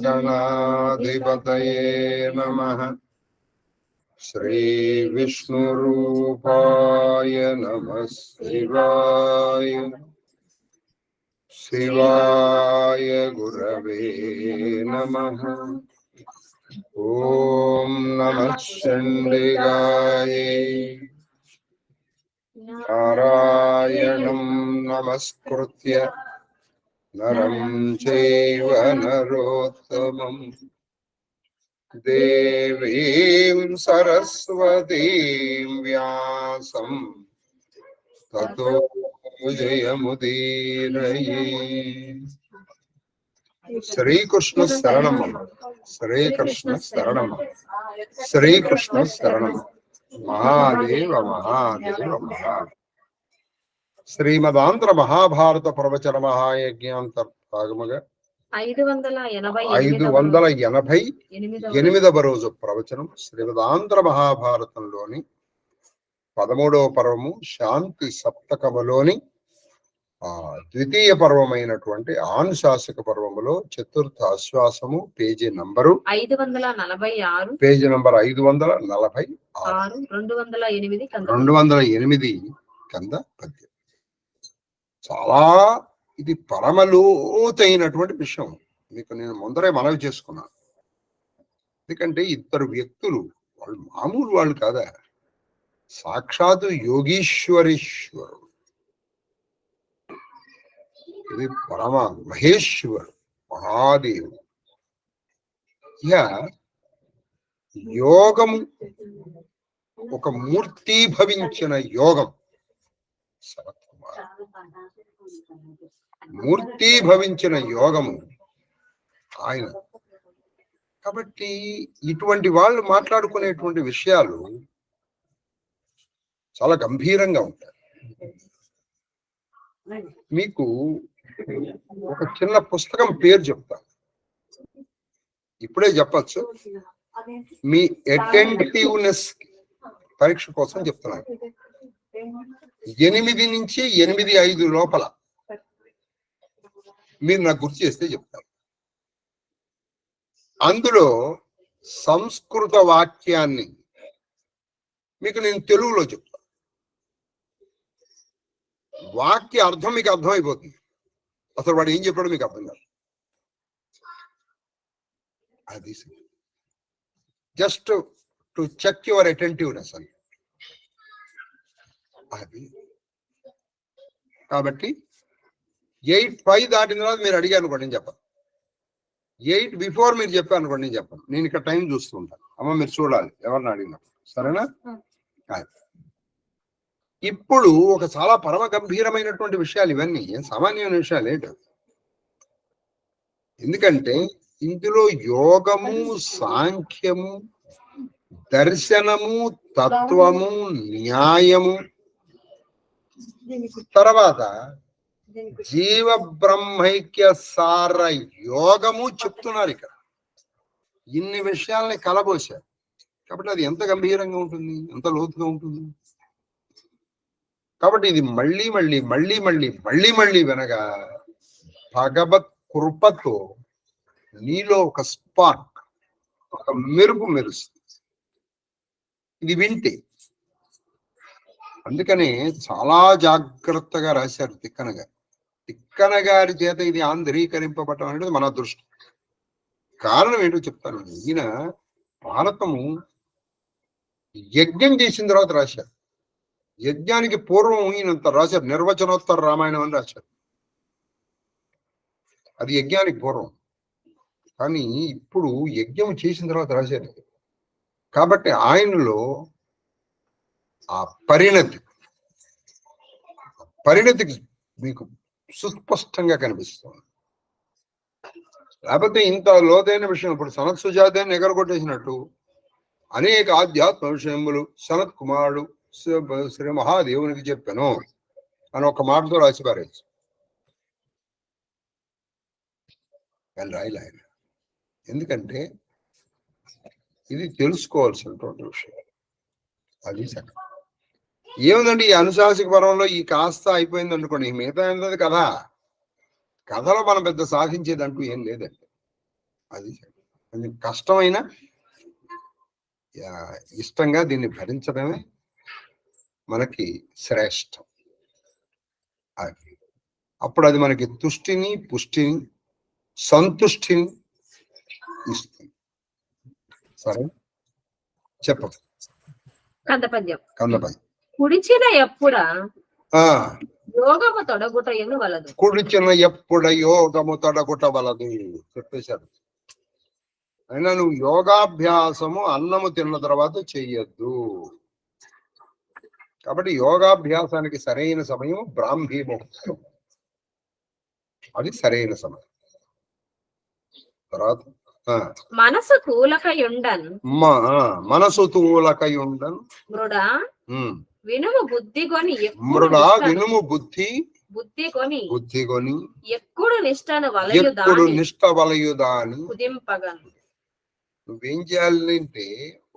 गणाधिपतये नमः। श्रीविष्णुरूपाय नमः शिवाय शिवाय गुरवे नमः। ॐ नमः चण्डिकाय नारायणं नमस्कृत्य नरं चैव नरोत्तमं देवीं सरस्वतीं व्यासं ततो जयमुदीरये। श्रीकृष्ण शरणं श्रीकृष्ण शरणं श्रीकृष्ण शरणं महादेव महादेव महादेव। శ్రీమదాంధ్ర మహాభారత ప్రవచన మహాయజ్ఞాంతర్భాగముగా 588వ రోజు ప్రవచనం శ్రీమదాంధ్ర మహాభారతంలోని 13వ పర్వము శాంతి సప్తకములోని ద్వితీయ పర్వమైనటువంటి ఆనుశాసక పర్వములో చతుర్థ ఆశ్వాసము పేజీ నంబరు 546 పేజీ నంబర్ 546 208 కంద పద్యం. చాలా ఇది పరమలోతైనటువంటి విషయం. మీకు నేను ముందరే మనవి చేసుకున్నాను. ఎందుకంటే ఇద్దరు వ్యక్తులు, వాళ్ళు మామూలు వాళ్ళు కాదా, సాక్షాత్తు యోగీశ్వరీశ్వరుడు, ఇది పరమ మహేశ్వరుడు మహాదేవుడు. ఇక యోగము ఒక మూర్తీభవించిన యోగం, మూర్తీభవించిన యోగము ఆయన. కాబట్టి ఇటువంటి వాళ్ళు మాట్లాడుకునేటువంటి విషయాలు చాలా గంభీరంగా ఉంటాయి. మీకు ఒక చిన్న పుస్తకం పేరు చెప్తాను, ఇప్పుడే చెప్పచ్చు, మీ అటెంటివ్నెస్ పరీక్ష కోసం చెప్తున్నాను. 8 నుంచి 8:05 లోపల మీరు నాకు గుర్తు చేస్తే చెప్తాను. అందులో సంస్కృత వాక్యాన్ని మీకు నేను తెలుగులో చెప్తాను. వాక్య అర్థం మీకు అర్థమైపోతుంది, అసలు వాడు ఏం చెప్పాడో మీకు అర్థం కాదు. అది just to check your attentiveness అని. అది కాబట్టి 8:05 దాటిన తర్వాత మీరు అడిగారు అనుకోండి నేను చెప్పను. 8 బిఫోర్ మీరు చెప్పారు అనుకోండి నేను చెప్పను. నేను ఇక్కడ టైం చూస్తూ ఉంటాను. అమ్మ మీరు చూడాలి ఎవరిని అడిగినప్పుడు, సరేనా? ఇప్పుడు ఒక చాలా పరమ గంభీరమైనటువంటి విషయాలు ఇవన్నీ, ఏం సామాన్యమైన విషయాలు ఏంటి. ఎందుకంటే ఇందులో యోగము, సాంఖ్యము, దర్శనము, తత్వము, న్యాయము, తర్వాత జీవ బ్రహ్మైక్య సార యోగము చెప్తున్నారు. ఇక్కడ ఇన్ని విషయాల్ని కలబోశారు. కాబట్టి అది ఎంత గంభీరంగా ఉంటుంది, ఎంత లోతుగా ఉంటుంది. కాబట్టి ఇది మళ్ళీ మళ్ళీ మళ్ళీ మళ్ళీ మళ్ళీ మళ్ళీ వినగా భగవత్ కృపతో నీలో ఒక స్పార్క్, ఒక మెరుపు మెరుస్తుంది ఇది వింటే. అందుకని చాలా జాగ్రత్తగా రాశారు తిక్కన గారు. తిక్కన గారి చేత ఇది ఆంధ్రీకరింపబడటం అనేది మన అదృష్టం. కారణం ఏంటో చెప్తాను. ఈయన భారతము యజ్ఞం చేసిన తర్వాత రాశారు. యజ్ఞానికి పూర్వం ఈయనంత రాశారు. నిర్వచనోత్తర రామాయణం అని రాశారు. అది యజ్ఞానికి పూర్వం. కానీ ఇప్పుడు యజ్ఞం చేసిన తర్వాత రాశారు. కాబట్టి ఆయనలో ఆ పరిణతికి మీకు సుస్పష్టంగా కనిపిస్తుంది. లేకపోతే ఇంత లోతైన విషయం ఇప్పుడు సనత్ సుజాతని ఎగరగొట్టేసినట్టు అనేక ఆధ్యాత్మ విషయములు సనత్ కుమారుడు శ్రీ మహాదేవునికి చెప్పాను అని ఒక మాటతో రాసి పారేసి రాయలే ఆయన. ఎందుకంటే ఇది తెలుసుకోవాల్సినటువంటి విషయం. అది ఏముందండి, ఈ అనుశాసక పర్వంలో ఈ కాస్త అయిపోయింది అనుకోండి, మిగతా ఏంటది కథ. కథలో మనం పెద్ద సాధించేదంటూ ఏం లేదండి. అది కొంచెం కష్టమైన ఇష్టంగా దీన్ని భరించడమే మనకి శ్రేష్టం. అప్పుడు అది మనకి తుష్టిని, పుష్టిని, సంతుష్టిని ఇస్తుంది. సరే, చెప్పదు కందపద్యం. కందపద్యం. కుడిచిన ఎప్పుడ ఆ యోగము తొడగుటయను వలదు. కుడిచిన ఎప్పుడ యోగము తొడగుట వలదు చెప్పేశారు. అయినా నువ్వు యోగాభ్యాసము అన్నము తిన్న తర్వాత చెయ్యొద్దు. కాబట్టి యోగాభ్యాసానికి సరైన సమయం బ్రాహ్మీ ముహూర్తం, అది సరైన సమయం. తర్వాత మనసు తూలకయుండన్ మనసు తూలకయుండన్ మృడా వినుము బుద్ధి కొని మృడా వినుము బుద్ధి కొని ఎక్కుడు నిష్ట వలయుదాని కుదింపగన్. నువ్వేం చేయాలి అంటే,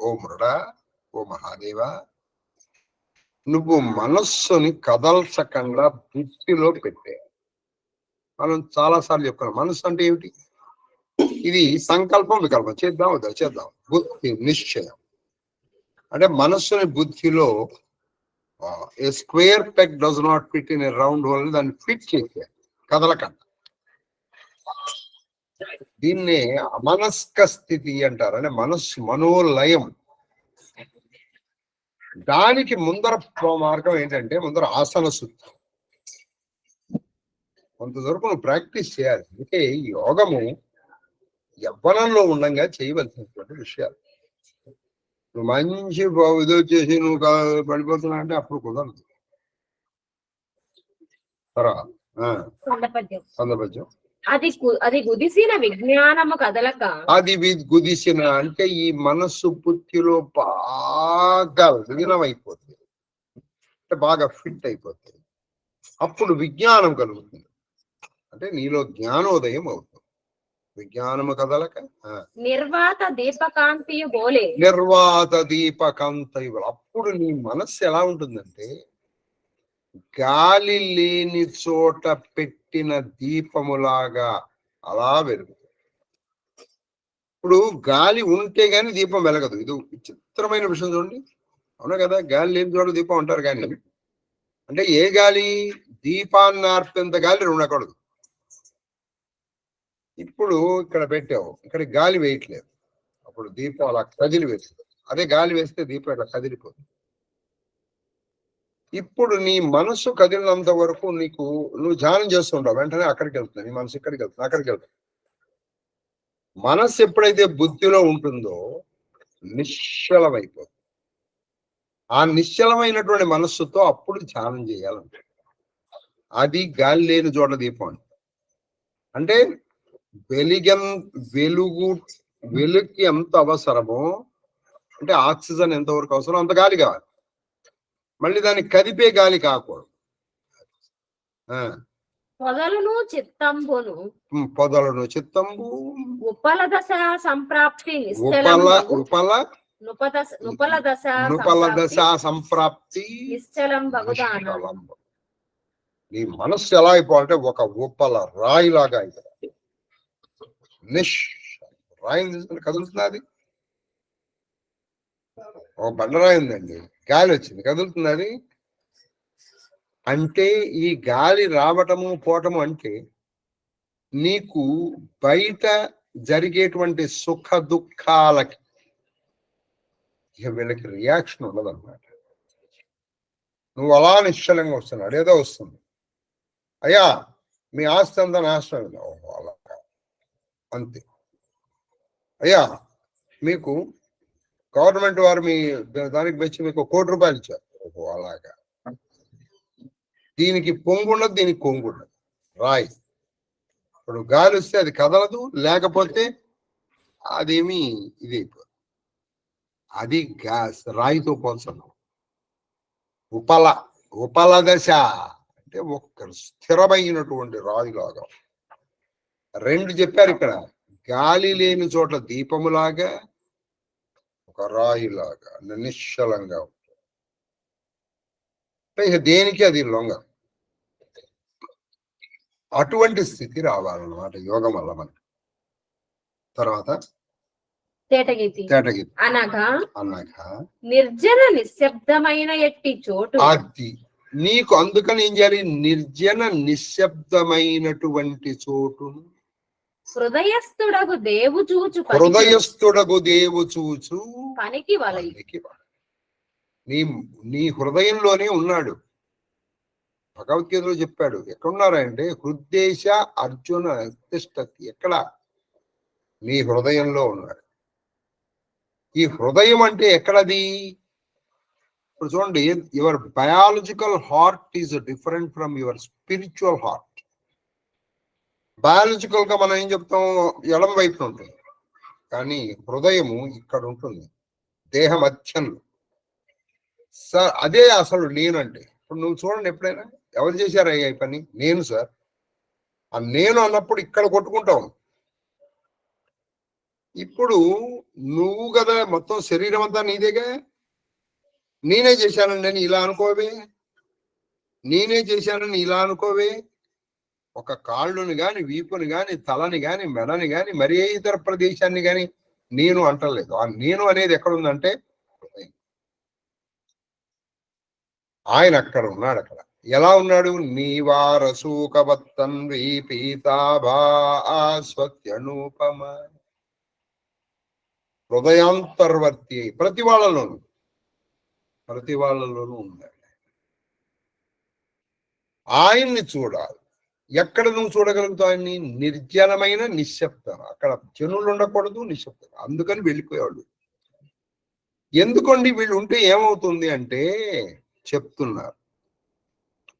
ఓ మృడా, ఓ మహాదేవా, నువ్వు మనస్సుని కదల్చకుండా బుద్ధిలో పెట్టే. మనం చాలా సార్లు చెప్తున్నాం, మనస్సు అంటే ఏమిటి? ఇది సంకల్పం, వికల్పం, చేద్దాం వద్దా చేద్దాం, బుద్ధి నిశ్చయం. అంటే మనస్సుని బుద్ధిలో a square peg does not fit in a round hole, దాన్ని ఫిట్ చేసే కదలకండి. దీన్నే అమనస్క స్థితి అంటారు. అంటే మనోలయం. దానికి ముందర మార్గం ఏంటంటే, ముందర ఆసన శుద్ధి. కొంతవరకు నువ్వు ప్రాక్టీస్ చేయాలి. అంటే యోగము యవ్వనంలో ఉండంగా చేయవలసినటువంటి విషయాలు. నువ్వు మంచి ఇది వచ్చేసి నువ్వు పడిపోతున్నా అంటే అప్పుడు కుదరదు. తర్వాత సందపద్యం. అది గుదిసిన విజ్ఞానము కదలక, అది గుదిసిన అంటే ఈ మనస్సు బుద్ధిలో బాగా విలీనమైపోతుంది, అంటే బాగా ఫిట్ అయిపోతుంది. అప్పుడు విజ్ఞానం కలుగుతుంది. అంటే నీలో జ్ఞానోదయం అవుతుంది. విజ్ఞానము కదలక నిర్వాత దీపకాంతియు బోలే, నిర్వాత దీపకాంతయు. అప్పుడు నీ మనస్సు ఎలా ఉంటుందంటే, గాలి లేని చోట పెట్టిన దీపములాగా అలా వెలుగుతుంది. ఇప్పుడు గాలి ఉంటే గాని దీపం వెలగదు. ఇది విచిత్రమైన విషయం చూడండి. అవునా కదా? గాలి లేని చోట దీపం అంటారు, కానీ అంటే ఏ గాలి? దీపాన్ని ఆర్పేంత గాలి ఉండకూడదు. ఇప్పుడు ఇక్కడ పెట్టావు, ఇక్కడ గాలి వేయట్లేదు, అప్పుడు దీపం అలా కదిలి వేస్తుంది. అదే గాలి వేస్తే దీపం ఇట్లా కదిలిపోతుంది. ఇప్పుడు నీ మనసు కదిలినంత వరకు నువ్వు ధ్యానం చేస్తుంటావు, వెంటనే అక్కడికి వెళ్తుంది నీ మనసు, ఇక్కడికి వెళ్తుంది, అక్కడికి వెళ్తుంది. మనసు ఎప్పుడైతే బుద్ధిలో ఉంటుందో నిశ్చలమైపోతుంది. ఆ నిశ్చలమైనటువంటి మనస్సుతో అప్పుడు ధ్యానం చేయాలంటే, అది గాలి లేని చోట దీపం అంటే వెలుగుకి ఎంత అవసరమో, అంటే ఆక్సిజన్ ఎంతవరకు అవసరం అంత గాలి కావాలి. మళ్ళీ దాన్ని కదిపే గాలి కాకూడదు. పొదలను చిత్తంబు ఉపల దశ సంప్రాప్తి నిశ్చలం భగవాన్. నీ మనస్సు ఎలా అయిపోవాలంటే ఒక ఉపల రాయిలాగా అయిపోతుంది. రాయి కదులుతున్నది, ఒక బండరాయి ఉందండి, గాలి వచ్చింది, కదులుతున్నది. అంటే ఈ గాలి రావటము పోవటము అంటే నీకు బయట జరిగేటువంటి సుఖ దుఃఖాలకి ఇక వీళ్ళకి రియాక్షన్ ఉండదన్నమాట. నువ్వు అలా నిశ్చలంగా వస్తున్నాడు, ఏదో వస్తుంది, అయ్యా మీ ఆస్తి అంతా నాశనం, ఓహో అలా అంతే. అయ్యా మీకు గవర్నమెంట్ వారు మీ దానికి మెచ్చి మీకు 1 కోటి రూపాయలు ఇచ్చారు, ఓహో అలాగా. దీనికి పొంగుండదు, దీనికి కొంగుండదు. రాయి ఇప్పుడు గాలి వస్తే అది కదలదు, లేకపోతే అదేమి ఇది అయిపోదు. అది గ్యాస్ రాయితో పోల్చను. ఉపల దశ అంటే ఒక స్థిరమైనటువంటి రాయిలాగా. 2 చెప్పారు ఇక్కడ, గాలి లేని చోట దీపములాగా, ఒక రాయిలాగా నిశ్చలంగా ఉంటుంది. ఇక దేనికి అది లొంగ. అటువంటి స్థితి రావాలన్నమాట యోగం వల్ల మనకి. తర్వాత తేటగీతి తేటగీతి అనగా అన్నాక నిర్జన నిశ్శబ్దమైన ఎట్టి చోటు అది నీకు అందుకని ఏం చేయాలి? నిర్జన నిశ్శబ్దమైనటువంటి చోటును హృదయస్థుడగు దేవు చూచు హృదయస్థుడగు దేవు చూచు పనికి వలయి. పనికి వలయి. నీ నీ హృదయంలోనే ఉన్నాడు. భగవద్గీతలో చెప్పాడు. ఎక్కడున్నారంటే హృద్దేశ అర్జున తిష్టతి. ఎక్కడ? నీ హృదయంలో ఉన్నాడు. ఈ హృదయం అంటే ఎక్కడది? ఇప్పుడు చూడండి, your biological heart is different from your spiritual heart. Biological గా మనం ఏం చెప్తాం? ఎడం వైపున ఉంటుంది, కానీ హృదయము ఇక్కడ ఉంటుంది, దేహ మధ్యంలో. సార్ అదే అసలు నేను అంటే. ఇప్పుడు నువ్వు చూడండి, ఎప్పుడైనా ఎవరు చేశారు ఈ పని? నేను సార్. ఆ నేను అన్నప్పుడు ఇక్కడ కొట్టుకుంటావు. ఇప్పుడు నువ్వు కదా మొత్తం శరీరం అంతా నీదేగా. నేనే చేశానండి అని ఇలా అనుకోవే, నేనే చేశానని ఇలా అనుకోవే. ఒక కాళ్ళుని గాని, వీపుని గాని, తలని గాని, మెడని గాని, మరే ఇతర ప్రదేశాన్ని గాని నేను అంటలేదు. ఆ నేను అనేది ఎక్కడుందంటే ఆయన అక్కడ ఉన్నాడు. అక్కడ ఎలా ఉన్నాడు? నీవారసూకవత్తన్వీ పీతాభాస్వత్యనూపమ. హృదయాంతర్వర్తి ప్రతి వాళ్ళలోనూ ఉన్నాడు. ఆయన్ని చూడాలి. ఎక్కడ నువ్వు చూడగలుగుతావు ఆయన్ని? నిర్జనమైన నిశ్శబ్దం. అక్కడ జనులు ఉండకూడదు, నిశ్శబ్దం. అందుకని వెళ్ళిపోయేవాళ్ళు. ఎందుకండి వీళ్ళు ఉంటే ఏమవుతుంది అంటే చెప్తున్నారు.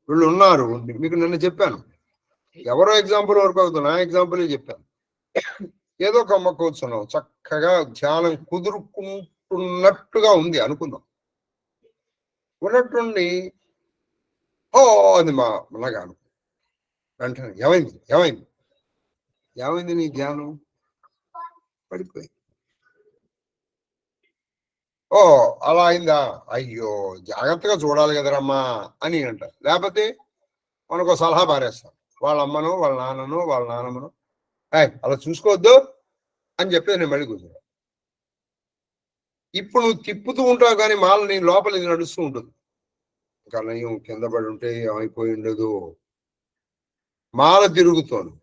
వీళ్ళు ఉన్నారు, మీకు నిన్న చెప్పాను. ఎవరో ఎగ్జాంపుల్ వరకు అవుతుంది, నా ఎగ్జాంపులే చెప్పాను. ఏదో కొమ్మ కూర్చున్నాం, చక్కగా ధ్యానం కుదురుకుంటున్నట్టుగా ఉంది అనుకుందాం. ఉన్నట్టుండి ఓ అది మనగా అనుకుంది. వెంటనే ఏమైంది నీ ధ్యానం? పడిపోయి. ఓ అలా అయిందా? అయ్యో జాగ్రత్తగా చూడాలి కదరమ్మా అని అంటారు. లేకపోతే మనకు సలహా పారేస్తాం, వాళ్ళ అమ్మనో వాళ్ళ నాన్ననో వాళ్ళ నాన్నమ్మనో, అలా చూసుకోవద్దు అని చెప్పేది నేను మళ్ళీ కూర్చున్నా. ఇప్పుడు నువ్వు తిప్పుతూ ఉంటావు, కానీ మాల నీ లోపల ఇది నడుస్తూ ఉంటుంది. ఇంకా నయం కింద పడి ఉంటే ఏమైపోయి ఉండదు. మాల తిరుగుతోంది,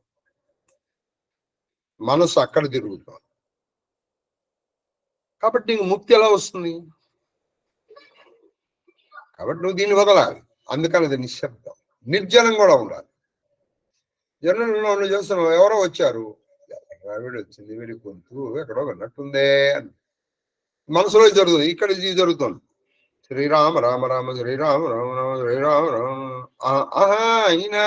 మనసు అక్కడ తిరుగుతోంది. కాబట్టి నీకు ముక్తి ఎలా వస్తుంది? కాబట్టి నువ్వు దీన్ని వదలాలి. అందుకని అది నిశ్శబ్దం, నిర్జనం కూడా ఉండాలి. జనం చేస్తున్నావు, ఎవరో వచ్చారు, వీడు వచ్చింది, వీడి గొంతు ఎక్కడో విన్నట్టుందే అని మనసులో జరుగుతుంది. ఇక్కడ ఇది జరుగుతుంది. శ్రీరామ రామ రామ శ్రీరామ రామ రామ శ్రీరామ రామ. ఆహా అయినా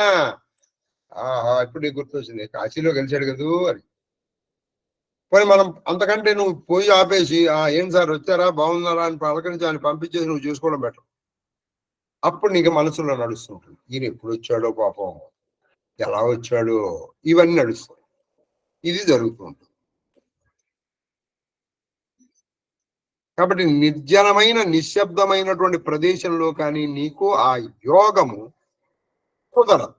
ఇప్పుడు నీకు గుర్తొచ్చింది, కాశీలో కలిశాడు కదూ అని. పోయి మనం అంతకంటే నువ్వు పోయి ఆపేసి ఏం సార్ వచ్చారా, బాగున్నారా అని పలకరించి ఆయన పంపించేసి నువ్వు చూసుకోవడం బెటర్. అప్పుడు నీకు మనసులో నడుస్తుంటుంది, ఈయన ఎప్పుడు వచ్చాడో, పాపం ఎలా వచ్చాడో, ఇవన్నీ నడుస్తాయి. ఇది జరుగుతుంటుంది. కాబట్టి నిర్జనమైన నిశ్శబ్దమైనటువంటి ప్రదేశంలో కానీ నీకు ఆ యోగము కుదరదు.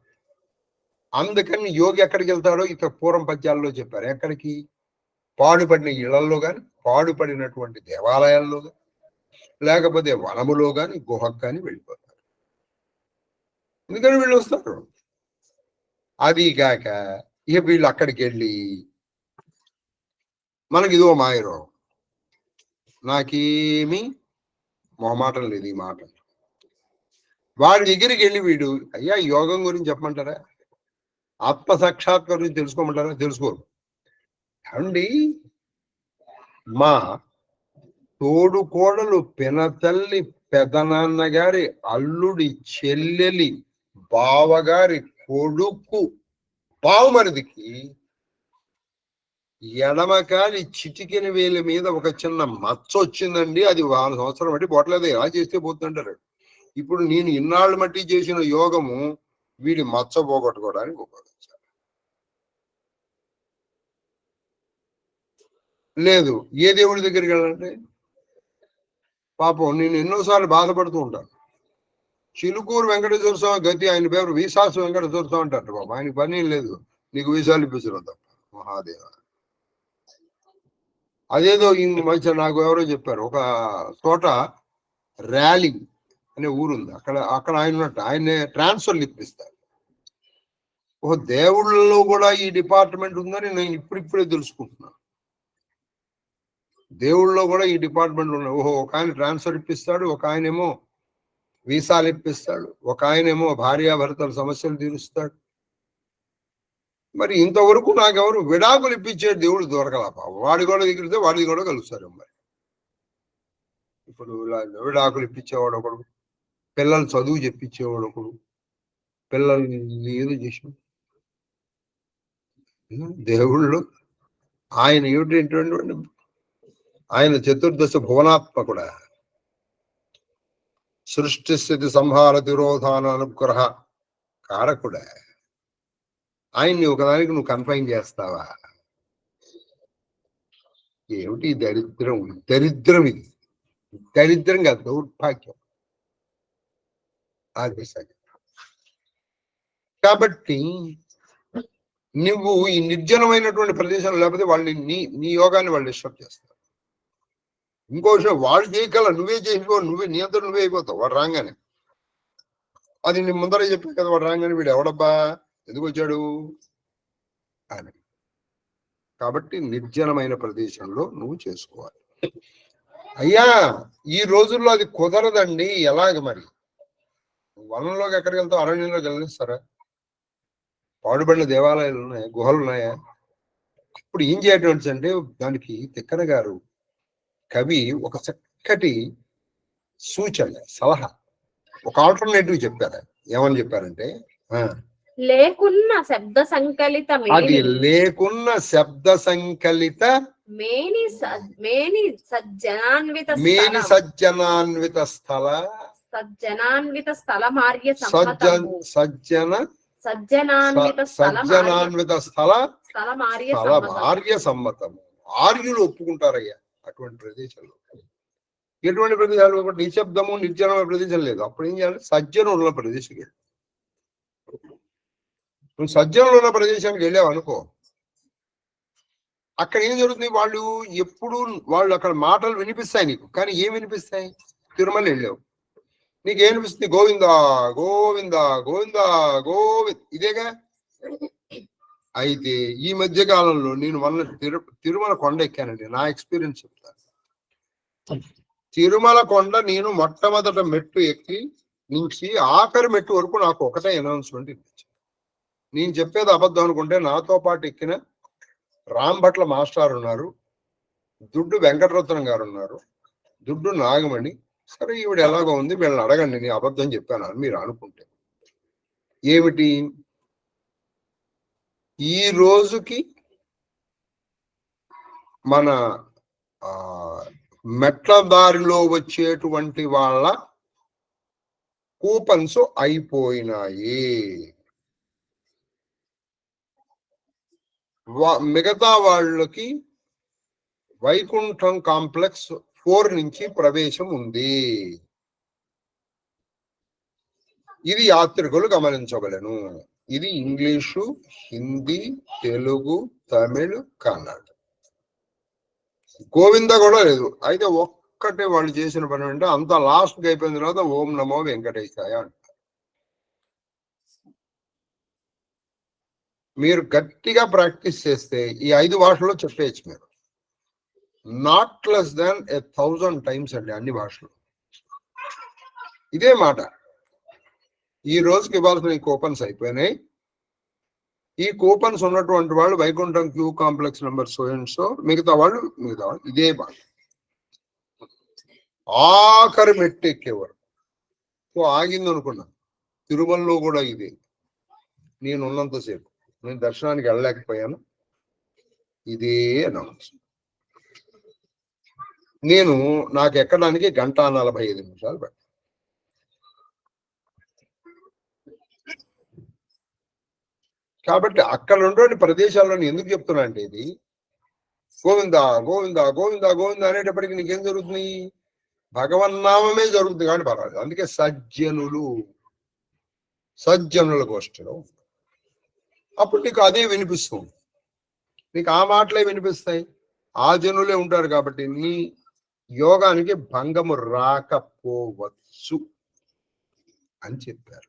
అందుకని యోగి ఎక్కడికి వెళ్తాడో ఇక పూర్వం పద్యాల్లో చెప్పారు. ఎక్కడికి? పాడుపడిన ఇళ్లలో కానీ, పాడుపడినటువంటి దేవాలయాల్లో కానీ, లేకపోతే వనములో కానీ, గుహకు కానీ వెళ్ళిపోతారు. ఎందుకని వీళ్ళు వస్తారు. అది కాక ఇక వీళ్ళు అక్కడికి వెళ్ళి మనకి ఇదో మాయరోగం, నాకేమీ మొహమాటం లేదు ఈ మాట. వాడి దగ్గరికి వెళ్ళి వీడు అయ్యా యోగం గురించి చెప్పమంటారా, ఆత్మ సాక్షాత్కారం గురించి తెలుసుకోమంటారా? తెలుసుకోరు. అండి మా తోడు కోడలు పినతల్లి పెదనాన్న గారి అల్లుడి చెల్లెలి బావగారి కొడుకు బావమరిదికి ఎడమకాలి చిటికెన వేలి మీద ఒక చిన్న మచ్చ వచ్చిందండి. అది 4 సంవత్సరాలు బట్టి పోవట్లేదు, ఎలా చేస్తే పోతుంటారు. ఇప్పుడు నేను ఇన్నాళ్ళు మట్టి చేసిన యోగము వీడి మచ్చ పోగొట్టుకోవడానికి ఉపయోగించాలి. లేదు, ఏ దేవుడి దగ్గరికి వెళ్ళాలంటే పాపం నేను ఎన్నోసార్లు బాధపడుతూ ఉంటాను. చిలుకూరు వెంకటేశ్వర స్వామి గతి, ఆయన పేరు వీసాసు వెంకటేశ్వర స్వామి అంటారు. బాబు ఆయనకి పని లేదు, నీకు వీసాలు ఇప్పించడం తప్ప. మహాదేవ అదేదో ఈ మధ్య నాకు ఎవరో చెప్పారు, ఒక చోట ర్యాలీ అనే ఊరుంది, అక్కడ ఆయన ఉన్నట్టు ఆయన ట్రాన్స్ఫర్లు ఇప్పిస్తారు. ఓ దేవుళ్ళలో కూడా ఈ డిపార్ట్మెంట్ ఉందని నేను ఇప్పుడిప్పుడే తెలుసుకుంటున్నాను. దేవుళ్ళలో కూడా ఈ డిపార్ట్మెంట్ ఉన్నాయి. ఓహో, ఒక ఆయన ట్రాన్స్ఫర్ ఇప్పిస్తాడు, ఒక ఆయనేమో వీసాలు ఇప్పిస్తాడు, ఒక ఆయనేమో భార్యాభర్తల సమస్యలు తీరుస్తాడు. మరి ఇంతవరకు నాకెవరు విడాకులు ఇప్పించే దేవుడు దొరకలాప. వాడి కూడా దిగితే వాడిది కూడా కలుస్తారు. మరి ఇప్పుడు విడాకులు ఇప్పించేవాడు ఒకడు, పిల్లలు చదువు చెప్పించేవాడు ఒకడు, పిల్లల్ని ఏదో చేసి దేవుళ్ళు ఆయన ఏమిటంటే ఆయన చతుర్దశ భువనాత్మకుడ, సృష్టి స్థితి సంహార తిరోధాన అనుగ్రహ కారకుడ. ఆయన్ని ఒకదానికి నువ్వు కన్ఫైన్ చేస్తావా? ఏమిటి దరిద్రం? దరిద్రం ఇది, దరిద్రం కాదు, దౌర్భాగ్యం. అది సరే. కాబట్టి నువ్వు ఈ నిర్జనమైనటువంటి ప్రదేశం లేకపోతే వాళ్ళని నీ యోగాన్ని వాళ్ళు డిస్టర్బ్ చేస్తారు. ఇంకో విషయం, వాళ్ళు చేయగల నువ్వే చేసుకో, నీ అంతా నువ్వే అయిపోతావు వాడు రాగానే. అది నీ ముందరే చెప్పాను కదా, వాడు రాగానే వీడు ఎవడబ్బా ఎందుకు వచ్చాడు అని. కాబట్టి నిర్జనమైన ప్రదేశంలో నువ్వు చేసుకోవాలి. అయ్యా ఈ రోజుల్లో అది కుదరదండి, ఎలాగ మరి? వనంలోకి ఎక్కడికి వెళ్తావు? అరణ్యంలోకి వెళ్ళనిస్తారా? పాడుబడిన దేవాలయాలు ఉన్నాయా? గుహలు ఉన్నాయా? ఇప్పుడు ఏం చేయటం అంటే దానికి తిక్కన గారు కవి ఒక చక్కటి సూచన, సలహా, ఒక ఆల్టర్నేటివ్ చెప్పారు. ఏమని చెప్పారంటే, లేకున్న శబ్ద సంకలిత అది లేకున్న శబ్ద సంకలిత మేని సజ్జనాన్విత సజ్జనాన్విత స్థల మార్య సమ్మతము. ఆర్యులు ఒప్పుకుంటారయ్యా అటువంటి ప్రదేశంలో. ఎటువంటి ప్రదేశాలు? ఒకటి నిశ్శబ్దము నిర్జనమైన ప్రదేశం లేదు. అప్పుడు ఏం చేయాలి? సజ్జనులు ఉన్న ప్రదేశం. నువ్వు సజ్జనులు ఉన్న ప్రదేశానికి వెళ్ళావు అనుకో, అక్కడ ఏం జరుగుతుంది? వాళ్ళు అక్కడ మాటలు వినిపిస్తాయి నీకు, కానీ ఏం వినిపిస్తాయి? తిరుమల వెళ్ళావు, నీకు ఏం వినిపిస్తుంది? గోవిందా గోవింద గోవింద గోవింద్, ఇదేగా. అయితే ఈ మధ్య కాలంలో నేను తిరుమల కొండ ఎక్కానండి, నా ఎక్స్పీరియన్స్ చెప్తాను. తిరుమల కొండ నేను మొట్టమొదట మెట్టు ఎక్కి నుంచి ఆఖరి మెట్టు వరకు నాకు ఒకటే అనౌన్స్మెంట్ ఇప్పించాను. నేను చెప్పేది అబద్ధం అనుకుంటే నాతో పాటు ఎక్కిన రాంభట్ల మాస్టర్ ఉన్నారు, దుడ్డు వెంకటరత్నం గారు ఉన్నారు, దుడ్డు నాగమణి. సరే ఈవిడ ఎలాగో ఉంది, వీళ్ళని అడగండి నేను అబద్ధం చెప్పాను అని మీరు అనుకుంటే. ఏమిటి? ఈ రోజుకి మన మెట్ల దారిలో వచ్చేటువంటి వాళ్ళ కూపన్స్ అయిపోయినాయి. మిగతా వాళ్ళకి వైకుంఠం కాంప్లెక్స్ 4 నుంచి ప్రవేశం ఉంది. ఇది యాత్రికులు గమనించవలెను. ఇది ఇంగ్లీషు, హిందీ, తెలుగు, తమిళ్, కన్నడ. గోవింద కూడా లేదు. అయితే ఒక్కటే వాళ్ళు చేసిన పని అంటే అంత లాస్ట్కి అయిపోయిన తర్వాత ఓం నమో వెంకటేశాయ అంట. మీరు గట్టిగా ప్రాక్టీస్ చేస్తే ఈ 5 భాషల్లో చెప్పేయచ్చు మీరు. నాట్ లెస్ దాన్ 1000 టైమ్స్ అండి, అన్ని భాషలు ఇదే మాట. ఈ రోజుకి ఇవ్వాల్సిన ఈ కూపన్స్ అయిపోయినాయి. ఈ కూపన్స్ ఉన్నటువంటి వాళ్ళు Vaikuntham queue complex number so మిగతా వాళ్ళు ఇదే భాష. ఆఖరి మెట్టు ఎక్కేవారు. సో ఆగింది అనుకున్నాను. తిరుమలలో కూడా ఇదే. నేను ఉన్నంతసేపు నేను దర్శనానికి వెళ్ళలేకపోయాను, ఇదే అనౌన్స్. నాకు ఎక్కడానికి 1:45 పట్టింది. కాబట్టి అక్కడ ఉన్నటువంటి ప్రదేశాల్లో ఎందుకు చెప్తున్నా అంటే, ఇది గోవిందా గోవిందా గోవిందా గోవిందా అనేటప్పటికి నీకేం జరుగుతుంది? భగవన్నామమే జరుగుతుంది కానీ పర్వాలేదు. అందుకే సజ్జనుల గోష్ఠిలో అప్పుడు నీకు అదే వినిపిస్తుంది, నీకు ఆ మాటలే వినిపిస్తాయి. ఆ జనులే ఉంటారు కాబట్టి నీ యోగానికి భంగము రాకపోవచ్చు అని చెప్పారు.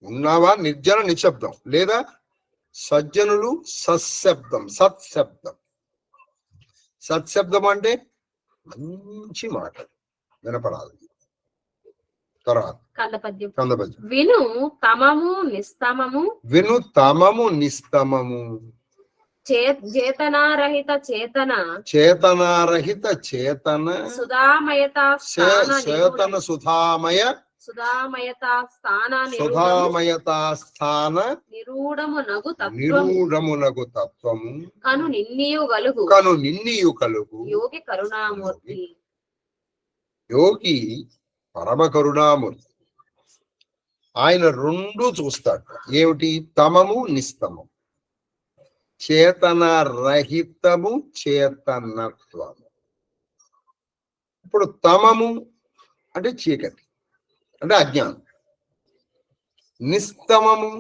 ఉన్నావా నిర్జన నిశ్శబ్దం, లేదా సజ్జనులు సత్శబ్దం. సత్శబ్దం అంటే మంచి మాట వినపడాలి. తర్వాత కందపద్యం. విను తమము నిస్తమము, విను తమము నిస్తమము, చేతనారహిత చేతన, చేతనారహిత చేతన, సుధామయత చేతన సుధామయ, సుధామయత స్థాన, సుధామయత స్థాన నిరూఢమునగు నిరూఢమునగు తత్వము, కను నిన్నియు కలుగు యోగి కరుణామూర్తి. యోగి పరమ కరుణామూర్తి. ఆయన రెండు చూస్తాడు. ఏమిటి? తమము నిస్తమము, చేతన రహితము చేతనత్వము. ఇప్పుడు తమము అంటే చీకటి, అంటే అజ్ఞానం. నిస్తమము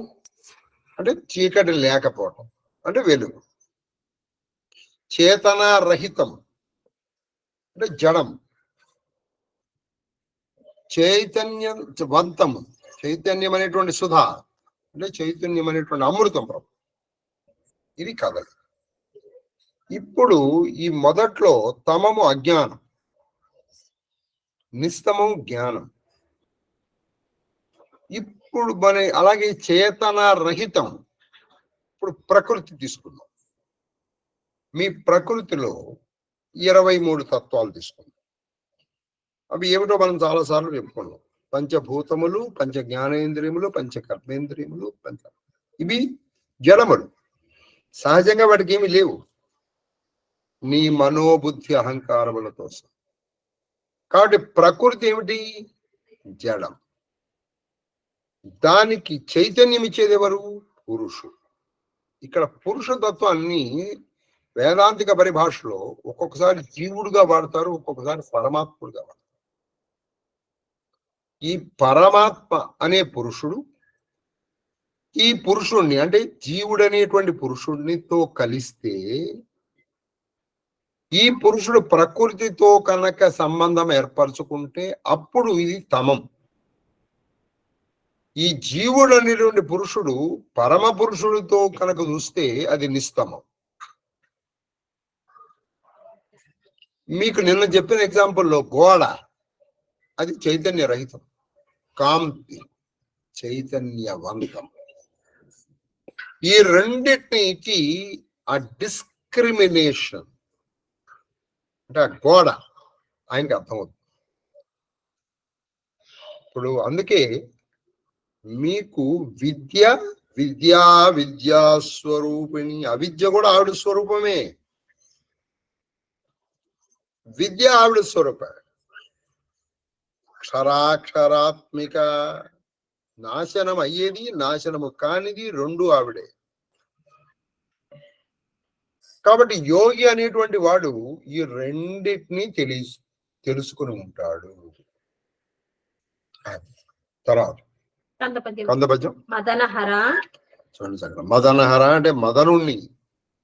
అంటే చీకటి లేకపోవటం, అంటే వెలుగు. చేతన రహితం అంటే జడం. చైతన్యవంతము, చైతన్యం అనేటువంటి సుధా అంటే చైతన్యం అనేటువంటి అమృతం ప్రభు. ఇది కథలు. ఇప్పుడు ఈ మొదట్లో తమము అజ్ఞానం, నిస్తమం జ్ఞానం. ఇప్పుడు అలాగే చేతన రహితం. ఇప్పుడు ప్రకృతి తీసుకుందాం. మీ ప్రకృతిలో 23 తత్వాలు తీసుకుందాం. అవి ఏమిటో మనం చాలాసార్లు చెప్పుకున్నాం. పంచభూతములు, పంచ జ్ఞానేంద్రియములు, పంచ కర్మేంద్రియములు, ఇవి జడములు. సహజంగా వాటికి ఏమి లేవు, నీ మనోబుద్ధి అహంకారములతో. కాబట్టి ప్రకృతి ఏమిటి? జడం. దానికి చైతన్యం ఇచ్చేది ఎవరు? పురుషుడు. ఇక్కడ పురుషతత్వాన్ని వేదాంతిక పరిభాషలో ఒక్కొక్కసారి జీవుడుగా వాడతారు, ఒక్కొక్కసారి పరమాత్ముడుగా వాడతారు. ఈ పరమాత్మ అనే పురుషుడు ఈ పురుషుణ్ణి అంటే జీవుడనేటువంటి పురుషుడితో కలిస్తే ఈ పురుషుడు ప్రకృతితో కనుక సంబంధం ఏర్పరచుకుంటే అప్పుడు ఇది తమం. ఈ జీవుడు అనేటువంటి పురుషుడు పరమ పురుషుడితో కనుక చూస్తే అది నిస్తమం. మీకు నిన్న చెప్పిన ఎగ్జాంపుల్లో గోడ, అది చైతన్య రహితం. కాంతి చైతన్యవంతం. ఈ రెండింటికి ఆ డిస్క్రిమినేషన్ అంటే ఆ గోడ ఆయనకి అర్థమవుతుంది. ఇప్పుడు అందుకే మీకు విద్యాస్వరూపిణి, అవిద్య కూడా ఆవిడ స్వరూపమే. విద్య ఆవిడ స్వరూపం. అక్షరాక్షరాత్మిక, నాశనం అయ్యేది నాశనము కానిది రెండు ఆవిడే. కాబట్టి యోగి అనేటువంటి వాడు ఈ రెండింటినీ తెలుసుకుని ఉంటాడు. తర్వాత కందపద్యం. మదనహర. చూడండి సగం. మదనహర అంటే మదనుణ్ణి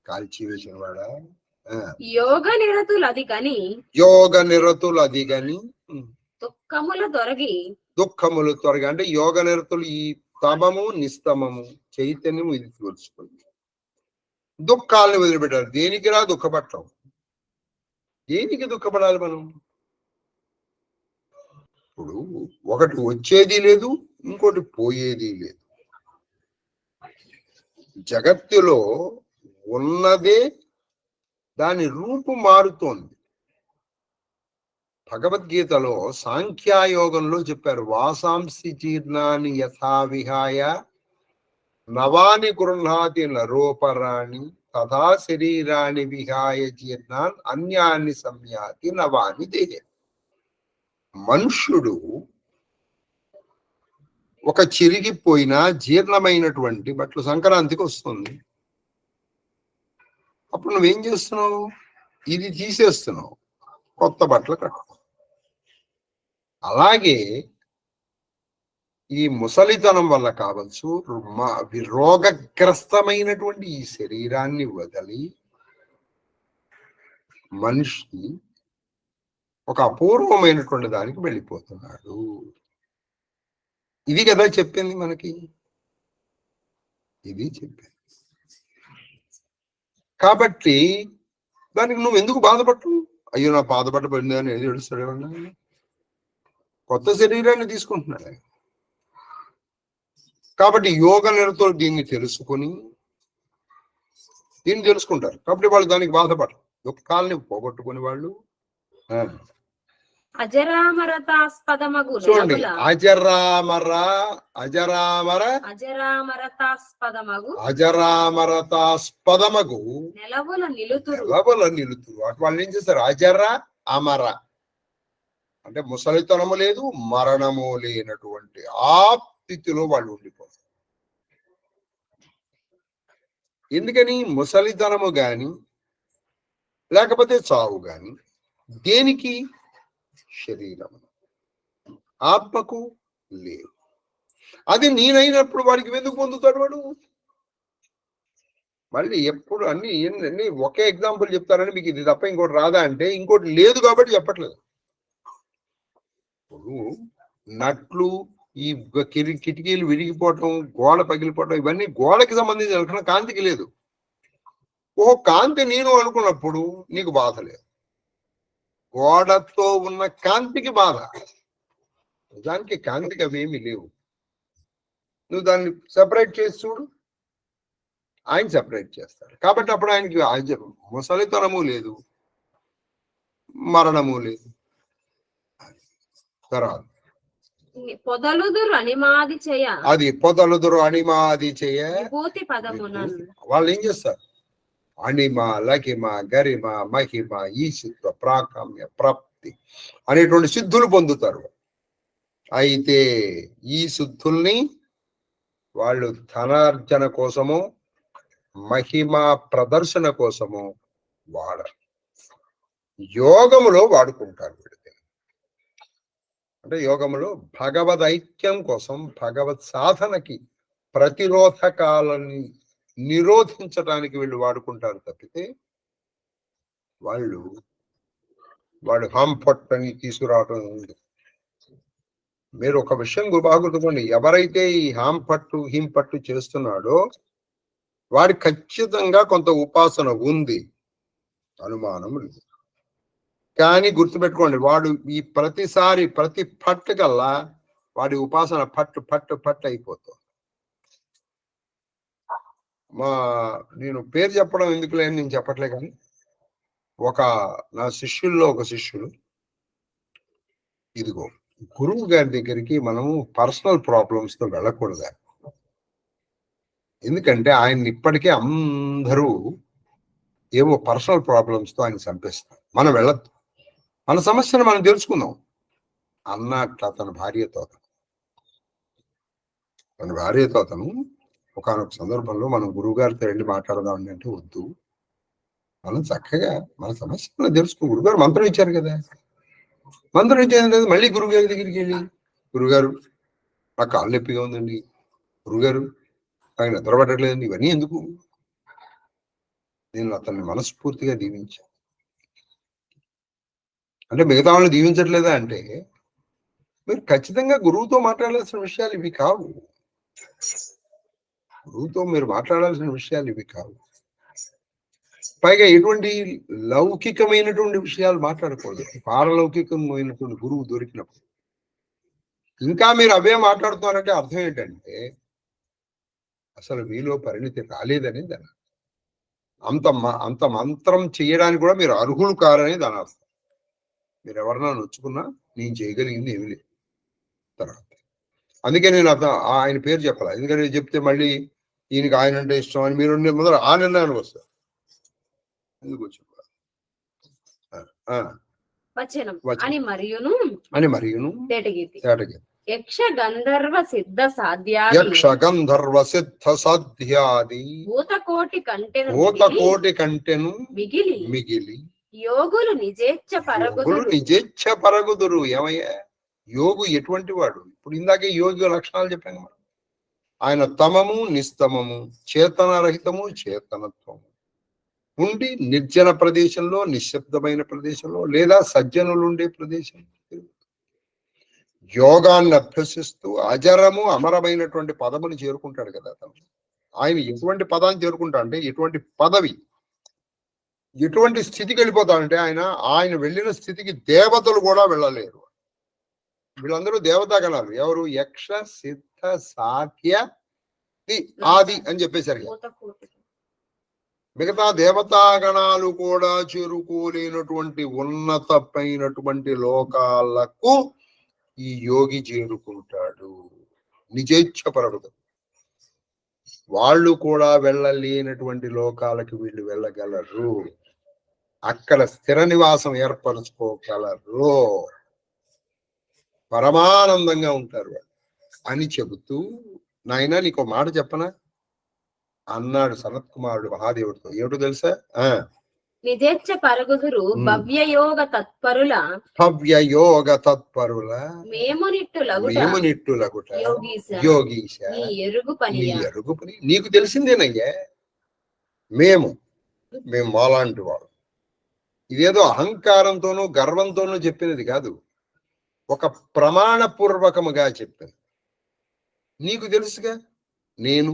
కాల్చివేసిన వాడా. యోగ నిరతులు అది గని దుఃఖములు తొలగి అంటే యోగ నిరతులు ఈ తమము నిస్తమము చైతన్యము ఇది తెలుసుకుంది. దుఃఖాలను వదిలిపెట్టారు. దేనికిరా దుఃఖపడటం? దేనికి దుఃఖపడాలి మనం? ఇప్పుడు ఒకటి వచ్చేది లేదు, ఇంకోటి పోయేది లేదు. జగత్తులో ఉన్నదే దాని రూపు మారుతోంది. భగవద్గీతలో సాంఖ్యాయోగంలో చెప్పారు, వాసాంసి జీర్ణాన్ని యథావిహాయ నవాని గృహ్ణాతి నరోపరాణి తథా శరీరాన్ని విహాయ జీర్ణాన్ అన్యాన్ని సంయాతి నవాని దేహే. మనుష్యుడు ఒక చిరిగిపోయిన జీర్ణమైనటువంటి బట్టలు సంక్రాంతికి వస్తుంది. అప్పుడు నువ్వేం చేస్తున్నావు? ఇది తీసేస్తున్నావు, కొత్త బట్టలు కట్టు. అలాగే ఈ ముసలితనం వల్ల కావచ్చు, రోగగ్రస్తమైనటువంటి ఈ శరీరాన్ని వదిలి మనిషి ఒక అపూర్వమైనటువంటి దానికి వెళ్ళిపోతున్నాడు. ఇది కదా చెప్పింది మనకి, ఇది చెప్పింది. కాబట్టి దానికి నువ్వు ఎందుకు బాధపడవు? అయ్యో నా బాధపడబడింది అని ఏది ఏడుస్తాడు ఏమన్నా? కొత్త శరీరాన్ని తీసుకుంటున్నాడు. కాబట్టి యోగ నిరతులు దీన్ని తెలుసుకుంటారు. కాబట్టి వాళ్ళు దానికి బాధపడరు. దుఃఖాలని పోగొట్టుకుని వాళ్ళు అజరామరతాస్పదమగు చూడండి, అజరామరతాస్పదమగు నెలవుల నిలుతురు. వాళ్ళు ఏం చేస్తారు? అజర అమర అంటే ముసలితనము లేదు, మరణము లేనటువంటి ఆ స్థితిలో వాళ్ళు ఉండిపోతారు. ఎందుకని? ముసలితనము గాని లేకపోతే చావు గాని దేనికి? శరీరం, ఆత్మకు లేదు. అది నేనైనప్పుడు వాడికి ఎందుకు పొందుతాడు వాడు? మళ్ళీ ఎప్పుడు అన్ని ఒకే ఎగ్జాంపుల్ చెప్తారని మీకు ఇది తప్ప ఇంకోటి రాదా అంటే ఇంకోటి లేదు కాబట్టి చెప్పట్లేదు. ఇప్పుడు నట్లు, ఈ కిటికీలు విరిగిపోవటం, గోడ పగిలిపోవటం, ఇవన్నీ గోడకి సంబంధించిన లక్షణం, కాంతికి లేదు. కాంతి నేను అనుకున్నప్పుడు నీకు బాధ లేదు. గోడతో ఉన్న కాంతికి బాధ, దానికి కాంతికి అవేమి లేవు. నువ్వు దాన్ని సెపరేట్ చేసి చూడు, ఆయన సెపరేట్ చేస్తాడు. కాబట్టి అప్పుడు ఆయనకి ముసలితనము లేదు, మరణము లేదు. తర్వాత అది పొదలుదురు అణిమాది చేయ వాళ్ళు ఏం చేస్తారు? అణిమ, లకిమ, గరిమ, మహిమ, ఈశిత్వ, ప్రాకామ్య, ప్రాప్తి అనేటువంటి సిద్ధులు పొందుతారు. అయితే ఈ సిద్ధుల్ని వాళ్ళు ధనార్జన కోసము, మహిమ ప్రదర్శన కోసము వాడరు, యోగములో వాడుకుంటారు. అంటే యోగములో భగవద్ ఐక్యం కోసం, భగవత్ సాధనకి ప్రతిరోధకాలని నిరోధించడానికి వీళ్ళు వాడుకుంటారు తప్పితే వాడు హాంపట్ అని తీసుకురావటం ఉంది. మీరు ఒక విషయం బాగా గుర్తుకోండి, ఎవరైతే ఈ హింపట్టు చేస్తున్నాడో వాడి ఖచ్చితంగా కొంత ఉపాసన ఉంది, అనుమానం లేదు. కానీ గుర్తుపెట్టుకోండి, వాడు ఈ ప్రతిసారి ప్రతి పట్టు కల్లా వాడి ఉపాసన పట్టు అయిపోతుంది. నేను పేరు చెప్పడం ఎందుకు లేని నేను చెప్పట్లే, కానీ నా శిష్యుల్లో ఒక శిష్యుడు, ఇదిగో గురువు గారి దగ్గరికి మనము పర్సనల్ ప్రాబ్లమ్స్ తో వెళ్ళకూడదు. ఎందుకంటే ఆయన ఇప్పటికే అందరూ ఏవో పర్సనల్ ప్రాబ్లమ్స్ తో ఆయన చంపేస్తారు. మనం వెళ్ళద్దు, మన సమస్యను మనం తెలుసుకుందాం అన్నట్టు తన భార్యతో అతను ఒకనొక సందర్భంలో మనం గురువు గారితో వెళ్ళి మాట్లాడదాం అంటే వద్దు, మనం చక్కగా మన సమస్య మనం తెలుసుకో. గురుగారు మంత్రం ఇచ్చారు కదా, మంత్రం ఇచ్చేది లేదు. మళ్ళీ గురుగారి దగ్గరికి వెళ్ళి, గురుగారు నా కాళ్ళు నొప్పిగా ఉందండి, గురుగారు నాకు నిద్రపట్టట్లేదండి, ఇవన్నీ ఎందుకు? నేను అతన్ని మనస్ఫూర్తిగా దీవించాను. అంటే మిగతా వాళ్ళని దీవించట్లేదా అంటే, మీరు ఖచ్చితంగా గురువుతో మాట్లాడాల్సిన విషయాలు ఇవి కావు. గురువుతో మీరు మాట్లాడాల్సిన విషయాలు ఇవి కావు. పైగా ఎటువంటి లౌకికమైనటువంటి విషయాలు మాట్లాడకూడదు. పారలౌకికమైనటువంటి గురువు దొరికినప్పుడు ఇంకా మీరు అవే మాట్లాడుతున్నారంటే అర్థం ఏంటంటే అసలు మీలో పరిణితి రాలేదని దాని అంత మంత్రం చేయడానికి కూడా మీరు అర్హులు కారని దాని అర్థం. మీరు ఎవరన్నా నొచ్చుకున్నా నేను చేయగలిగింది ఏమి లేదు. తర్వాత అందుకే నేను ఆయన పేరు చెప్పాలి, ఎందుకంటే చెప్తే మళ్ళీ ఈయనకి ఆయన అంటే ఇష్టం అని మీరు ముందర ఆ నిర్ణయానికి వస్తారు. ఎందుకు వచ్చి అని మరియును యక్ష గంధర్వ సిద్ధ సాధ్యాది భూతకోటి కంటెను మిగిలి యోగులు నిజేచ్ఛ పరగుదురు. ఏమయ్యా యోగు ఎటువంటి వాడు? ఇప్పుడు ఇందాకే యోగి లక్షణాలు చెప్పాను మనం. ఆయన తమము నిస్తమము, చేతనరహితము చేతనత్వము ఉండి నిర్జన ప్రదేశంలో, నిశ్శబ్దమైన ప్రదేశంలో, లేదా సజ్జనులు ఉండే ప్రదేశంలో యోగాన్ని అభ్యసిస్తూ అజరము అమరమైనటువంటి పదముని చేరుకుంటాడు కదా అతను. ఆయన ఎటువంటి పదాన్ని చేరుకుంటా అంటే ఎటువంటి పదవి, ఎటువంటి స్థితికి వెళ్ళిపోతాడంటే ఆయన వెళ్ళిన స్థితికి దేవతలు కూడా వెళ్ళలేరు. వీళ్ళందరూ దేవతాగణాలు. ఎవరు? యక్ష, సిద్ధ, సాధ్య, ఆది అని చెప్పేశారు. మిగతా దేవతాగణాలు కూడా చేరుకోలేనటువంటి ఉన్నతమైనటువంటి లోకాలకు ఈ యోగి చేరుకుంటాడు. నిజేచ్ఛపరుడు. వాళ్ళు కూడా వెళ్ళలేనటువంటి లోకాలకి వీళ్ళు వెళ్ళగలరు. అక్కడ స్థిర నివాసం ఏర్పరచుకోగలరు. పరమానందంగా ఉంటారు అని చెబుతూ, నాయనా నీకు మాట చెప్పనా అన్నాడు సనత్ కుమారుడు మహాదేవుడితో. ఏమిటో తెలుసా? నిజేచ్ఛ పరుగుదురు భవ్యయోగ తత్పరుల మేమునిట్టులగుట యోగీశ ఎరుగు పని. నీకు తెలిసిందేనయ్యా. మేము మాలాంటి వాడు. ఇదేదో అహంకారంతోనూ గర్వంతోనూ చెప్పినది కాదు, ఒక ప్రమాణపూర్వకముగా చెప్పింది. నీకు తెలుసుగా, నేను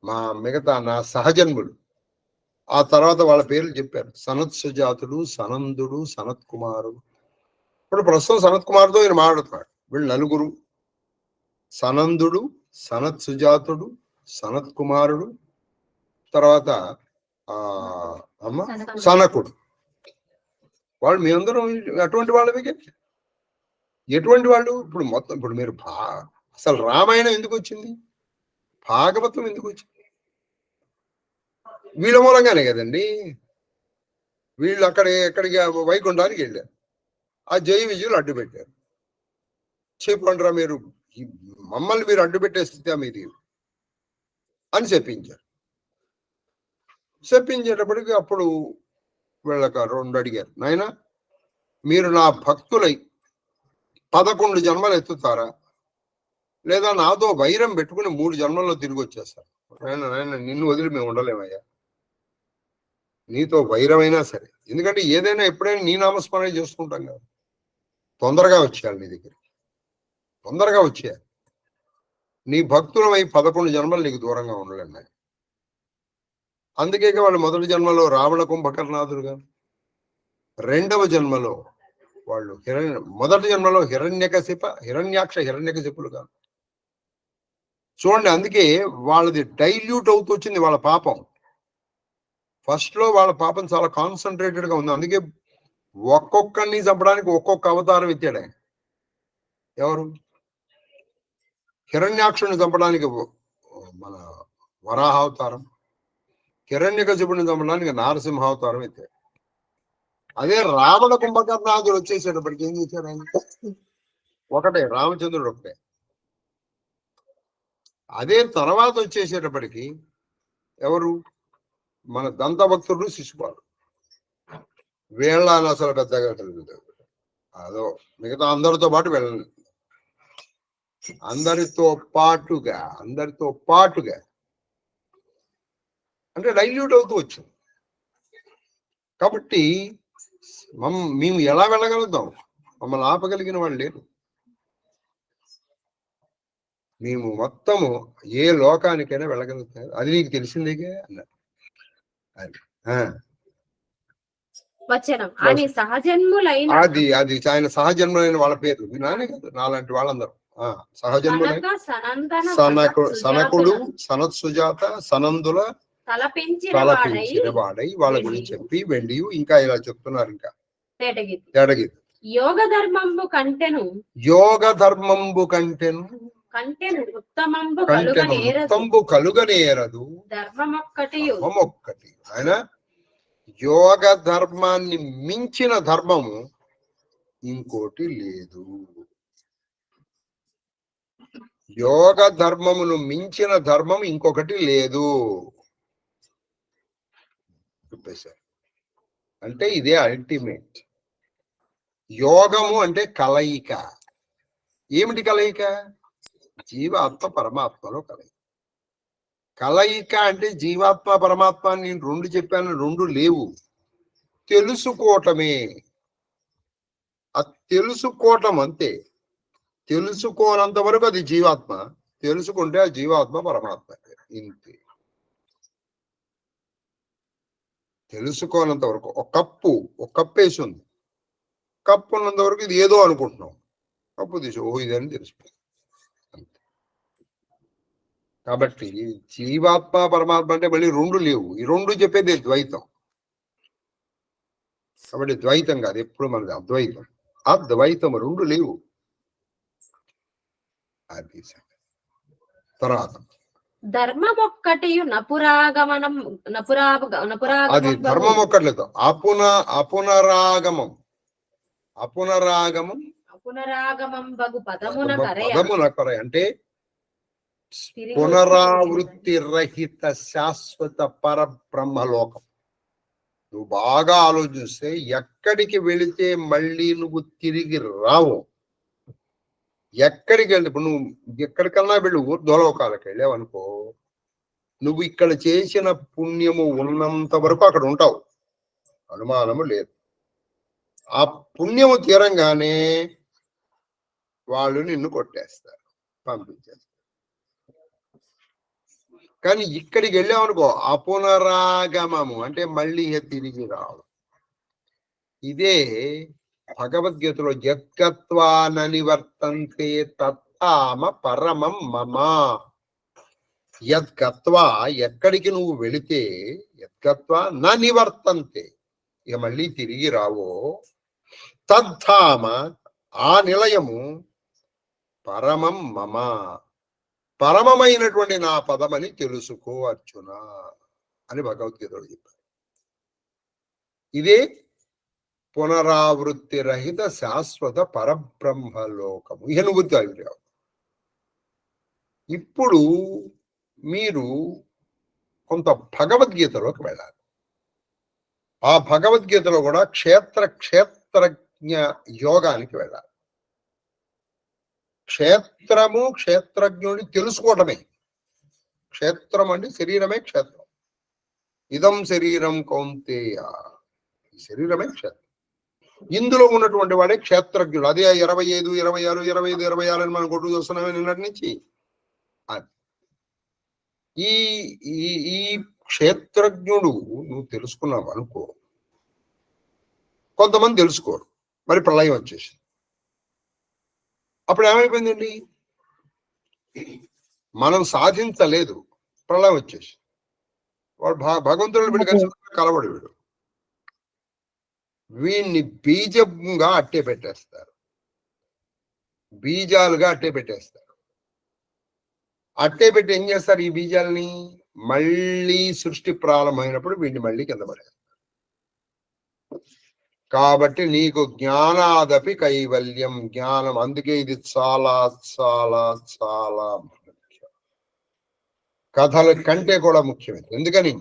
మా మిగతా నా సహజన్ముడు, ఆ తర్వాత వాళ్ళ పేర్లు చెప్పారు. సనత్ సుజాతుడు, సనందుడు, సనత్ కుమారుడు. ఇప్పుడు ప్రస్తుతం సనత్ కుమారుతో ఈయన మాట్లాడుతున్నాడు. వీళ్ళు నలుగురు: సనందుడు, సనత్ సుజాతుడు, సనత్ కుమారుడు, తర్వాత సనకుడు. వాళ్ళు మేమందరం అటువంటి వాళ్ళవి. ఎటువంటి వాళ్ళు? ఇప్పుడు మీరు అసలు రామాయణం ఎందుకు వచ్చింది? భాగవతం ఎందుకు వచ్చింది? వీళ్ళ మూలంగానే కదండి. వీళ్ళు ఎక్కడికి వైకుంఠానికి వెళ్ళారు. ఆ జయ విజయులు అడ్డు పెట్టారు. చెప్పండిరా మీరు, మమ్మల్ని మీరు అడ్డు పెట్టే స్థితి మీది అని చెప్పించారు. చెప్పించేటప్పటికి అప్పుడు వీళ్ళక రెండు అడిగారు, నాయన మీరు నా భక్తులై 11 జన్మలు ఎత్తుతారా, లేదా నాతో వైరం పెట్టుకుని 3 జన్మల్లో తిరిగి వచ్చేస్తారు? నాయన నిన్ను వదిలి మేము ఉండలేమయ్యా. నీతో వైరమైనా సరే, ఎందుకంటే ఏదైనా ఎప్పుడైనా నీ నామస్మరణ చేసుకుంటాం కదా. తొందరగా వచ్చేయాలి నీ దగ్గర, తొందరగా వచ్చేయాలి. నీ భక్తులమై 11 జన్మలు నీకు దూరంగా ఉండలేము నాయన. అందుకే వాళ్ళు మొదటి జన్మలో రావణ కుంభకర్ణాదులుగా, రెండవ జన్మలో వాళ్ళు మొదటి జన్మలో హిరణ్యాక్ష హిరణ్యకశిపులుగా. చూడండి, అందుకే వాళ్ళది డైల్యూట్ అవుతూ వచ్చింది వాళ్ళ పాపం. ఫస్ట్ లో వాళ్ళ పాపం చాలా కాన్సన్ట్రేటెడ్ గా ఉంది. అందుకే ఒక్కొక్కరిని చంపడానికి ఒక్కొక్క అవతారం ఎత్తాడు ఆయన. ఎవరు? హిరణ్యాక్షుని చంపడానికి మన వరాహావతారం, హిరణ్యకశిపుని చంపడానికి నారసింహావతారం ఎత్తాడు. అదే రావణ కుంభకర్ణాదులు వచ్చేసేటప్పటికి ఏం చేశారు ఆయన? ఒకటే, రామచంద్రుడు ఒకటే. అదే తర్వాత వచ్చేసేటప్పటికి ఎవరు? మన దంతభక్తుడు, శిశుపాలుడు. వీళ్ళని అసలు పెద్దగా అదో మిగతా అందరితో పాటు వెళ్ళలేదు. అందరితో పాటుగా అంటే డైల్యూట్ అవుతూ వచ్చింది. కాబట్టి మేము ఎలా వెళ్ళగలుగుతాం? మమ్మల్ని ఆపగలిగిన వాళ్ళు లేరు. మేము మొత్తము ఏ లోకానికైనా వెళ్ళగలుగుతాం. అది నీకు తెలిసిందేగా అన్నారు. అది ఆయన సహజన్ములైన వాళ్ళ పేరు నానే కాదు, నాలాంటి వాళ్ళందరూ సహజన్ములైన సనకుడు, సనత్ సుజాత, సనందుల తలపించిన వాడై వాళ్ళ గురించి చెప్పి వెండి ఇంకా ఇలా చెప్తున్నారు. ఇంకా తేటగీత యోగ ధర్మంబు కంటెను ఉత్తమంబు కలుగనేరదు ధర్మమొక్కటి. ఆయన యోగ ధర్మాన్ని మించిన ధర్మము ఇంకోటి లేదు. యోగ ధర్మమును మించిన ధర్మం ఇంకొకటి లేదు చెప్పేశారు. అంటే ఇదే అల్టిమేట్. యోగము అంటే కలయిక. ఏమిటి కలయిక? జీవాత్మ పరమాత్మలో కలయిక. కలయిక అంటే జీవాత్మ పరమాత్మ నేను రెండు చెప్పాను, రెండు లేవు. తెలుసుకోవటమే. ఆ తెలుసుకోవటం అంతే. తెలుసుకోనంత వరకు అది జీవాత్మ, తెలుసుకుంటే ఆ జీవాత్మ పరమాత్మ. ఇంతే. తెలుసుకోనంత వరకు ఒక కప్పు వేసి ఉంది, కప్పు ఉన్నంత వరకు ఇది ఏదో అనుకుంటున్నాం, కప్పు తీసి ఓ ఇదని తెలిసిపోయింది. కాబట్టి జీవాత్మ పరమాత్మ అంటే మళ్ళీ రెండు లేవు. ఈ రెండు చెప్పేది ద్వైతం. కాబట్టి ద్వైతం కాదు, ఎప్పుడు మనది అద్వైతం. అద్వైతం రెండు లేవు. అది తర్వాత ధర్మం ఒక్కటియు నపురాగమనం అది ధర్మం ఒక్కట్లేదు. అపునరాగమం అపునరాగమం బగు పదమున కరయ అంటే పునరావృత్తి రహిత శాశ్వత పరబ్రహ్మలోకం. నువ్వు బాగా ఆలోచిస్తే ఎక్కడికి వెళితే మళ్ళీ నువ్వు తిరిగి రావు. ఎక్కడికి వెళ్ళి ఇప్పుడు నువ్వు ఎక్కడికన్నా వెళ్ళు, ఊర్ధ్వలోకాలకు వెళ్ళావనుకో, నువ్వు ఇక్కడ చేసిన పుణ్యము ఉన్నంత వరకు అక్కడ ఉంటావు, అనుమానము లేదు. ఆ పుణ్యము తీరంగానే వాళ్ళు నిన్ను కొట్టేస్తారు, పంపించేస్తారు. కానీ ఇక్కడికి వెళ్ళామనుకో, అపునరాగమము అంటే మళ్ళీ తిరిగి రావు. ఇదే భగవద్గీతలో యత్గత్వా నివర్తంతే తత్తామ పరమం మమ. యద్గత్వా ఎక్కడికి నువ్వు వెళితే, యద్గత్వా నివర్తంతే ఇక మళ్ళీ తిరిగి రావో, తద్ధామ ఆ నిలయము, పరమం మమ పరమమైనటువంటి నా పదమని తెలుసుకో అర్జున అని భగవద్గీతలో చెప్పారు. ఇదే పునరావృత్తి రహిత శాశ్వత పరబ్రహ్మలోకము. ఇక నువ్వు తెలియవు. ఇప్పుడు మీరు కొంత భగవద్గీతలోకి వెళ్ళాలి. ఆ భగవద్గీతలో కూడా క్షేత్రజ్ఞ యోగానికి వెళ్ళాలి. క్షేత్రము క్షేత్రజ్ఞుని తెలుసుకోవటమే. క్షేత్రం అంటే శరీరమే క్షేత్రం. ఇదం శరీరం కౌంతేయ, శరీరమే క్షేత్రం. ఇందులో ఉన్నటువంటి వాడే క్షేత్రజ్ఞుడు. అదే 25, 26, 25, 26 అని మనం కొట్టు చూస్తున్నామే నిన్నటి నుంచి. ఈ ఈ క్షేత్రజ్ఞుడు నువ్వు తెలుసుకున్నావు అనుకో, కొంతమంది తెలుసుకోరు. మరి ప్రళయం వచ్చేసి అప్పుడు ఏమైపోయిందండి, మనం సాధించలేదు, ప్రళయం వచ్చేసి వాడు భగవంతుడు వీడు కలిసి కలవడు. వీడిని బీజంగా అట్టే పెట్టేస్తారు, బీజాలుగా అట్టే పెట్టేస్తారు. అట్టే పెట్టి ఏం చేస్తారు, ఈ బీజాలని మళ్ళీ సృష్టి ప్రారంభమైనప్పుడు వీడిని మళ్ళీ కింద పడేస్తారు. కాబట్టి నీకు జ్ఞానాదపి కైవల్యం, జ్ఞానం. అందుకే ఇది చాలా చాలా చాలా ముఖ్యం, కథల కంటే కూడా ముఖ్యమైనది. ఎందుకని,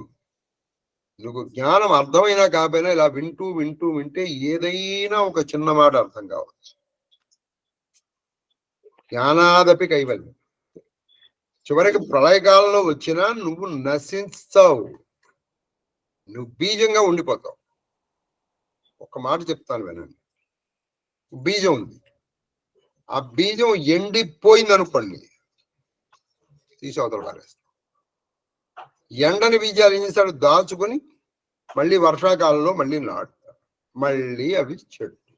నువ్వు జ్ఞానం అర్థమైనా కాకపోయినా ఇలా వింటూ వింటూ వింటే ఏదైనా ఒక చిన్న మాట అర్థం కావచ్చు. జ్ఞానాదపి కైవల్యం. చివరికి ప్రళయకాలంలో వచ్చినా నువ్వు నశిస్తావు, నువ్వు బీజంగా ఉండిపోతావు. ఒక మాట చెప్తాను వినండి. బీజం ఉంది, ఆ బీజం ఎండిపోయింది అనుకోండి, తీసి అవతల పారేస్తాం. ఎండని బీజాలు ఏం చేస్తాడు, దాచుకొని మళ్ళీ వర్షాకాలంలో మళ్ళీ నాటుతాడు. మళ్ళీ అవి చెట్టు,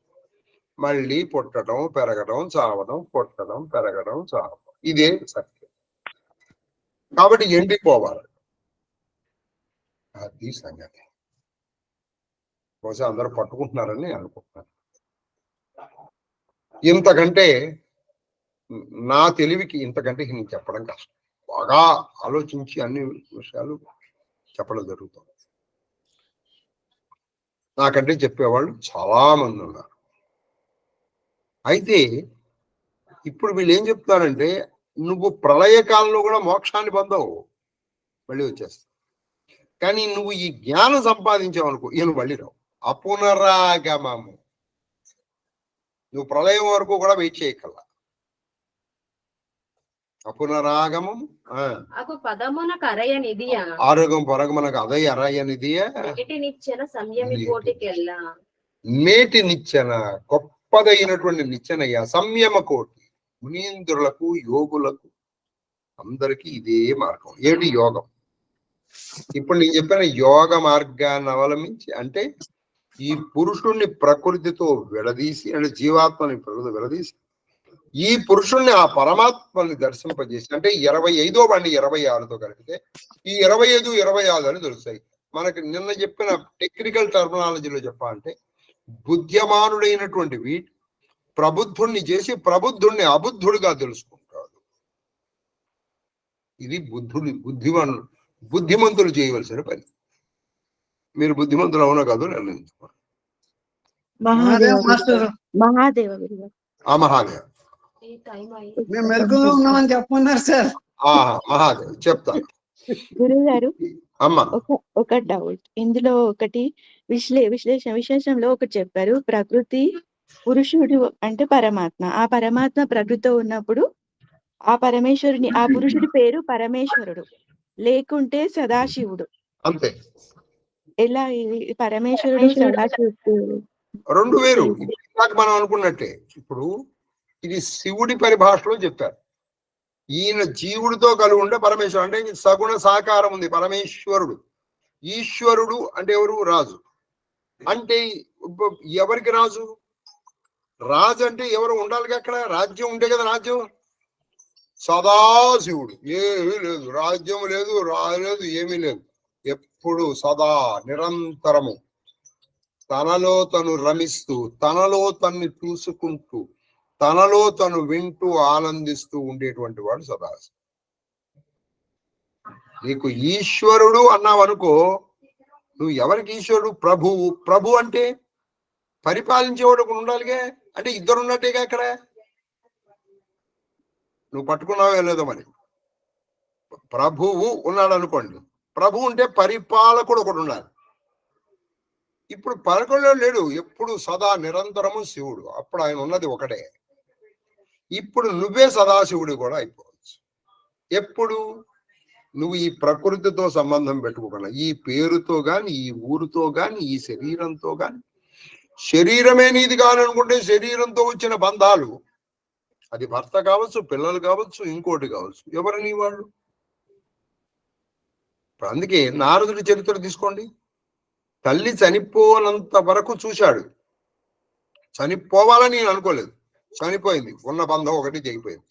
మళ్ళీ పుట్టడం పెరగడం చావడం, పుట్టడం పెరగడం చావడం. ఇదే సత్యం. కాబట్టి ఎండిపోవాలి, అది సంగతి. బహుశా అందరూ పట్టుకుంటున్నారని అనుకుంటున్నాను. ఇంతకంటే నా తెలివికి ఇంతకంటే నేను చెప్పడం కష్టం. బాగా ఆలోచించి అన్ని విషయాలు చెప్పడం జరుగుతుంది. నాకంటే చెప్పేవాళ్ళు చాలా మంది ఉన్నారు. అయితే ఇప్పుడు వీళ్ళు ఏం చెప్తారంటే, నువ్వు ప్రళయకాలంలో కూడా మోక్షాన్ని పొందవు, మళ్ళీ వచ్చేస్తావు. కానీ నువ్వు ఈ జ్ఞానం సంపాదించావు అనుకో, ఈయన మళ్ళీ రావు. అపునరాగమము. నువ్వు ప్రళయం వరకు కూడా వెయిట్ చేయగల. అపునరాగమం అగు పదమున కరయనిదియా ఆరోగ్యం పొరగమనకు అదై అరయనిదియే నేటినిచ్చిన సంయమి కోటికెల్లా నేటి నిచ్చెన గొప్పదైనటువంటి నిచ్చెనయ్య సంయమ కోటి మునీంద్రులకు యోగులకు అందరికీ ఇదే మార్గం. ఏమిటి యోగం? ఇప్పుడు నేను చెప్పిన యోగ మార్గాన్ని అవలంబించి అంటే ఈ పురుషుణ్ణి ప్రకృతితో విడదీసి అంటే జీవాత్మని ప్రకృతి విడదీసి ఈ పురుషుణ్ణి ఆ పరమాత్మని దర్శింపజేసి అంటే 25వ బండి 26తో కలిపితే ఈ 25, 26 అని తెలుస్తాయి మనకి. నిన్న చెప్పిన టెక్నికల్ టర్మినాలజీలో చెప్పాలంటే బుద్ధ్యమానుడైనటువంటి వీటి ప్రబుద్ధుణ్ణి చేసి ప్రబుద్ధుణ్ణి అబుద్ధుడిగా తెలుసుకుంటాడు. ఇది బుద్ధిమంతులు చేయవలసిన పని. మీరు బుద్ధిమంతులు అవునా కాదు నిర్ణయించుకోండి. మహాదేవ ఆ మహాదేవ్ మేము మెరుగులో ఉన్నామని చెప్పమన్నారు సార్. మహాదేవ్ చెప్తాను. గురువు గారు అమ్మా ఒక డౌట్ ఇందులో ఒకటి విశేషంలో ఒకటి చెప్పారు. ప్రకృతి పురుషుడు అంటే పరమాత్మ. ఆ పరమాత్మ ప్రకృతితో ఉన్నప్పుడు ఆ పరమేశ్వరుని ఆ పురుషుడి పేరు పరమేశ్వరుడు, లేకుంటే సదాశివుడు. అంతే. ఎలా ఇది పరమేశ్వరుడు సదాశివుడు రెండు వేరు. మనం అనుకున్నట్టే ఇప్పుడు ఇది శివుడి పరిభాషలో చెప్పారు. ఈయన జీవుడితో కలిగి ఉండే పరమేశ్వరుడు అంటే సగుణ సాకారం ఉంది పరమేశ్వరుడు. ఈశ్వరుడు అంటే ఎవరు? రాజు. అంటే ఎవరికి రాజు? రాజు అంటే ఎవరు ఉండాలిగా అక్కడ? రాజ్యం ఉంటే కదా రాజ్యం. సదాశివుడు ఏమీ లేదు, రాజ్యం లేదు, రాలేదు, ఏమీ లేదు. ఎప్పుడు సదా నిరంతరము తనలో తను రమిస్తూ తనలో తన్ని చూసుకుంటూ తనలో తను వింటూ ఆనందిస్తూ ఉండేటువంటి వాడు సదాశివుడు. నీకు ఈశ్వరుడు అన్నావనుకో, నువ్వు ఎవరికి ఈశ్వరుడు? ప్రభువు. ప్రభు అంటే పరిపాలించేవాడు ఉండాలిగా. అంటే ఇద్దరున్నట్టేగా అక్కడ. నువ్వు పట్టుకున్నావో లేదో మరి. ప్రభువు ఉన్నాడు అనుకోండి, ప్రభు ఉంటే పరిపాలకుడు ఒకడు ఉండాలి. ఇప్పుడు పలకల్లో లేడు, ఎప్పుడు సదా నిరంతరము శివుడు. అప్పుడు ఆయన ఉన్నది ఒకటే. ఇప్పుడు నువ్వే సదాశివుడు కూడా అయిపోవచ్చు. ఎప్పుడు? నువ్వు ఈ ప్రకృతితో సంబంధం పెట్టుకోకుండా ఈ పేరుతో గాని ఈ ఊరుతో గాని ఈ శరీరంతో గాని, శరీరమే నీది కాననుకుంటే శరీరంతో వచ్చిన బంధాలు, అది భర్త కావచ్చు, పిల్లలు కావచ్చు, ఇంకోటి కావచ్చు, ఎవరు నీ వాళ్ళు? అందుకే నారదుడి చరిత్ర తీసుకోండి. తల్లి చనిపోనంత వరకు చూశాడు. చనిపోవాలని నేను అనుకోలేదు, చనిపోయింది. ఉన్న బంధం ఒకటి తెగిపోయింది.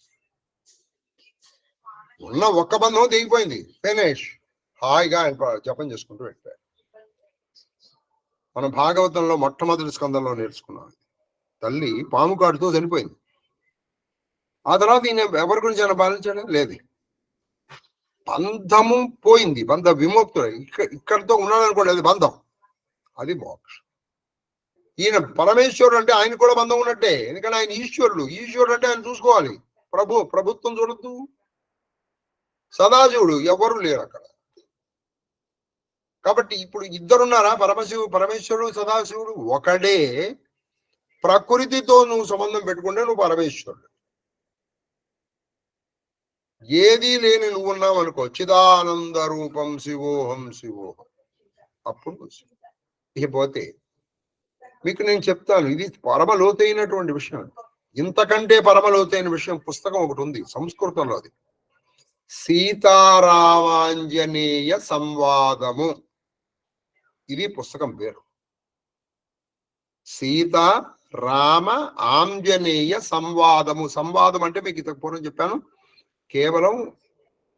ఉన్న ఒక్క బంధం తెగిపోయింది. ఫినిష్. హాయిగా ఆయన జపం చేసుకుంటూ పెట్టారు. మనం భాగవతంలో మొట్టమొదటి స్కందంలో నేర్చుకున్నాం. తల్లి పాము కాటుతో చనిపోయింది. ఆ తర్వాత ఈయన ఎవరి గురించి ఆయన బాధించాడు? లేదు. బంధము పోయింది, బంధ విముక్తుడు. ఇక్కడితో ఉన్నాడనుకోండి, అది బంధం, అది మోక్షం. ఈయన పరమేశ్వరుడు అంటే ఆయన కూడా బంధం ఉన్నట్టే. ఎందుకంటే ఆయన ఈశ్వరుడు. ఈశ్వరుడు అంటే ఆయన చూసుకోవాలి. ప్రభుత్వం చూడద్దు. సదాశివుడు ఎవరు లేరు అక్కడ. కాబట్టి ఇప్పుడు ఇద్దరున్నారా? పరమేశ్వరుడు సదాశివుడు ఒకడే. ప్రకృతితో నువ్వు సంబంధం పెట్టుకుంటే నువ్వు పరమేశ్వరుడు. ఏదీ లేని నువ్వు ఉన్నావు అనుకో, చిదానంద రూపం శివోహం శివోహం, అప్పుడు ఇకపోతే మీకు నేను చెప్తాను. ఇది పరమలోతైనటువంటి విషయం. ఇంతకంటే పరమలోతైన విషయం పుస్తకం ఒకటి ఉంది సంస్కృతంలో. అది సీతారామాంజనేయ సంవాదము. ఇది పుస్తకం పేరు. సీతా రామ ఆంజనేయ సంవాదము. సంవాదం అంటే మీకు ఇంతకు పూర్వం చెప్పాను, కేవలం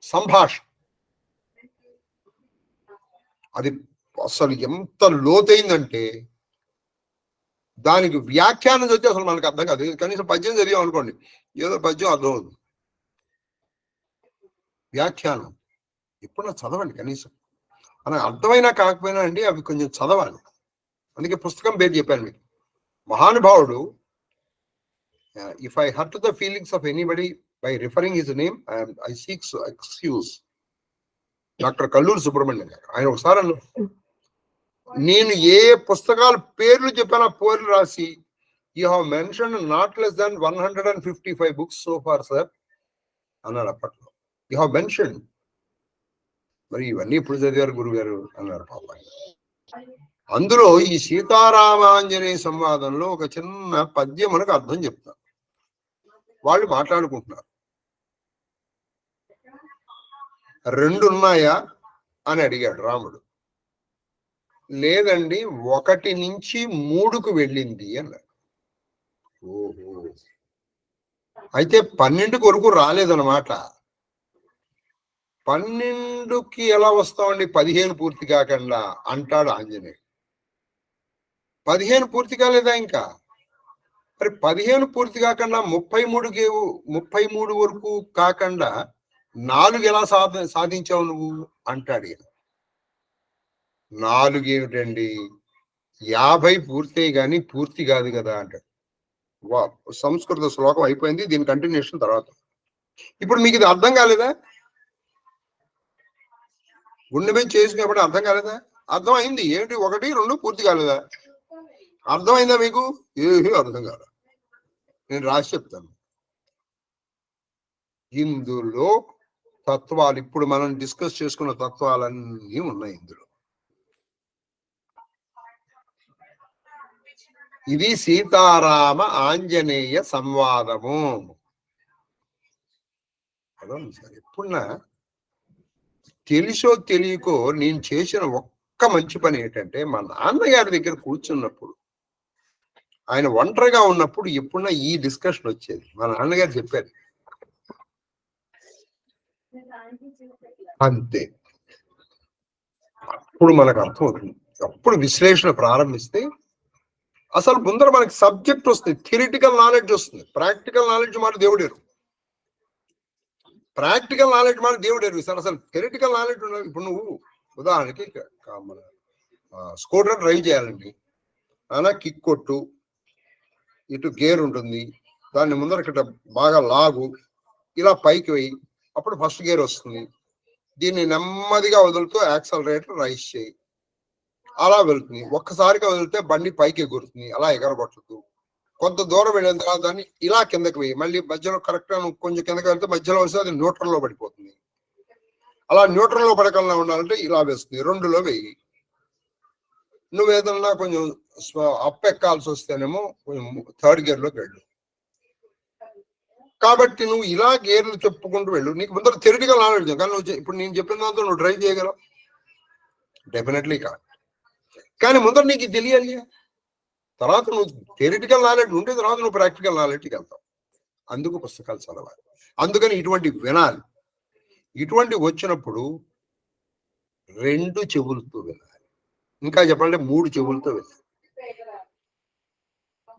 సంభాషణ. అది అసలు ఎంత లోతైందంటే దానికి వ్యాఖ్యానం చదివితే అసలు మనకు అర్థం కాదు. కనీసం పద్యం చదివాం అనుకోండి, ఏదో పద్యం అర్థం అవుతుంది. వ్యాఖ్యానం ఎప్పుడన్నా చదవండి. కనీసం మనకు అర్థమైనా కాకపోయినా అండి అవి కొంచెం చదవాలి. అందుకే పుస్తకం పేరు చెప్పాను మీకు. మహానుభావుడు, if I hurt the feelings of anybody by referring his name, I seek excuse. Doctor Kalluri Subrahmanyam గారు. ఆయన ఒకసారి నేను ఏ పుస్తకాల పేర్లు చెప్పాను ఆ పేర్లు రాసి, you have mention not less than 155 books so far, sir. అన్నాడు అప్పట్లో. You have mention. మరి ఇవన్నీ ఎప్పుడు చదివారు గురుగారు అన్నారు పాప. అందులో ఈ సీతారామాంజనేయ సంవాదంలో ఒక చిన్న పద్యం మనకు అర్థం చెప్తారు. వాళ్ళు మాట్లాడుకుంటున్నారు, 2 ఉన్నాయా అని అడిగాడు రాముడు. లేదండి, 1 నుంచి 3కు వెళ్ళింది అన్నాడు. ఓహో, అయితే 12 వరకు రాలేదన్నమాట. 12కి ఎలా వస్తామండి 15 పూర్తి కాకుండా అంటాడు ఆంజనేయుడు. 15 పూర్తి కాలేదా ఇంకా? మరి 15 పూర్తి కాకుండా 33 వరకు కాకుండా 4 ఎలా సాధించావు నువ్వు అంటాడు. 4 ఏమిటండి, 50 పూర్తి కానీ పూర్తి కాదు కదా అంటాడు. సంస్కృత శ్లోకం అయిపోయింది, దీని కంటిన్యూషన్ తర్వాత. ఇప్పుడు మీకు ఇది అర్థం కాలేదా? గుండె మీద చేసుకున్నప్పుడు అర్థం కాలేదా? అర్థం అయింది. ఏంటి 1, 2 పూర్తి కాలేదా? అర్థమైందా మీకు? ఏమీ అర్థం కాదు. నేను రాసి చెప్తాను. ఇందులో తత్వాలు, ఇప్పుడు మనం డిస్కస్ చేసుకున్న తత్వాలన్నీ ఉన్నాయి ఇందులో. ఇది సీతారామ ఆంజనేయ సంవాదము. సార్, ఎప్పుడున్నా తెలుసో తెలియకో నేను చేసిన ఒక్క మంచి పని ఏంటంటే, మా నాన్నగారి దగ్గర కూర్చున్నప్పుడు, ఆయన ఒంటరిగా ఉన్నప్పుడు ఎప్పుడన్నా ఈ డిస్కషన్ వచ్చేది. మా నాన్నగారు చెప్పారు అంతే. అప్పుడు మనకు అర్థమవుతుంది. అప్పుడు విశ్లేషణ ప్రారంభిస్తే అసలు ముందర మనకి సబ్జెక్ట్ వస్తుంది, థియరిటికల్ నాలెడ్జ్ వస్తుంది. ప్రాక్టికల్ నాలెడ్జ్ మాట దేవుడేరు. ప్రాక్టికల్ నాలెడ్జ్ మాట దేవుడేరు సార్. అసలు థియరిటికల్ నాలెడ్జ్ ఉన్నది. ఇప్పుడు నువ్వు ఉదాహరణకి మన స్కూటర్ డ్రైవ్ చేయాలండి. అలా కిక్ కొట్టు, ఇటు గేర్ ఉంటుంది, దాన్ని ముందర ఇక్కడ బాగా లాగు, ఇలా పైకి వేయి, అప్పుడు ఫస్ట్ గేర్ వస్తుంది. దీన్ని నెమ్మదిగా వదులుతూ యాక్సలరేటర్ రైస్ చేయి, అలా వెళ్తుంది. ఒక్కసారిగా వదిలితే బండి పైకి ఎగురుతుంది, అలా ఎగరగొట్టదు. కొంత దూరం వెళ్ళిన తర్వాత దాన్ని ఇలా కిందకి వేయి, మళ్ళీ మధ్యలో కరెక్ట్గా నువ్వు కొంచెం కిందకి వెళ్తే మధ్యలో వస్తే అది న్యూట్రల్లో పడిపోతుంది. అలా న్యూట్రల్లో పడకుండా ఉండాలంటే ఇలా వేస్తుంది, 2లో వేయి. నువ్వు ఏదన్నా కొంచెం అప్ ఎక్కాల్సి వస్తేనేమో కొంచెం 3rd గేర్లోకి వెళ్ళు. కాబట్టి నువ్వు ఇలా గేర్లు చెప్పుకుంటూ వెళ్ళు. నీకు ముందర థియరిటికల్ నాలెడ్జ్, కానీ నువ్వు ఇప్పుడు నేను చెప్పిన దాంతో నువ్వు డ్రైవ్ చేయగలవు? డెఫినెట్లీ కాదు. కానీ ముందర నీకు తెలియాలి. తర్వాత నువ్వు థియరిటికల్ నాలెడ్జ్ ఉంటే తర్వాత నువ్వు ప్రాక్టికల్ నాలెడ్జ్కి వెళ్తావు. అందుకు పుస్తకాలు చదవాలి. అందుకని ఇటువంటి వినాలి. ఇటువంటి వచ్చినప్పుడు 2 చెవులతో వినాలి. ఇంకా చెప్పాలంటే 3 చెవులతో వినాలి.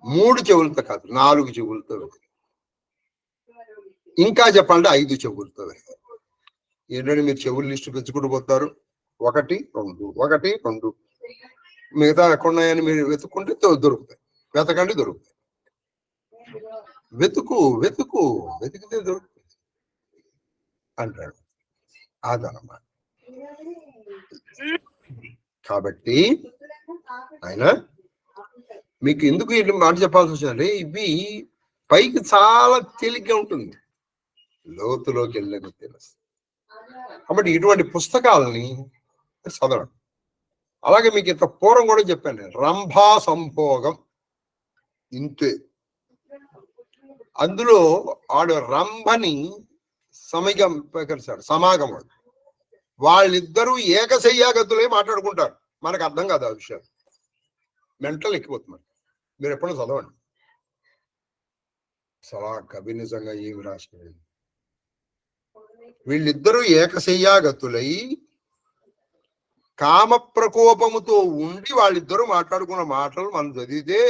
3 చెవులతో కాదు, 4 చెవులతో వినాలి. ఇంకా చెప్పాలంటే 5 చెవులతో వినాలి. ఏంటంటే మీరు చెవులు లిస్టు పెంచుకుంటూ పోతారు. 1, 2, 1, 2 మిగతా ఎక్కడున్నాయని మీరు వెతుక్కుంటే దొరుకుతాయి. వెతకండి, దొరుకుతాయి. వెతికితే దొరుకుతుంది అంటాడు. అదనమాట. కాబట్టి ఆయన మీకు ఎందుకు ఇటు మాట చెప్పాల్సి వచ్చిందంటే, ఇవి పైకి చాలా తేలిగ్గా ఉంటుంది, లోతులోకి వెళ్ళక తెలుస్తుంది. కాబట్టి ఇటువంటి పుస్తకాలని చదవడం. అలాగే మీకు ఇంత పూర్వం కూడా చెప్పాను నేను, రంభా సంభోగం ఇంతే. అందులో ఆడు రంభని సమాగముడు, వాళ్ళిద్దరూ ఏకశయ్యాగతులే మాట్లాడుకుంటారు. మనకు అర్థం కాదు ఆ విషయాలు, మెంటల్ ఎక్కిపోతుంది. మీరు ఎప్పుడూ చదవండి. అసలు ఆ కవి నిజంగా ఏమి రాసుకోలేదు. వీళ్ళిద్దరూ ఏకశయ్యాగతులై కామ ప్రకోపముతో ఉండి వాళ్ళిద్దరూ మాట్లాడుకున్న మాటలు మనం చదివితే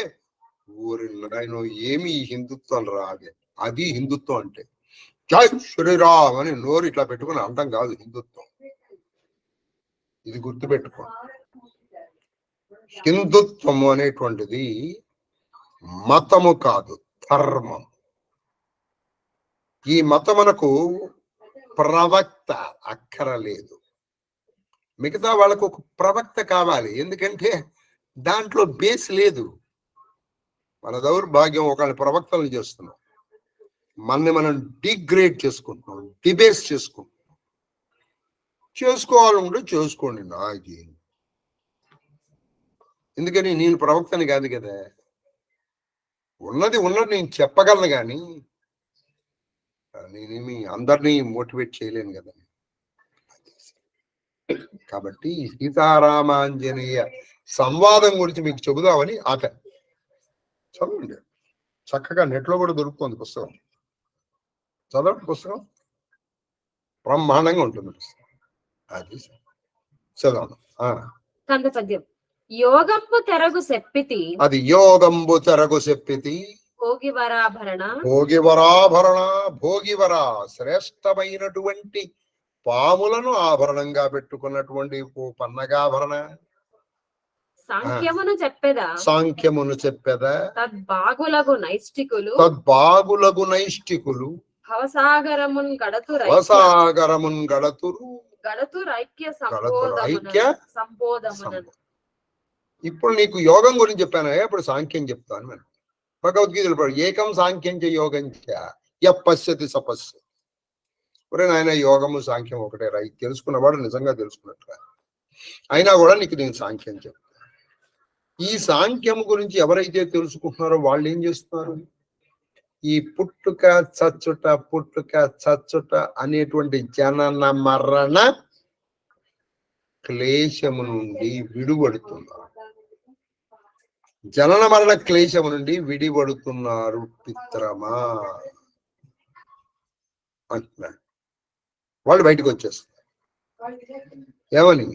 ఊరి ఆయన ఏమి హిందుత్వం రాదు. అది హిందుత్వం అంటే జై శ్రీరామ్ అని నోరు ఇట్లా పెట్టుకుని అంటాం కాదు హిందుత్వం. ఇది గుర్తుపెట్టుకో. హిందుత్వము అనేటువంటిది మతము కాదు, ధర్మం. ఈ మతమునకు ప్రవక్త అక్కరలేదు. మిగతా వాళ్ళకు ఒక ప్రవక్త కావాలి, ఎందుకంటే దాంట్లో బేస్ లేదు. మన దౌర్భాగ్యం, ఒకళ్ళని ప్రవక్తలు చేస్తున్నాం. మనని మనం డిగ్రేడ్ చేసుకుంటున్నాం, డిబేస్ చేసుకుంటున్నాం. చేసుకోవాలంటే చేసుకోండి, నాకి ఎందుకని నేను ప్రవక్తని కాదు కదా, ఉన్నది నేను చెప్పగలను కానీ నేనేమి అందరినీ మోటివేట్ చేయలేను కదా. కాబట్టి సీతారామాంజనేయ సంవాదం గురించి మీకు చెబుదామని చదవండి. చక్కగా నెట్లో కూడా దొరుకుతుంది పుస్తకం, చదవండి. పుస్తకం బ్రహ్మాండంగా ఉంటుంది పుస్తకం. అది చదవండి. కంద పద్యం. యోగంబు తెరగు సెప్పితి, అది యోగంబు తెరగు సెప్పితి, భోగివరాభరణ భోగివర శ్రేష్టమైనటువంటి పాములను ఆభరణంగా పెట్టుకున్నటువంటి పన్నగాభరణ. సాంఖ్యమును చెప్పెదా తద్బాగులగు నైష్టికులు భవసాగరమున్ గడతురు ఐక్య సంబోధమున. ఇప్పుడు నీకు యోగం గురించి చెప్పాను, ఇప్పుడు సాంఖ్యం చెప్తాను. మనం భగవద్గీతలు ఏకం సాంఖ్యం చ యోగం పశ్యతి సపస్సు. ఒరే నాయన, యోగము సాంఖ్యం ఒకటే రా, తెలుసుకున్నవాడు నిజంగా తెలుసుకున్నట్టుగా. అయినా కూడా నేను సాంఖ్యం చెప్తాను. ఈ సాంఖ్యం గురించి ఎవరైతే తెలుసుకుంటున్నారో వాళ్ళు ఏం చేస్తున్నారు? ఈ పుట్టుక చచ్చుట అనేటువంటి జనన మరణ క్లేశము నుండి విడిపడుతున్నారు. జనన మరణ క్లేశము నుండి విడిపడుతున్నారు పిత్రమా అంటున్నాడు. వాళ్ళు బయటకు వచ్చేస్తారు. ఏమని?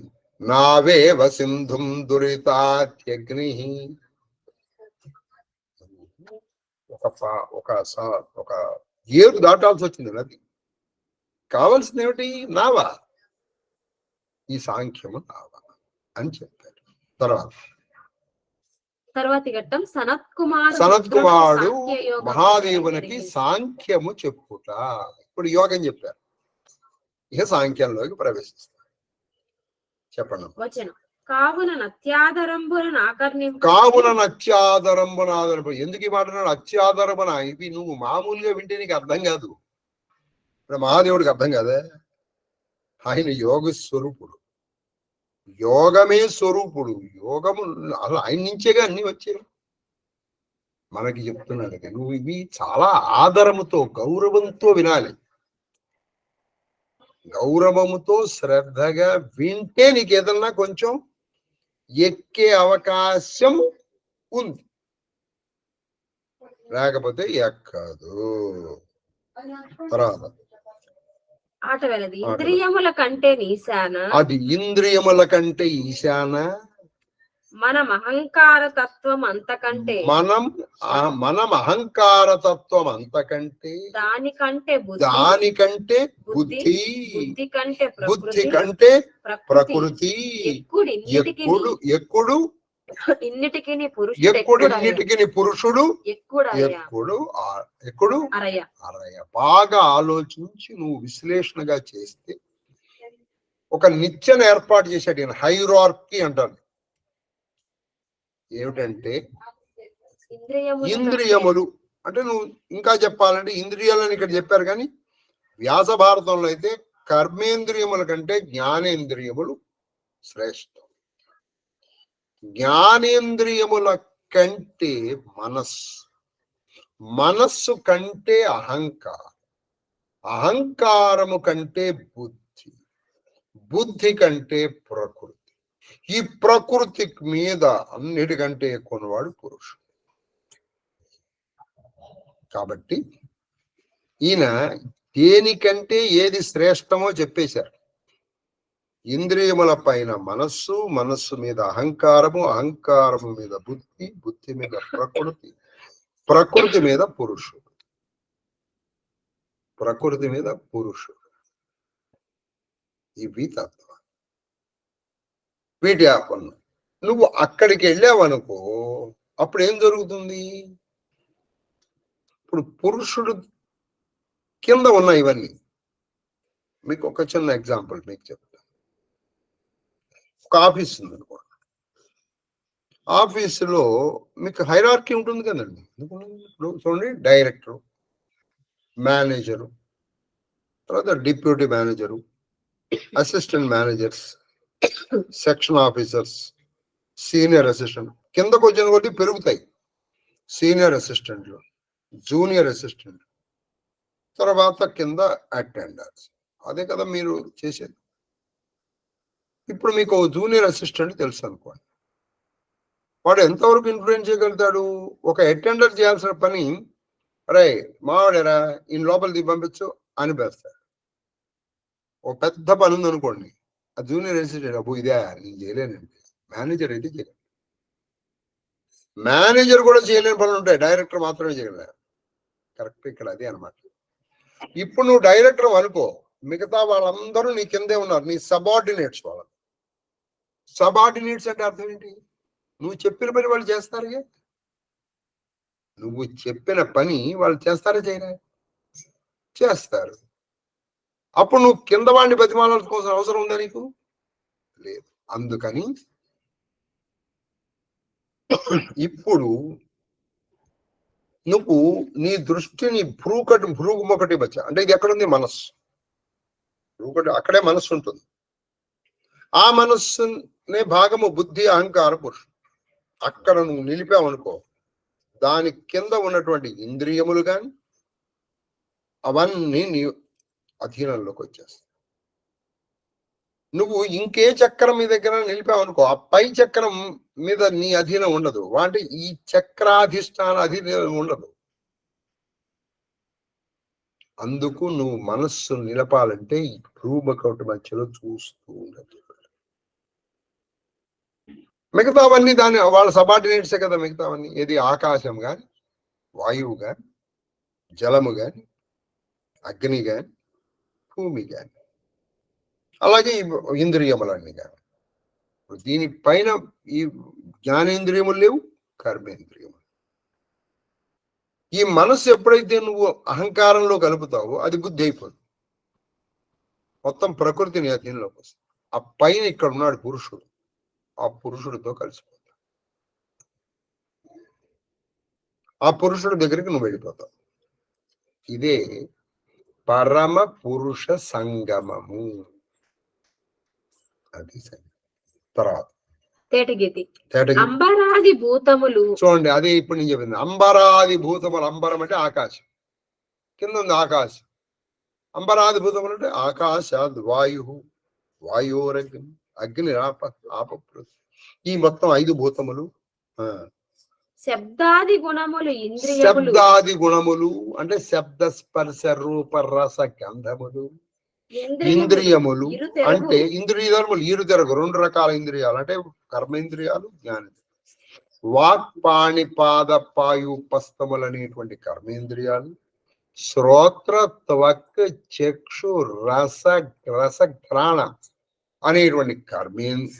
నావేవ సింధుం దురితాత్యగ్ని. ఒక ఏరు దాటాల్సి వచ్చింది నది. కావాల్సింది ఏమిటి? నావా. ఈ సాంఖ్యము నావా అని చెప్పారు. తర్వాతి ఘట్టం సనత్కుమారుడు మహాదేవునికి సాంఖ్యము చెప్పుట. ఇప్పుడు యోగం చెప్పారు, ఇక సాంఖ్యంలోకి ప్రవేశిస్తారు. చెప్పండి. వచనం. కావున నత్యాదరంబున ఎందుకు ఈ మాట్లాడు? అత్యాదరమున ఇవి నువ్వు మామూలుగా వింటే నీకు అర్థం కాదు. ఇప్పుడు మహాదేవుడికి అర్థం కాదే? ఆయన యోగ స్వరూపుడు, యోగమే స్వరూపుడు. యోగము అలా ఆయన నుంచేగా అన్ని వచ్చాయి. మనకి చెప్తున్నాడు కదా, నువ్వు ఇవి చాలా ఆదరముతో గౌరవంతో వినాలి. గౌరవముతో శ్రద్ధగా వింటే నీకు ఏదన్నా కొంచెం ఎక్కే అవకాశం ఉంది, లేకపోతే ఎక్కదు. తర్వాత ఇంద్రియముల కంటే ఈశాన, అది ఇంద్రియముల కంటే ఈశాన. మనం అహంకార తత్వం అంతకంటే దానికంటే బుద్ధి కంటే ప్రకృతి ఎక్కుడు. ఇన్నిటికి పురుషుడు ఎక్కుడు అరయ. బాగా ఆలోచించి నువ్వు విశ్లేషణగా చేస్తే ఒక నిచ్చెన ఏర్పాటు చేశాడు ఈయన. హైరార్కీ అంటారు. ఏమిటంటే ఇంద్రియములు అంటే, నువ్వు ఇంకా చెప్పాలంటే ఇంద్రియాలని ఇక్కడ చెప్పారు, కానీ వ్యాస భారతంలో అయితే కర్మేంద్రియముల కంటే జ్ఞానేంద్రియములు శ్రేష్టం. జ్ఞానేంద్రియముల కంటే మనస్సు కంటే అహంకారము కంటే బుద్ధి కంటే ప్రకృతి. ఈ ప్రకృతి మీద అన్నిటికంటే ఎక్కువవాడు పురుషుడు. కాబట్టి ఈయన దేనికంటే ఏది శ్రేష్టమో చెప్పేశారు. ఇంద్రియముల పైన మనస్సు మీద అహంకారము మీద బుద్ధి మీద ప్రకృతి మీద పురుషుడు. ఇవి తత్వం. వీటి ఆపన్ను. నువ్వు అక్కడికి వెళ్ళావనుకో, అప్పుడు ఏం జరుగుతుంది? ఇప్పుడు పురుషుడు కింద ఉన్న ఇవన్నీ. మీకు ఒక చిన్న ఎగ్జాంపుల్ మీకు చెప్తాను. ఒక ఆఫీస్ ఉంది అనుకోండి. ఆఫీసులో మీకు హైరార్కీ ఉంటుంది కదండి. చూడండి, డైరెక్టర్, మేనేజరు, తర్వాత deputy manager, assistant managers, section officers, senior assistant. కిందకు వచ్చిన కొద్దీ పెరుగుతాయి. సీనియర్ అసిస్టెంట్లు, జూనియర్ అసిస్టెంట్, తర్వాత కింద అటెండర్స్. అదే కదా మీరు చేసేది. ఇప్పుడు మీకు జూనియర్ అసిస్టెంట్ తెలుసు అనుకోండి, వాడు ఎంతవరకు ఇన్ఫ్లుయెన్స్ చేయగలుగుతాడు? ఒక అటెండర్ చేయాల్సిన పని, అరే మావాడేరా ఈయన లోపలికి పంపించు అని పేస్తాడు. ఒక పెద్ద పని ఉంది అనుకోండి, ఆ జూనియర్ అసిస్టెంట్ అబ్బు ఇదే నేను చేయలేనండి. మేనేజర్ అయితే చేయలేను. మేనేజర్ కూడా చేయలేని పనులు ఉంటాయి, డైరెక్టర్ మాత్రమే చేయగలరు. కరెక్ట్, ఇక్కడ అదే అనమాట. ఇప్పుడు నువ్వు డైరెక్టర్ అనుకో, మిగతా వాళ్ళందరూ నీ కిందే ఉన్నారు, నీ సబార్డినేట్స్. వాళ్ళు సబార్డినేట్స్ అంటే అర్థం ఏంటి? నువ్వు చెప్పిన పని వాళ్ళు చేస్తారుగా. నువ్వు చెప్పిన పని వాళ్ళు చేస్తారా చేయరా? చేస్తారు. అప్పుడు నువ్వు కింద వాడిని బతిమాలాల్సిన అవసరం ఉందా నీకు? లేదు. అందుకని ఇప్పుడు నువ్వు నీ దృష్టిని భ్రూగు ఒకటి బచ్చా, అంటే ఇది ఎక్కడుంది? మనస్సు. భ్రూకటి అక్కడే మనస్సు ఉంటుంది. ఆ మనస్సునే భాగము బుద్ధి, అహంకార, పురుషుడు. అక్కడ నువ్వు నిలిపావనుకో, దాని కింద ఉన్నటువంటి ఇంద్రియములు కానీ అవన్నీ నీ అధీనంలోకి వచ్చేస్తాయి. నువ్వు ఇంకే చక్రం మీ దగ్గర నిలిపావనుకో, ఆ పై చక్రం మీద నీ అధీనం ఉండదు. అంటే ఈ చక్రాధిష్టాన అధీనం ఉండదు. అందుకు నువ్వు మనస్సు నిలపాలంటే ఈ భ్రూమకటి మధ్యలో చూస్తూ ఉండదు. మిగతావన్నీ దాని వాళ్ళ సబార్డినేట్సే కదా మిగతావన్నీ. ఏది? ఆకాశం కానీ, వాయువు కానీ, జలము కానీ, అగ్ని కానీ, భూమి కానీ, అలాగే ఇంద్రియములన్నీ కానీ. దీనిపైన ఈ జ్ఞానేంద్రియములు లేవు, కర్మేంద్రియములు. ఈ మనస్సు ఎప్పుడైతే నువ్వు అహంకారంలో కలుపుతావో అది బుద్ధి అయిపోతుంది. మొత్తం ప్రకృతిని అధీనంలోకి వస్తుంది. ఆ పైన ఇక్కడ ఉన్నాడు పురుషుడు, ఆ పురుషుడితో కలిసిపోతావు. ఆ పురుషుడి దగ్గరికి నువ్వు వెళ్ళిపోతావు. ఇదే పరమ పురుష సంగమము. అది తర్వాత తేటగీతి అంబరాది భూతములు. చూడండి, అదే ఇప్పుడు నేను చెప్పింది. అంబరాది భూతములు. అంబరం అంటే ఆకాశం, కింద ఉంది ఆకాశం. అంబరాది భూతములు అంటే ఆకాశాద్ వాయు, వాయోరగ్ని, అగ్ని ఆప ఈ మొత్తం 5 భూతములు. శబ్దాది గుణములు ఇంద్రియములు. శబ్దాది గుణములు అంటే శబ్ద, స్పర్శ, రూప, రస, గంధములు. ఇంద్రియములు అంటే ఇంద్రియములు 2 రకాల ఇంద్రియాలు, అంటే కర్మేంద్రియాలు, జ్ఞానేంద్రియాలు. వాక్, పాణి, పాద, పాయు, ఉపస్థములు అనేటువంటి కర్మేంద్రియాలు. శ్రోత్ర, త్వక్, చక్షు, రసఘ్రాణ అనేటువంటి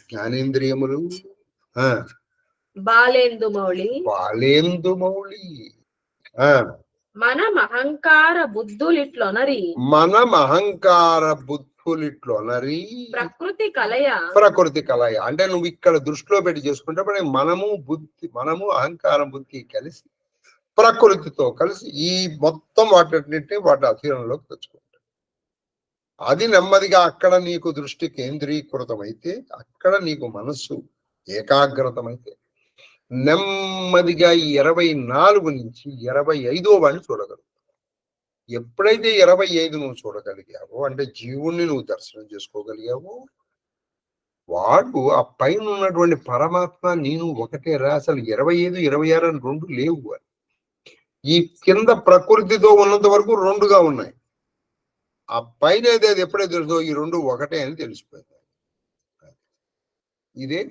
జ్ఞానేంద్రియములు. బాలేందుమౌళి. మనం అహంకార బుద్ధులిట్లొనరి. ప్రకృతి కలయ అంటే నువ్వు ఇక్కడ దృష్టిలో పెట్టి చేసుకుంటే మనము అహంకారం, బుద్ధి కలిసి ప్రకృతితో కలిసి ఈ మొత్తం వాటి అధీనంలోకి తెచ్చుకుంటాం. అది నెమ్మదిగా అక్కడ నీకు దృష్టి కేంద్రీకృతమైతే, అక్కడ నీకు మనస్సు ఏకాగ్రతమైతే నెమ్మదిగా 24 నుంచి 25వ వాడిని చూడగలవు. ఎప్పుడైతే 25 నువ్వు చూడగలిగావో, అంటే జీవుణ్ణి నువ్వు దర్శనం చేసుకోగలిగావో, వాడు ఆ పైన ఉన్నటువంటి పరమాత్మ నేను ఒకటే రా. అసలు 25, 26 అని 2 లేవు. అని ఈ కింద ప్రకృతితో ఉన్నంత వరకు 2గా ఉన్నాయి. ఆ పైన ఏదైతే ఎప్పుడైతే తెలుసో ఈ 2 ఒకటే అని తెలిసిపోయింది. ఇదే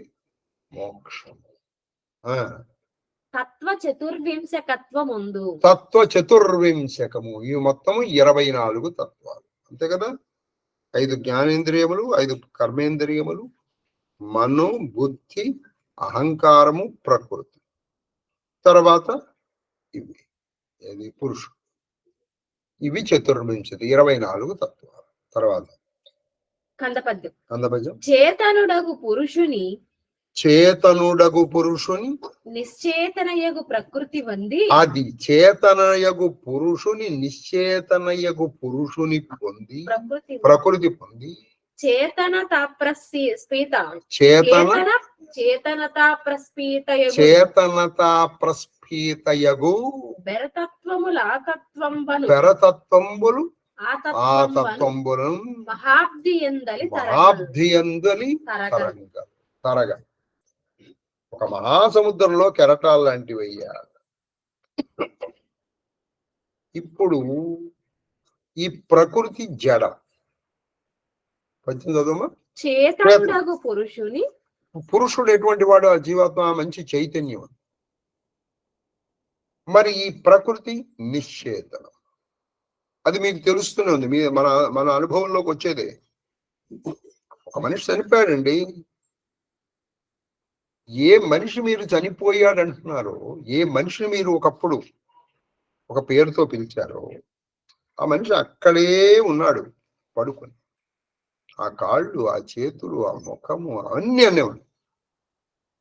మోక్షం. తత్వ చతుర్వింశకము. ఇవి మొత్తము 24 తత్వాలు. అంతే కదా? 5 జ్ఞానేంద్రియములు, 5 కర్మేంద్రియములు, మనో, బుద్ధి, అహంకారము, ప్రకృతి. తర్వాత ఇవి పురుషుడు. ఇవి చతుర్వింశతి 24 తత్వాలు. తర్వాత కందపద్యం. చేతనుడగు పురుషుని చేతనుడగు పురుషుని నిశ్చేతనయగు ప్రకృతి వంది అది చేతనయగు పురుషుని నిశ్చేతనయగు పురుషుని పొంది ప్రకృతి ప్రకృతి పొంది చేతనత ప్రస్ఫీత చేతన చేతనత ప్రస్ఫీతయగు చేతనతా ప్రస్ఫీతయగు బెరతత్వములాకత్వంబను పెరతత్వంబులు ఆ ఆతత్వంబను తత్వంబులను మహాబ్ది ఎందలి మహాబ్ధియందలి తరగ ఒక మహాసముద్రంలో కెరటాలు లాంటివి అయ్యా. ఇప్పుడు ఈ ప్రకృతి జడం పద్యం చదువు. చేతనుడగు పురుషుని పురుషుడు ఎటువంటి వాడు? ఆ జీవాత్మ మంచి చైతన్యం. మరి ఈ ప్రకృతి నిశ్చేతనం, అది మీకు తెలుస్తూనే ఉంది. మన అనుభవంలోకి వచ్చేదే. ఒక మనిషి చనిపోయాడండి. ఏ మనిషి మీరు చనిపోయాడు అంటున్నారో, ఏ మనిషిని మీరు ఒకప్పుడు ఒక పేరుతో పిలిచారో, ఆ మనిషి అక్కడే ఉన్నాడు పడుకొని. ఆ కాళ్ళు, ఆ చేతులు, ఆ ముఖము అన్నీ ఉన్నాయి.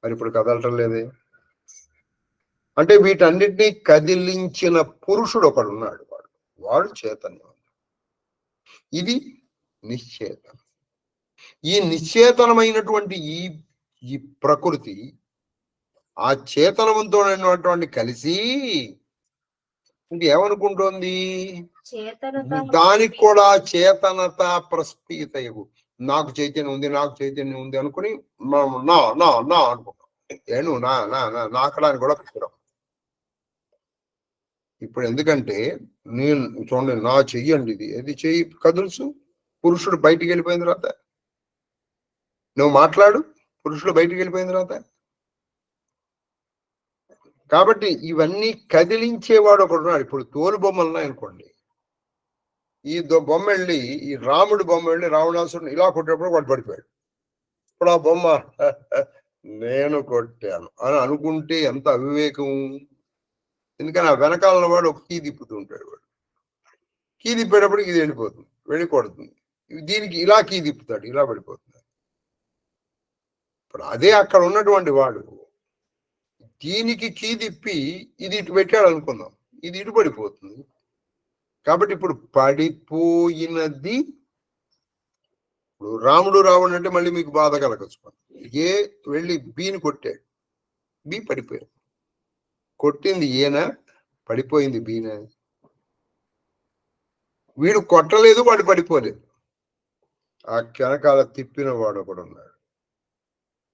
మరి ఇప్పుడు కదలటం లేదే. అంటే వీటన్నిటినీ కదిలించిన పురుషుడు ఒకడు ఉన్నాడు. వాడు చైతన్యం. ఇది నిశ్చేతనం. ఈ నిశ్చేతనమైనటువంటి ఈ ప్రకృతి ఆ చేతనవంతమైనటువంటి కలిసి ఇంకేమనుకుంటోంది? దానికి కూడా చేతనత ప్రస్ఫీతయగు. నాకు చైతన్యం ఉంది, నాకు చైతన్యం ఉంది అనుకుని నా నా నా అనుకుంటాం. ఏను నా నా నాకడానికి కూడా పెట్టడం. ఇప్పుడు ఎందుకంటే నేను చూడండి, నా చెయ్యండి, ఇది ఏది చెయ్యి కదులుసు. పురుషుడు బయటికి వెళ్ళిపోయిన తర్వాత నువ్వు మాట్లాడు, పురుషుడు బయటికి వెళ్ళిపోయిన తర్వాత. కాబట్టి ఇవన్నీ కదిలించేవాడు ఒకడు ఉన్నాడు. ఇప్పుడు తోలు బొమ్మలు ఉన్నాయనుకోండి, ఈ బొమ్మ వెళ్ళి, ఈ రాముడి బొమ్మ వెళ్ళి రావణాసురుని ఇలా కొట్టేటప్పుడు వాడు పడిపోయాడు. ఇప్పుడు ఆ బొమ్మ నేను కొట్టాను అని అనుకుంటే ఎంత అవివేకం. ఎందుకని ఆ వెనకాల వాడు ఒక కీ తిప్పుతూ ఉంటాడు. వాడు కీ తిప్పేటప్పటికి ఇది వెళ్ళిపోతుంది, వెళ్ళికొడుతుంది. దీనికి ఇలా కీ తిప్పుతాడు, ఇలా పడిపోతుంది. ఇప్పుడు అదే అక్కడ ఉన్నటువంటి వాడు దీనికి కీ తిప్పి ఇది ఇటు పెట్టాడు అనుకుందాం, ఇది ఇటు పడిపోతుంది. కాబట్టి ఇప్పుడు పడిపోయినది, ఇప్పుడు రాముడు రావణుడు అంటే మళ్ళీ మీకు బాధ కలగచ్చు. ఏ వెళ్ళి బీని కొట్టాడు, బి పడిపోయాడు. కొట్టింది ఈయన, పడిపోయింది బీన. వీడు కొట్టలేదు, వాడు పడిపోలేదు. ఆ వెనకాల తిప్పిన వాడు ఒకడు ఉన్నాడు.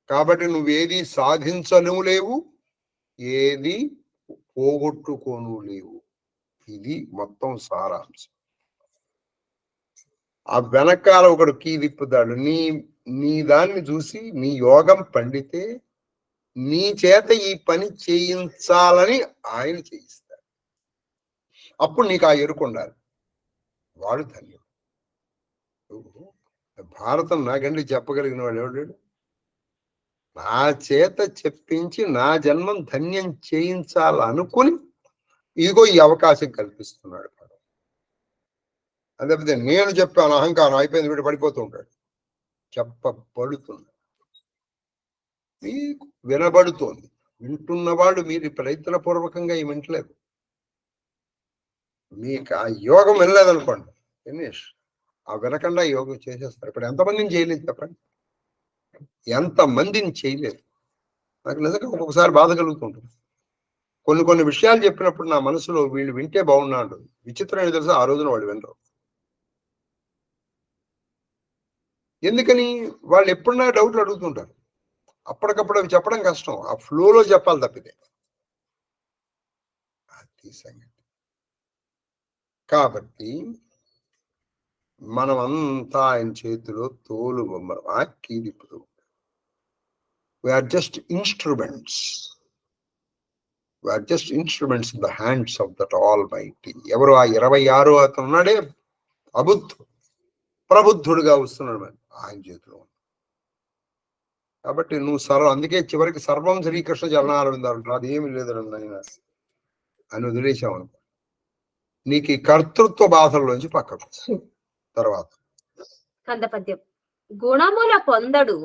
కాబట్టి నువ్వేది సాధించను లేవు, ఏది పోగొట్టుకోను లేవు. ఇది మొత్తం సారాంశం. ఆ వెనకాల ఒకడు కీ తిప్పుతాడు. నీ దాన్ని చూసి నీ యోగం పండితే నీ చేత ఈ పని చేయించాలని ఆయన చేయిస్తాడు. అప్పుడు నీకు ఆ ఎరుకు ఉండాలి. వాడు ధన్యుడు. భారతం నాకండి చెప్పగలిగిన వాడు ఎవడాడు? నా చేత చెప్పించి నా జన్మం ధన్యం చేయించాలనుకుని ఇదిగో ఈ అవకాశం కల్పిస్తున్నాడు. అదే నేను చెప్పాను, అహంకారం అయిపోయింది, వీడు పడిపోతూ ఉంటాడు. చెప్పబడుతున్నాడు, మీకు వినబడుతోంది. వింటున్నవాడు మీరు ప్రయత్నపూర్వకంగా ఈ వింటలేదు. మీకు ఆ యోగం వినలేదనుకోండి, ఫినిష్. ఆ వినకుండా యోగం చేసేస్తారు. ఇప్పుడు ఎంతమందిని చేయలేదు చెప్పండి? ఎంతమందిని చేయలేదు? నాకు నిజంగా ఒక్కొక్కసారి బాధ కలుగుతుంటుంది. కొన్ని విషయాలు చెప్పినప్పుడు నా మనసులో వీళ్ళు వింటే బాగున్నాడు. విచిత్రం ఏదో తెలుసా, ఆ రోజున వాళ్ళు వినరు. ఎందుకని? వాళ్ళు ఎప్పుడన్నా డౌట్లు అడుగుతుంటారు. అప్పటికప్పుడు అవి చెప్పడం కష్టం, ఆ ఫ్లోలో చెప్పాలి తప్పితే. అది సంగతి. కాబట్టి మనం అంతా ఆయన చేతిలో తోలు బొమ్మ కీ తిప్పుతూ. We're just instruments. We're just instruments in the hands of that almighty. ఎవరు ఆ 26 అతను ఉన్నాడే, అబుద్ధుడు, ప్రబుద్ధుడుగా వస్తున్నాడు మరి ఆయన చేతిలో. కాబట్టి నువ్వు అందుకే చివరికి సర్వం శ్రీకృష్ణ చరణారవిందాలు, అది ఏమి లేదండి ఆయన అని వదిలేసావు అనుకో, నీకు ఈ కర్తృత్వ బాధల్లోంచి పక్కకు. తర్వాత కందపద్యం. గుణముల పొందడు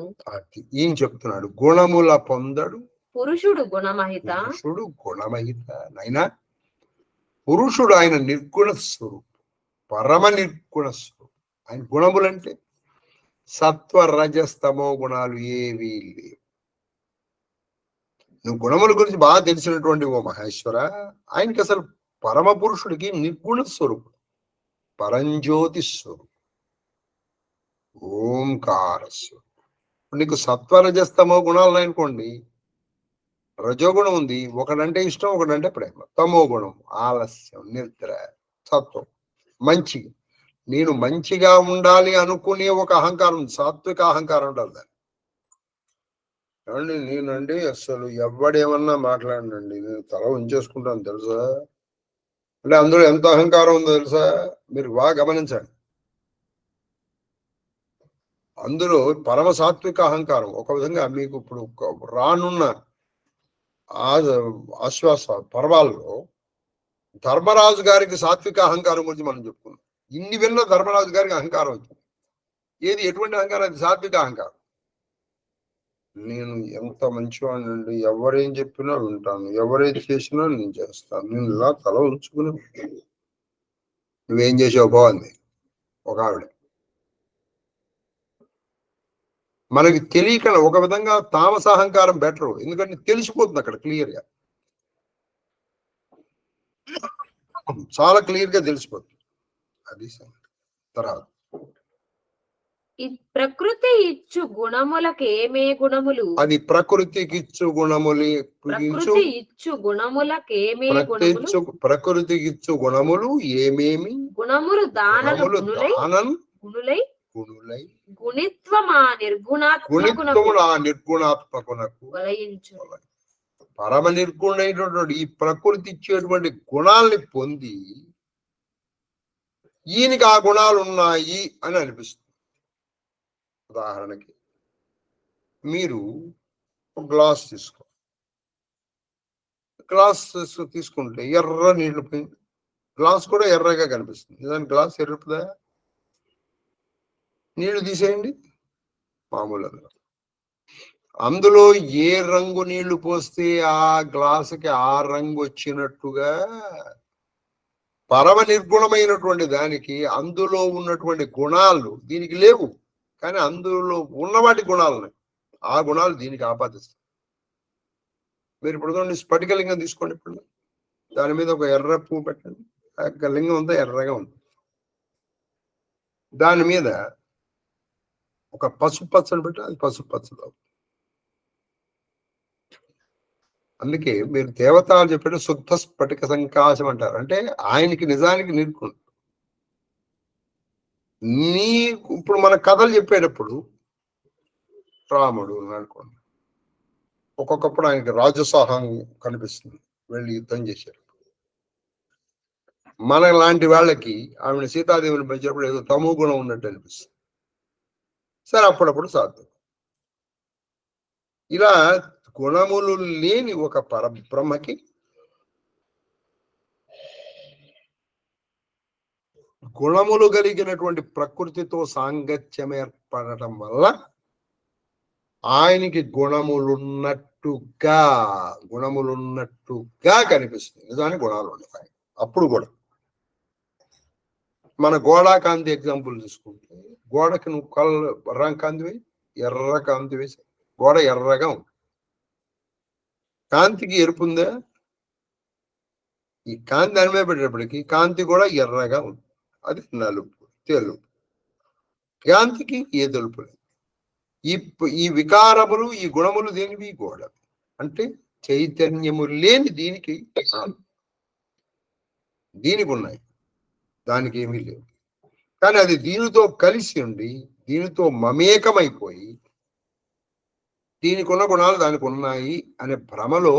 ఈయన చెప్తున్నాడు, గుణముల పొందడు పురుషుడు గుణమహిత. పురుషుడు గుణమహిత. నైనా పురుషుడు ఆయన నిర్గుణ స్వరూపం, పరమ నిర్గుణ స్వరూపం. ఆయన గుణములంటే సత్వ రజస్తమో గుణాలు ఏవీ లేవు. నువ్వు గుణముల గురించి బాగా తెలిసినటువంటి ఓ మహేశ్వర, ఆయనకి అసలు పరమ పురుషుడికి నిర్గుణ స్వరూపుడు, పరంజ్యోతి స్వరూపుడు, ఓంకార స్వరూపుడు. నీకు సత్వరజస్తమో గుణాలు ఉన్నాయనుకోండి, రజోగుణం ఉంది, ఒకడంటే ఇష్టం, ఒకడంటే ప్రేమ. తమో గుణం ఆలస్యం, నిద్ర. సత్వం మంచి, నేను మంచిగా ఉండాలి అనుకునే ఒక అహంకారం, సాత్విక అహంకారం ఉండాలి. దాన్ని ఏమండి, నేనండి అసలు ఎవడేమన్నా మాట్లాడినండి, నేను తల ఉంచేసుకుంటాను తెలుసా. అంటే అందులో ఎంత అహంకారం ఉందో తెలుసా, మీరు బాగా గమనించండి. అందులో పరమ సాత్విక అహంకారం ఒక విధంగా మీకు ఇప్పుడు రానున్న ఆశ్వాస పర్వాల్లో ధర్మరాజు గారికి సాత్విక అహంకారం గురించి మనం చెప్పుకున్నాం. ఇన్ని విన్న ధర్మరాజు గారికి అహంకారం వచ్చింది. ఏది, ఎటువంటి అహంకారం? అది సాత్విక అహంకారం. నేను ఎంత మంచివాడినండి, ఎవరేం చెప్పినా వింటాను, ఎవరేది చేసినా నేను చేస్తాను, నేను ఇలా తల ఉంచుకుని. నువ్వేం చేసావు బాగుంది. ఒక ఆవిడ మనకి తెలియక ఒక విధంగా తామస అహంకారం బెటరు, ఎందుకంటే తెలిసిపోతుంది అక్కడ క్లియర్గా, చాలా క్లియర్గా తెలిసిపోతుంది. అది తర్వాత ప్రకృతి ఇచ్చు గుణములకు ఏమే గుణములు, అది ప్రకృతికి ఇచ్చు గుణములు. ప్రకృతి ఇచ్చు గుణములకు ఏమే గుణములు, ప్రకృతికి ఇచ్చు గుణములు ఏమేమి గుణములు దానను గుణులై గుణులై గుణులై గుణిత్వమా నిర్గుణాత్మకునకు ఆ నిర్గుణాత్మకునకు వలయించు. పరమ నిర్గుణమైనటువంటి ఈ ప్రకృతి ఇచ్చేటువంటి గుణాలని పొంది ఈయనకి ఆ గుణాలు ఉన్నాయి అని అనిపిస్తుంది. ఉదాహరణకి మీరు ఒక గ్లాస్ తీసుకో, గ్లాస్ తీసుకుంటే ఎర్ర నీళ్లు పోయింది, గ్లాస్ కూడా ఎర్రగా కనిపిస్తుంది. దాని గ్లాస్ ఎర్రపుదా? నీళ్లు తీసేయండి, మామూలు. అందులో ఏ రంగు నీళ్లు పోస్తే ఆ గ్లాసుకి ఆ రంగు వచ్చినట్టుగా పరమ నిర్గుణమైనటువంటి దానికి అందులో ఉన్నటువంటి గుణాలు దీనికి లేవు, కానీ అందులో ఉన్నవాటి గుణాలు ఉన్నాయి. ఆ గుణాలు దీనికి ఆపాదిస్తాయి. మీరు ఇప్పుడు స్ఫటికలింగం తీసుకోండి, ఇప్పుడు దాని మీద ఒక ఎర్ర పువ్వు పెట్టండి, ఆ లింగం అంతా ఎర్రగా ఉంది. దాని మీద ఒక పసుపు పచ్చని పెట్టి అది పసుపు పచ్చలు. అందుకే మీరు దేవతలు చెప్పేట శుద్ధ స్ఫటిక సంకాశం అంటారు. అంటే ఆయనకి నిజానికి నిర్గుణం. ఇప్పుడు మన కథలు చెప్పేటప్పుడు రాముడు అనుకోండి, ఒక్కొక్కప్పుడు ఆయనకి రాజసాహం కనిపిస్తుంది, వెళ్ళి యుద్ధం చేశారు. మన లాంటి వాళ్ళకి ఆమెను సీతాదేవిని పెంచినప్పుడు ఏదో తమో గుణం ఉన్నట్టు అనిపిస్తుంది. సరే, అప్పుడప్పుడు సాధ్యం. ఇలా గుణములు లేని ఒక పరబ్రహ్మకి గుణములు కలిగినటువంటి ప్రకృతితో సాంగత్యం ఏర్పడటం వల్ల ఆయనకి గుణములున్నట్టుగా కనిపిస్తుంది. నిజానికి గుణాలు ఉన్నాయి. అప్పుడు కూడా మన గోడా కాంతి ఎగ్జాంపుల్ తీసుకుంటే, గోడకి నువ్వు కాంతి వేయి, ఎర్ర కాంతి వేసి గోడ ఎర్రగా ఉంది. కాంతికి ఎరుపు ఉందా? ఈ కాంతి దాని మీద పెట్టేటప్పటికి కాంతి కూడా ఎర్రగా ఉంది. అది నలుపు, తెలుపు. కాంతికి ఏ తెలుపు లేదు. ఈ వికారములు, ఈ గుణములు దేనివి? గోడ. అంటే చైతన్యము లేని దీనికి ఉన్నాయి, దానికి ఏమీ లేవు. కానీ అది దీనితో కలిసి ఉండి, దీనితో మమేకమైపోయి, దీనికి ఉన్న గుణాలు దానికి ఉన్నాయి అనే భ్రమలో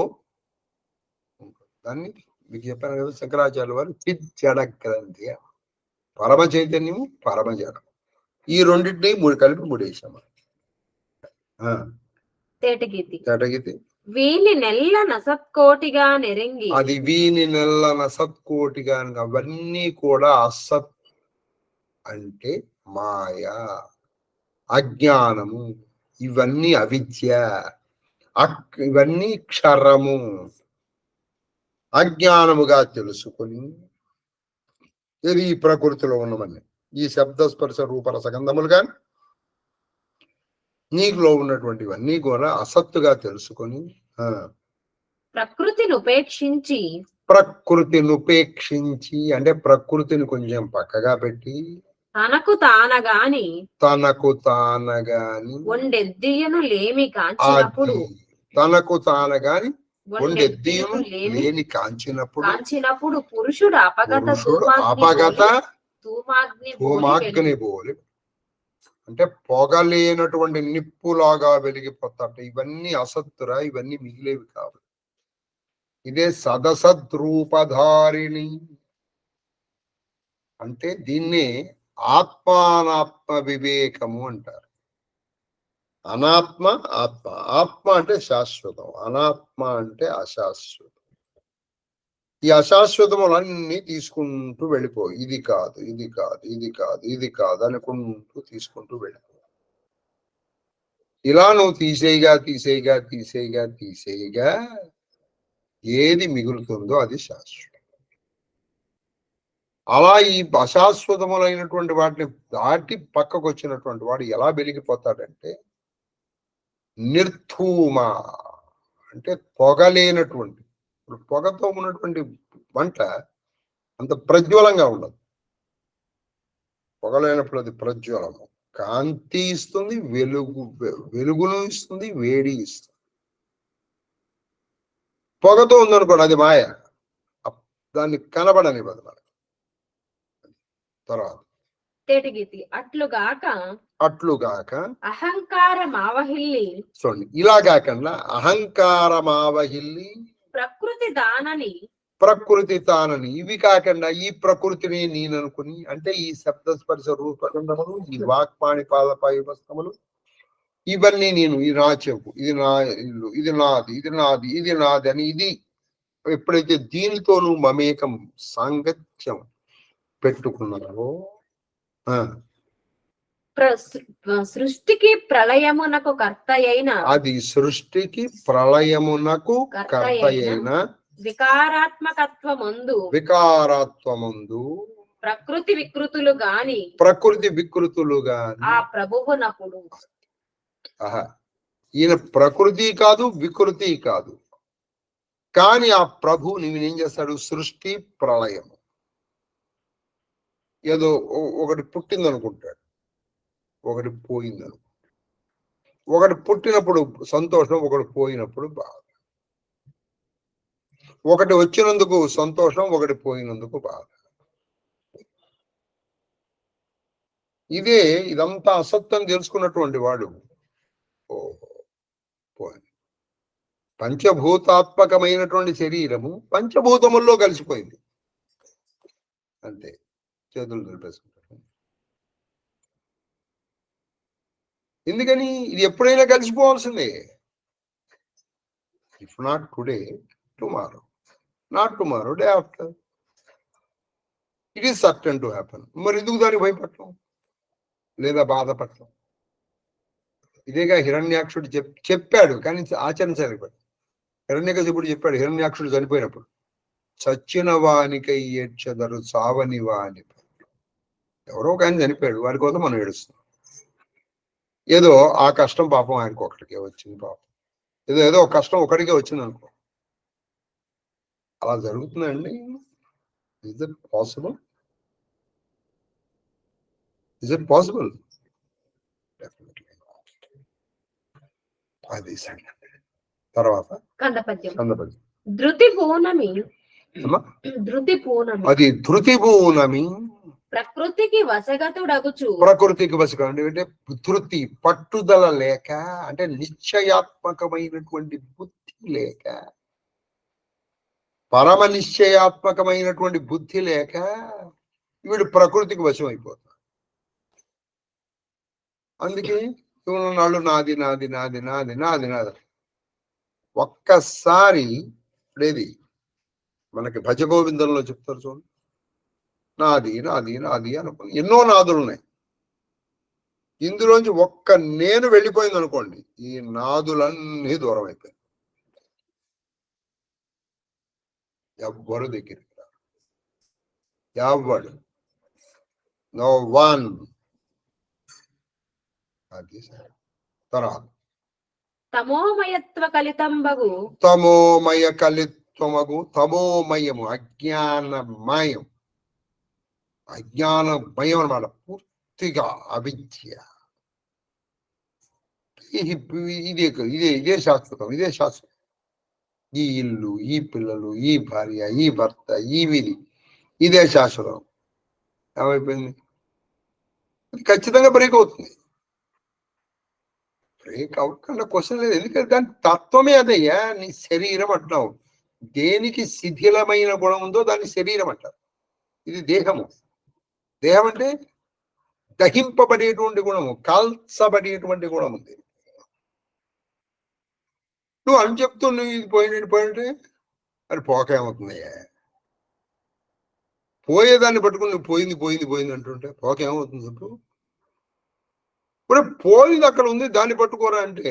దాన్ని మీకు చెప్పాను కదా, శంకరాచార్య వారు చిజ్జడ గ్రంథి, పరమ చైతన్యము, పరమ జడం, ఈ రెండింటినీ కలిపి మూడేసాము. తేటగీతి వీని నెల్ల నసత్కోటిగా నెరింగి, అది వీని నెల్ల నసత్కోటిగా. అవన్నీ కూడా అసత్ అంటే మాయా, అజ్ఞానము, ఇవన్నీ అవిద్య, ఇవన్నీ క్షరము. అజ్ఞానముగా తెలుసుకొని ఇది ఈ ప్రకృతిలో ఉన్నవన్నీ, ఈ శబ్దస్పర్శ రూపరసగంధములు కానీ నీకులో ఉన్నటువంటివన్నీ కూడా అసత్తుగా తెలుసుకొని ప్రకృతిని ఉపేక్షించి అంటే ప్రకృతిని కొంచెం పక్కగా పెట్టి తనకు తానగాని ఒండెద్దియను లేమి కాంచినప్పుడు తనకు తానగాని ఒండెద్దియను లేని కాంచినప్పుడు పురుషుడు అపగత ధూమాగ్ని పోలి, అంటే పొగలేనటువంటి నిప్పులాగా వెలిగిపోతాట. ఇవన్నీ అసత్తురా, ఇవన్నీ మిగిలేవి కావు. ఇదే సదసద్రూపధారిణి అంటే దీన్నే ఆత్మానాత్మ వివేకము అంటారు. అనాత్మ ఆత్మ, ఆత్మ అంటే శాశ్వతం, అనాత్మ అంటే అశాశ్వతం. ఈ అశాశ్వతములన్నీ తీసుకుంటూ వెళ్ళిపో, ఇది కాదు, ఇది కాదు, ఇది కాదు, ఇది కాదు అనుకుంటూ తీసుకుంటూ వెళ్ళిపో. ఇలా నువ్వు తీసేయగా ఏది మిగులుతుందో అది శాశ్వతం. అలా ఈ అశాశ్వతములైనటువంటి వాటిని దాటి పక్కకు వచ్చినటువంటి వాడు ఎలా వెలిగిపోతాడంటే నిర్ధూమ, అంటే పొగలేనటువంటి. ఇప్పుడు పొగతో ఉన్నటువంటి వంట అంత ప్రజ్వలంగా ఉండదు. పొగలేనప్పుడు అది ప్రజ్వలము, కాంతి ఇస్తుంది, వెలుగును ఇస్తుంది, వేడి ఇస్తుంది. పొగతో ఉందనుకోండి అది మాయ, దాన్ని కనబడనివ్వదు మనకు. తర్వాత అట్లుగాక అహంకారం ఆవహిల్లి, చూడండి, ఇలా కాకుండా అహంకారం ఆవహిల్లి ప్రకృతి తానని, ఇవి కాకుండా ఈ ప్రకృతిని నేననుకుని, అంటే ఈ శబ్దస్పర్శ రూపగంధములు, ఈ వాక్పాణి పాదపాయుస్తములు, ఇవన్నీ నేను, ఇది నా చెప్పు, ఇది నా ఇల్లు, ఇది నాది, ఇది నాది, ఇది నాది అని ఇది ఎప్పుడైతే దీనితో నువ్వు మమేకం సాంగత్యం పెట్టుకున్నావో సృష్టికి ప్రళయమునకు కర్త అయిన, అది సృష్టికి ప్రళయమునకు కర్త అయిన వికారాత్మకత్వమందు ప్రకృతి వికృతులు గాని ఆ ప్రభువునప్పుడు. ఈయన ప్రకృతి కాదు, వికృతి కాదు, కానీ ఆ ప్రభు నీవేం చేస్తాడు? సృష్టి ప్రళయం. ఏదో ఒకటి పుట్టిందనుకుంటాడు, ఒకటి పోయిందనుకుంటాడు. ఒకటి పుట్టినప్పుడు సంతోషం, ఒకటి పోయినప్పుడు బాధ. ఒకటి వచ్చినందుకు సంతోషం, ఒకటి పోయినందుకు బాధ. ఇదంతా అసత్యం తెలుసుకున్నటువంటి వాడు పోయింది. పంచభూతాత్మకమైనటువంటి శరీరము పంచభూతముల్లో కలిసిపోయింది, అంతే. చేతులు దులిపేసుకుంటారు. ఎందుకని? ఇది ఎప్పుడైనా కలిసిపోవాల్సిందే. If not today, tomorrow, not tomorrow, day after, it is certain to happen. మరి ఎందుకు దానికి భయపడటం లేదా బాధపడటం? ఇదేగా హిరణ్యాక్షుడు చెప్పాడు, కానీ ఆచరించలేకపోయాడు. హిరణ్యకశిపుడు చెప్పాడు, హిరణ్యాక్షుడు చనిపోయినప్పుడు, చచ్చిన వానికై ఏడ్చెదరు చావని వాని. ఎవరో కానీ చనిపోయాడు, వారి కోసం మనం ఏడుస్తాం. ఏదో ఆ కష్టం పాపం ఆయనకు ఒకటికే వచ్చింది, పాపం ఏదో ఒక కష్టం ఒకటికే వచ్చింది అనుకో. అలా జరుగుతుందండి. Is it possible? Is it possible? Definitely. అది తర్వాత ధృతి పూనమి, అది ధృతి పూనమి, ప్రకృతికి వశగతుడగుచు, ప్రకృతికి వశం అంటే ధృతి, పట్టుదల లేక, అంటే నిశ్చయాత్మకమైనటువంటి బుద్ధి లేక, పరమ నిశ్చయాత్మకమైనటువంటి బుద్ధి లేక వీడు ప్రకృతికి వశం అయిపోతాడు. అందుకే నాళ్ళు నాది నాది నాది నాది నాది నాది. ఒక్కసారి ఇప్పుడేది మనకి భజగోవిందంలో చెప్తారు చూడండి, నాది నాది నాది అనుకుని ఎన్నో నాదులు ఉన్నాయి. ఇందులోంచి ఒక్క నేను వెళ్ళిపోయింది అనుకోండి, ఈ నాదులన్నీ దూరం అయిపోయాయి. ఎవ్వరు దగ్గరికి రారు. ఎవ్వడు. No one. అది తర్వాత తమోమయత్వ కలితంబగు తమోమయ కలిత్వమగు, తమోమయము అజ్ఞానమయం, అజ్ఞానమయం అన్నమాట. పూర్తిగా అవిద్య. ఇదే శాశ్వతం, ఇదే శాశ్వతం. ఈ ఇల్లు, ఈ పిల్లలు, ఈ భార్య, ఈ భర్త, ఈ విధి, ఇదే శాశ్వతం. ఏమైపోయింది? అది ఖచ్చితంగా బ్రేక్ అవుతుంది. బ్రేక్ అవ్వకుండా క్వశ్చన్ లేదు. ఎందుకంటే దాని తత్వమే అదయ్యా. నీ శరీరం అంటున్నావు. దేనికి శిథిలమైన గుణం ఉందో దాన్ని శరీరం అంటారు. ఇది దేహము. దేహం అంటే దహింపబడేటువంటి గుణము, కాల్చబడేటువంటి గుణం ఉంది. నువ్వు అని చెప్తూ నువ్వు ఇది పోయినట్టు అది పోకేమవుతుందయ్యా? పోయేదాన్ని పట్టుకుని నువ్వు పోయింది పోయింది పోయింది అంటుంటే పోకేమవుతుంది చెప్పు? ఇప్పుడు పోయింది అక్కడ ఉంది, దాన్ని పట్టుకోరా అంటే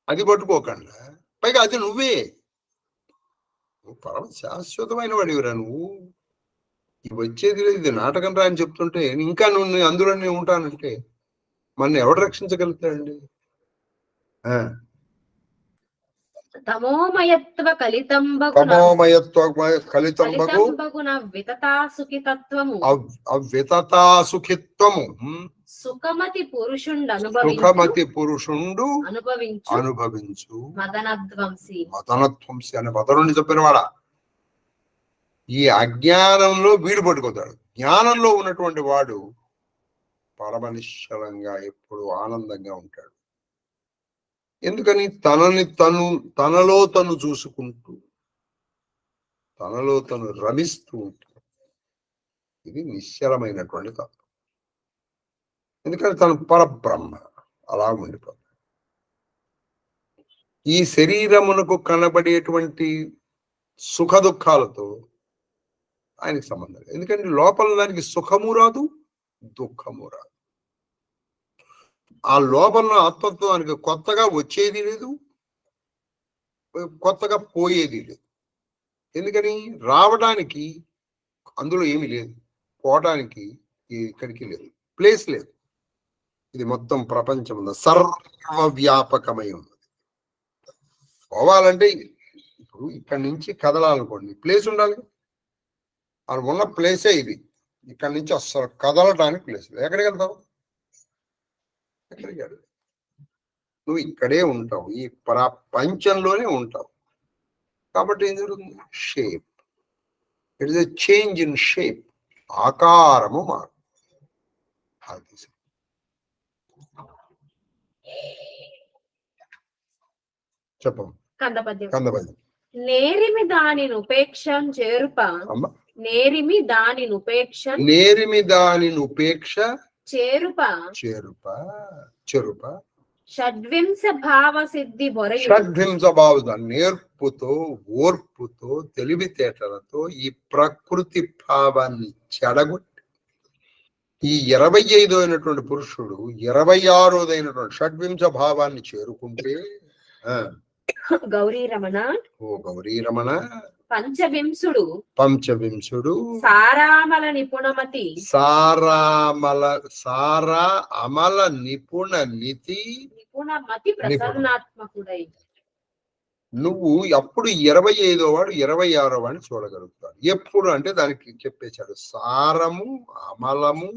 అది పట్టుకోకుండా, పైగా అది నువ్వే. నువ్వు పరమ శాశ్వతమైన వాడివిరా నువ్వు. ఇది వచ్చేది లేదు, ఇది నాటకం రా అని చెప్తుంటే ఇంకా నువ్వు అందులోనే ఉంటానంటే మన ఎవడు రక్షించగలుగుతాడండి? తమోమయత్వ కలితంబగున వితతా సుఖితత్వము అవితతా సుఖిత్వము సుఖమతి పురుషుండు సుఖమతి పురుషుండు అనుభవించు మదనధ్వంసి అనే పదరుండి చెప్పినవాడా. ఈ అజ్ఞానంలో వీడు పట్టుకోతాడు. జ్ఞానంలో ఉన్నటువంటి వాడు పరమనిశ్చలంగా ఎప్పుడు ఆనందంగా ఉంటాడు. ఎందుకని? తనలో తను చూసుకుంటూ, తనలో తను రమిస్తూ ఉంటాడు. ఇది నిశ్చలమైనటువంటి తత్వం. ఎందుకంటే తను పరబ్రహ్మ అలా ఉండిపోతాడు. ఈ శరీరమునకు కనబడేటువంటి సుఖ దుఃఖాలతో ఆయనకి సంబంధం లేదు. ఎందుకంటే లోపల దానికి సుఖము రాదు, దుఃఖము రాదు. ఆ లోపల ఆత్మత్వానికి కొత్తగా వచ్చేది లేదు, కొత్తగా పోయేది లేదు. ఎందుకని? రావడానికి అందులో ఏమీ లేదు, పోవడానికి ఇక్కడికి లేదు, ప్లేస్ లేదు. ఇది మొత్తం ప్రపంచం ఉంది, సర్వవ్యాపకమై ఉంది. పోవాలంటే ఇప్పుడు ఇక్కడి నుంచి కదలాలనుకోండి, ప్లేస్ ఉండాలి. అది ఉన్న ప్లేసే ఇది. ఇక్కడి నుంచి అసలు కదలడానికి ప్లేస్ లేదు. ఎక్కడికి వెళ్తావు? ఎక్కడికి వెళ్ళదు. నువ్వు ఇక్కడే ఉంటావు, ఈ ప్రపంచంలోనే ఉంటావు. కాబట్టి ఏం జరుగుతుంది? Shape. It is a change in shape. ఆకారము మారు. చెప్పము కందపద్యం. నేరిమి దానిని ఉపేక్షం చేరుప నేరిమి దానిని ఉపేక్ష చేరుప షడ్వింశ భావ సిద్ధి షడ్వింశ భావ నేర్పుతో, ఓర్పుతో, తెలివితేటలతో ఈ ప్రకృతి భావాన్ని చెడగొట్టి ఈ 25 పురుషుడు 26 షడ్వింశ భావాన్ని చేరుకుంటే గౌరీ రమణ పంచవింశుడు సారామల నిపుణమతి అమల నిపుణమతి ప్రసన్నాత్మకుడై నువ్వు అప్పుడు 25వ వాడు 26వ వాడిని చూడగలుగుతాడు. ఎప్పుడు అంటే దానికి చెప్పేశాడు, సారము, అమలము,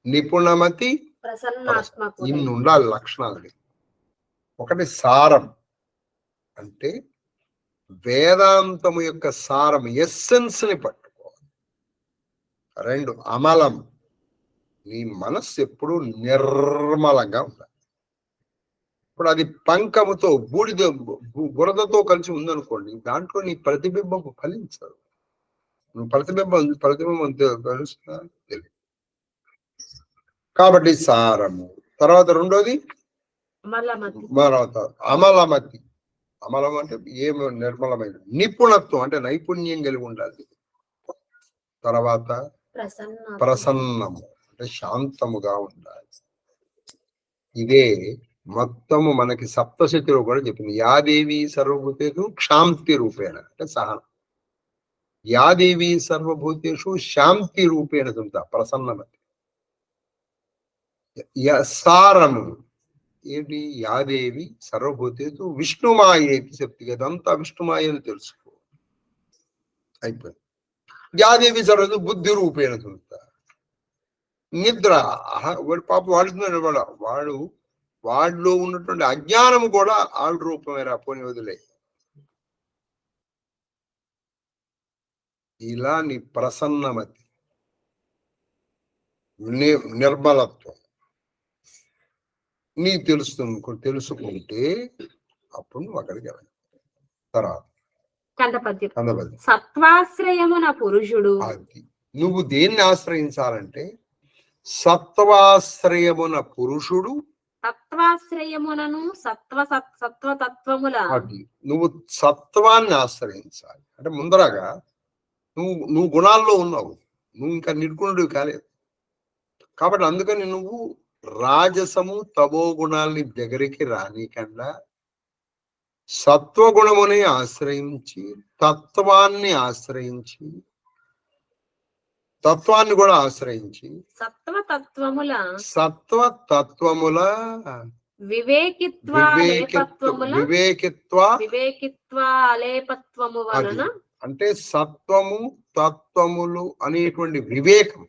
నిపుణమతి ప్రసన్నాత్మకుడై. ఇన్ని ఉండాలి లక్షణాలు. ఒకటి సారం అంటే వేదాంతము యొక్క సారం, ఎస్సెన్స్ ని పట్టుకోవాలి. 2 అమలం, నీ మనస్సు ఎప్పుడు నిర్మలంగా ఉండాలి. ఇప్పుడు అది పంకముతో బురదతో కలిసి ఉందనుకోండి, దాంట్లో నీ ప్రతిబింబం ఫలించదు. నువ్వు ప్రతిబింబం తెలుసుగా తెలియదు. కాబట్టి సారము. తర్వాత 2వది అమలమతి. అమలం అంటే ఏమి? నిర్మలమైన. నిపుణత్వం అంటే నైపుణ్యం కలిగి ఉండాలి. తర్వాత ప్రసన్నము అంటే శాంతముగా ఉండాలి. ఇదే మొత్తము మనకి సప్తశతిలో కూడా చెప్పింది. యాదేవి సర్వభూతేషు క్షాంతి రూపేణ అంటే సహనం. యాదేవి సర్వభూతేషు శాంతి రూపేణ చెప్తా ప్రసన్నమతి. సారము ఏంటి? యాదేవి సర్వభూతేషు విష్ణుమాయేతి చెప్తి కదా, అంతా విష్ణుమాయని తెలుసుకో. అయిపోయింది. యాదేవి సర్వదు బుద్ధి రూపేణ చెప్తా. నిద్ర వాడు పాప వాడుతున్నాడు, వాడు వాడిలో ఉన్నటువంటి అజ్ఞానము కూడా ఆళ్ళ రూపమేరా, పోని వదిలే. ఇలా నీ ప్రసన్నమతి, నిర్మలత్వం నీ తెలుసుకుంటే అప్పుడు నువ్వు అక్కడికి వెళ్ళాలి. తర్వాత కందపద్యం. సత్వాశ్రయమున పురుషుడు. అది నువ్వు దేన్ని ఆశ్రయించాలంటే సత్వాశ్రయమున పురుషుడు. తత్వాశ్రయమునను సత్వతత్వముల. అది నువ్వు సత్వాన్ని ఆశ్రయించాలి. అంటే ముందరగా నువ్వు గుణాల్లో ఉన్నావు, నువ్వు ఇంకా నిర్గుణుడివి కాలేదు. కాబట్టి అందుకని నువ్వు రాజసము తమో గుణాలని దగ్గరికి రానికన్నా సత్వగుణముని ఆశ్రయించి తత్వాన్ని కూడా ఆశ్రయించి సత్వతత్వముల వివేకిత్వాలేపత్వము వలన. అంటే సత్వము తత్వములు అనేటువంటి వివేకం,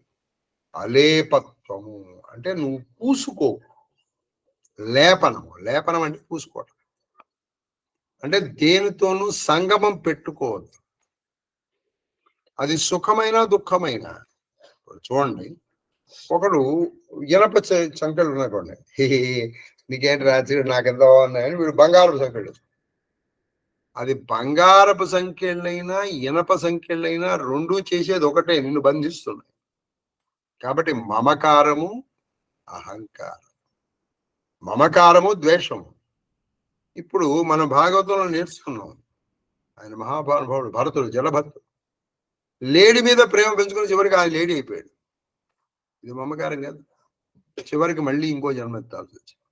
అలేపత్వము అంటే నువ్వు పూసుకో. లేపనం అంటే పూసుకోవటం. అంటే దేనితోనూ సంగమం పెట్టుకోవద్దు. అది సుఖమైన దుఃఖమైన. చూడండి, ఒకడు ఇనప సంఖ్యలు ఉన్నాకోండి, నీకేంటి రాత్రి నాకెంత ఉన్నాయని వీడు బంగారపు సంఖ్యలు. అది బంగారపు సంఖ్యలైనా ఇనప సంఖ్యలైనా రెండూ చేసేది ఒకటే, నిన్ను బంధిస్తున్నాయి. కాబట్టి మమకారము అహంకారం, మమకారము ద్వేషము. ఇప్పుడు మనం భాగవతంలో నేర్చుకున్నాం. ఆయన మహానుభావుడు భరతుడు, జలభరతుడు లేడీ మీద ప్రేమ పెంచుకుని చివరికి ఆయన లేడీ అయిపోయాడు. ఇది మమకారం కాదు. చివరికి మళ్ళీ ఇంకో జన్మ ఎత్తాల్సి వచ్చింది.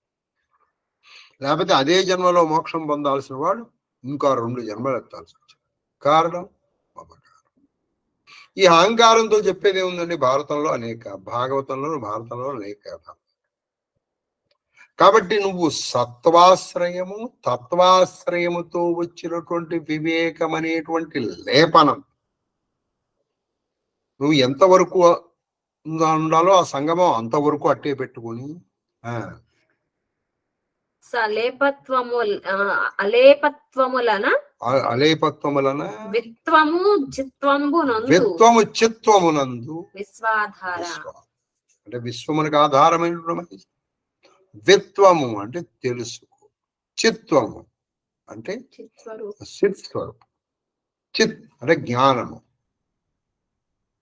లేకపోతే అదే జన్మలో మోక్షం పొందాల్సిన వాడు ఇంకా 2 జన్మలు ఎత్తాల్సి వచ్చింది. కారణం మమకారం. ఈ అహంకారంతో చెప్పేది ఏముందండి? భాగవతంలో అనేక. కాబట్టి నువ్వు సత్వాశ్రయము తత్వాశ్రయముతో వచ్చినటువంటి వివేకం అనేటువంటి లేపనం నువ్వు ఎంతవరకు ఉండాలో ఆ సంగమం అంతవరకు అట్టే పెట్టుకుని అలేపత్వములన విత్వము చిత్వమునందు అంటే విశ్వమునకు ఆధారమైనటువంటి విత్వము అంటే తెలుసుకో, చిత్వము అంటే చిత్ స్వరూపం, చిత్ అంటే జ్ఞానము,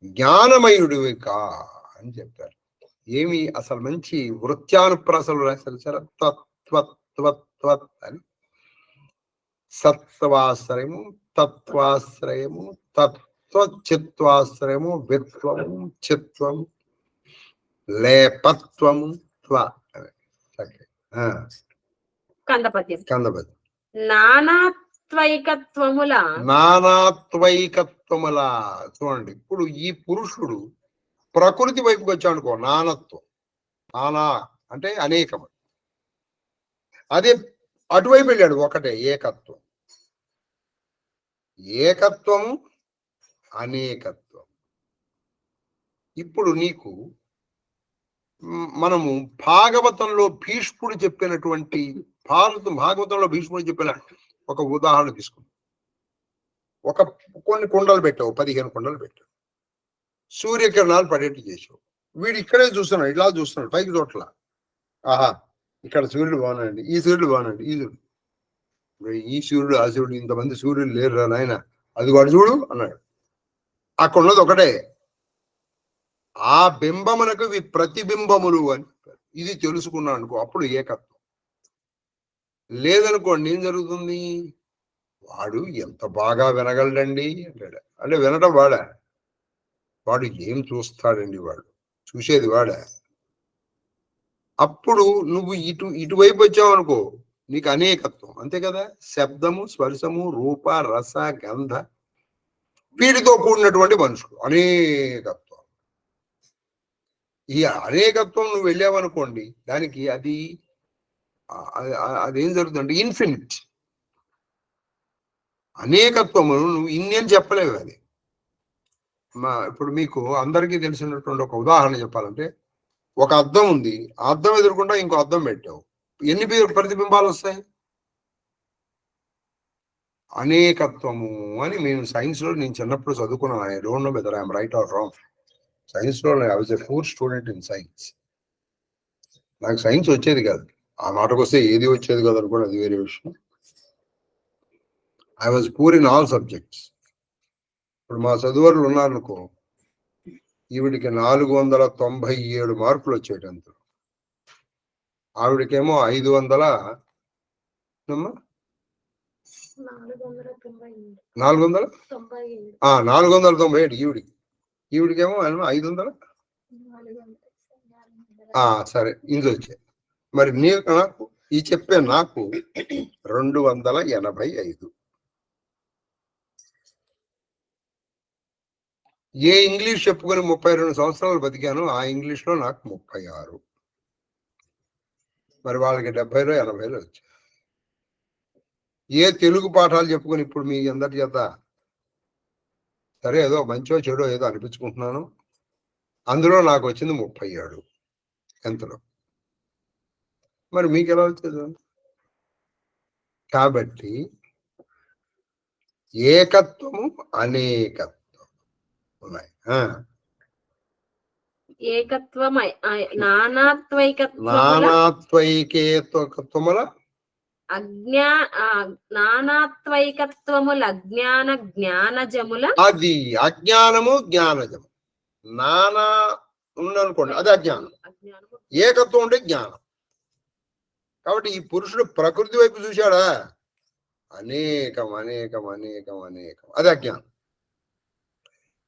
జ్ఞానమయుడివి కా అని చెప్పారు. ఏమి అసలు మంచి వృత్యానుప్రాసలు రాశారు సార్. అని సత్వాశ్రయము తత్వాశ్రయము చిత్వాశ్రయము విత్వము చిత్వము లేపత్వము కందపద్యం. నానాత్వైకత్వముల. చూడండి, ఇప్పుడు ఈ పురుషుడు ప్రకృతి వైపుకి వచ్చాడుకో, నానత్వం. నానా అంటే అనేకం. అదే అటువైపు వెళ్ళాడు, ఒకటే ఏకత్వం. ఏకత్వము అనేకత్వం. ఇప్పుడు నీకు మనము భాగవతంలో భీష్ముడు చెప్పినటువంటి భాగవతంలో భీష్ముడు చెప్పిన ఒక ఉదాహరణ తీసుకున్నాం. కొన్ని కుండలు పెట్టావు, 15 కుండలు పెట్టావు, సూర్యకిరణాలు పడేట్టు చేసావు. వీడు ఇక్కడే చూస్తున్నాడు, ఇలా చూస్తున్నాడు, పైకి చోట్ల. ఆహా, ఇక్కడ సూర్యుడు బాగున్నాడు, ఈ సూర్యుడు బాగున్నాడు, ఈ సూర్యుడు ఆ సూర్యుడు, ఇంతమంది సూర్యుడు లేరు రా నాయన, అది వాడు చూడు అన్నాడు. అక్కడ ఉన్నది ఒకటే. ఆ బింబమునకు ప్రతిబింబములు అని. ఇది తెలుసుకున్నాను అనుకో, అప్పుడు ఏకత్వం. లేదనుకోండి ఏం జరుగుతుంది? వాడు ఎంత బాగా వినగలడండి అంటాడు. అంటే వినటం వాడా? వాడు ఏం చూస్తాడండి, వాడు చూసేది వాడే. అప్పుడు నువ్వు ఇటువైపు వచ్చావు అనుకో, నీకు అనేకత్వం, అంతే కదా. శబ్దము, స్పర్శము, రూప, రస, గంధ, వీటితో కూడినటువంటి మనుషులు అనేకత్వం. ఈ అనేకత్వం నువ్వు వెళ్ళావనుకోండి, దానికి అదేం జరుగుతుందంటే ఇన్ఫినిట్ అనేకత్వము. నువ్వు ఇన్నేం చెప్పలేవు. అది ఇప్పుడు మీకు అందరికీ తెలిసినటువంటి ఒక ఉదాహరణ చెప్పాలంటే, ఒక అద్దం ఉంది, ఆ అద్దం ఎదురుకుండా ఇంకో అద్దం పెట్టావు, ఎన్ని ప్రతిబింబాలు వస్తాయి? అనేకత్వము అని మేము సైన్స్ లో, నేను చిన్నప్పుడు చదువుకున్నాను. I don't know whether I'm right or wrong. Science లో I was a poor student in science. నాకు సైన్స్ వచ్చేది కాదు, ఆ మాటకు వస్తే ఏది వచ్చేది కాదు అనుకోండి, అది వేరే విషయం. I was poor in all subjects. ఇప్పుడు మా చదువులు ఉన్నారనుకో, ఈవిడికి 497 మార్కులు వచ్చాయి 10th. ఆవిడకేమో 497 ఈవిడికేమో 500. సరే, ఇందులో వచ్చాయి. మరి నాకు ఈ చెప్పే నాకు 285. ఏ ఇంగ్లీష్ చెప్పుకొని 32 సంవత్సరాలు బతికాను, ఆ ఇంగ్లీష్ లో నాకు 36. మరి వాళ్ళకి 70లో 80లో వచ్చాయి. ఏ తెలుగు పాఠాలు చెప్పుకొని ఇప్పుడు మీ అందరి చేత సరే ఏదో మంచో చెడో ఏదో అనిపించుకుంటున్నాను, అందులో నాకు వచ్చింది 37 10thలో. మరి మీకు ఎలా వచ్చేది? కాబట్టి ఏకత్వము, అనేకత్వం ఉన్నాయి. ఏకత్వమై నానాత్వైకేత్వముల నానాత్వైకత్వముల అజ్ఞాన జ్ఞానజముల. అది అజ్ఞానము, జ్ఞానజము. నానా ఉందనుకోండి, అది అజ్ఞానం. ఏకత్వం ఉంటే జ్ఞానం. కాబట్టి ఈ పురుషుడు ప్రకృతి వైపు చూశాడా, అనేకం అనేకం అనేకం అనేకం, అది అజ్ఞానం.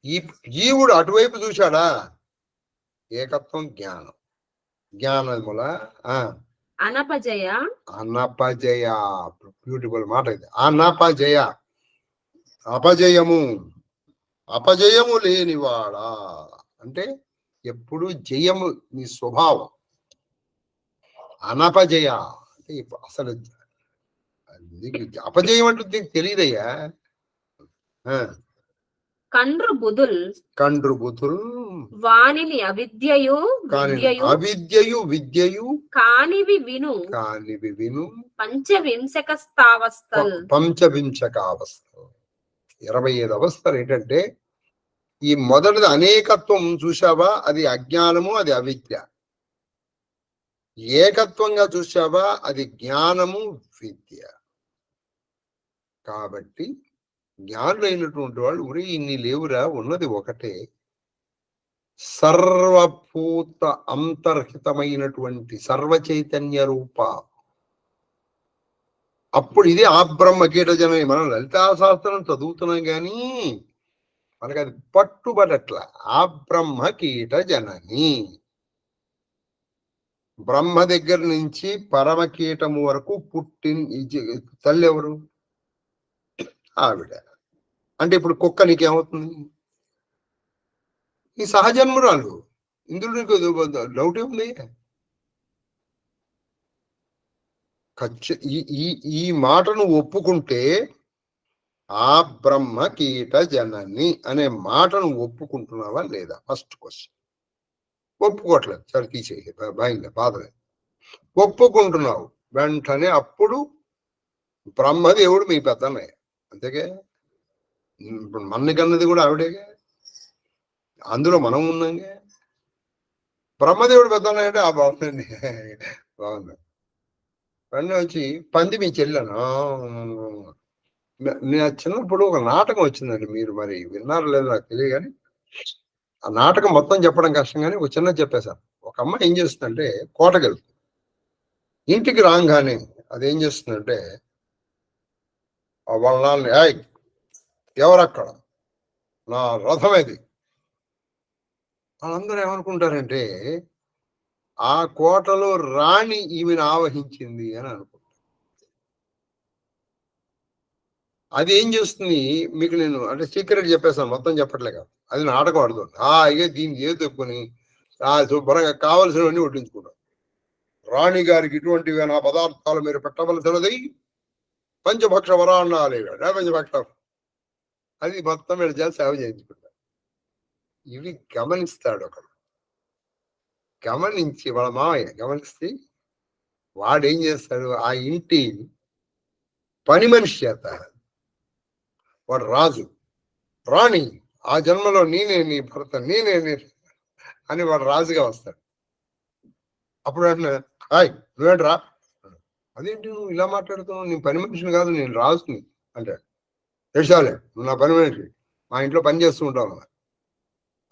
ఈ జీవుడు అటువైపు చూశాడా, ఏకత్వం, జ్ఞానం. జ్ఞానముల అనపజయ. అనపజయ, బ్యూటిఫుల్ మాట ఇది. అనపజయ, అపజయము, అపజయము లేనివాడా అంటే ఎప్పుడు జయము నీ స్వభావం. అనపజయ అంటే అసలు అపజయం అంటే తెలియదయ్యా. కండ్రు బుధుల్ వానిని అవిద్యయు విద్యయు కానివి విను పంచవింశకావస్థలు. 25 అవస్థలు ఏంటంటే, ఈ మొదటిది అనేకత్వం చూసావా, అది అజ్ఞానము, అది అవిద్య. ఏకత్వంగా చూసావా, అది జ్ఞానము, విద్య. కాబట్టి జ్ఞానులైనటువంటి వాళ్ళు ఉరి ఇన్ని లేవురా, ఉన్నది ఒకటే, సర్వభూత అంతర్హితమైనటువంటి సర్వ చైతన్య రూప. అప్పుడు ఇది ఆ బ్రహ్మ కీట జనని. మనం లలితా శాస్త్రం చదువుతున్నాం కానీ మనకు అది పట్టుబడట్ల. ఆ బ్రహ్మ కీట జనని, బ్రహ్మ దగ్గర నుంచి పరమకీటము వరకు తల్లి ఎవరు? ఆవిడ. అంటే ఇప్పుడు కుక్క నీకేమవుతుంది? ఈ సహజన్మురాలు. ఇందులో నీకు డౌట్ ఏముంది? ఈ మాటను ఒప్పుకుంటే ఆ బ్రహ్మ కీట జనని అనే మాటను ఒప్పుకుంటున్నావా లేదా? First question. ఒప్పుకోవట్లేదు, సరే తీసేయి, బాధలేదు. ఒప్పుకుంటున్నావు వెంటనే అప్పుడు బ్రహ్మదేవుడు మీ పెద్దన్నయ్య, అంతేగా. ఇప్పుడు మన్నికన్నది కూడా ఆవిడేగా, అందులో మనం ఉన్నాగా. బ్రహ్మదేవుడు పెద్దన్నయ్య అంటే ఆ బాగుందండి, బాగుంది. వెంటనే వచ్చి పంది మీ చెల్లెను. నేను చిన్నప్పుడు ఒక నాటకం వచ్చిందండి, మీరు మరి విన్నారో లేదో నాకు తెలియదు కానీ, ఆ నాటకం మొత్తం చెప్పడం కష్టం కానీ ఒక చిన్న చెప్పేశాను. ఒక అమ్మాయి ఏం చేస్తుందంటే కోటకెళ్తుంది. ఇంటికి రాగానే అదేం చేస్తుందంటే వాళ్ళ నాన్న, ఎవరక్కడ, నా రథం ఏది, వాళ్ళందరూ ఏమనుకుంటారంటే ఆ కోటలో రాణి ఈమెను ఆవహించింది అని అనుకుంటారు. అది ఏం చేస్తుంది మీకు, నేను అంటే సీక్రెట్ చెప్పేస్తాను, మొత్తం చెప్పట్లే కాదు, అది నాటకం ఆడుతుంది. ఇక దీన్ని ఏదో చెప్పుకొని శుభ్రంగా కావలసినవన్నీ వడ్డించుకుంటారు. రాణి గారికి ఇటువంటివి నా పదార్థాలు మీరు పెట్టవలసినది పంచభక్ష వరాన్నాలే, పంచభక్ష, అది మొత్తం వీళ్ళు చేసి సేవ చేయించుకుంటారు. ఇవి గమనిస్తాడు ఒకడు, గమనించి వాళ్ళ మామయ్య గమనిస్తే వాడేం చేస్తాడు, ఆ ఇంటి పని మనిషి చేత, వాడు రాజు, రాణి ఆ జన్మలో నేనే నీ భర్త, నేనే అని వాడు రాజుగా వస్తాడు. అప్పుడు అంటే నువ్వేంట్రా, అదేంటి నువ్వు ఇలా మాట్లాడుతున్నావు, నేను పని మనిషిని కాదు, నేను రాజుని అంటాడు. తెలిసాలే, నువ్వు నా పని మనిషి, మా ఇంట్లో పని చేస్తూ ఉంటావు.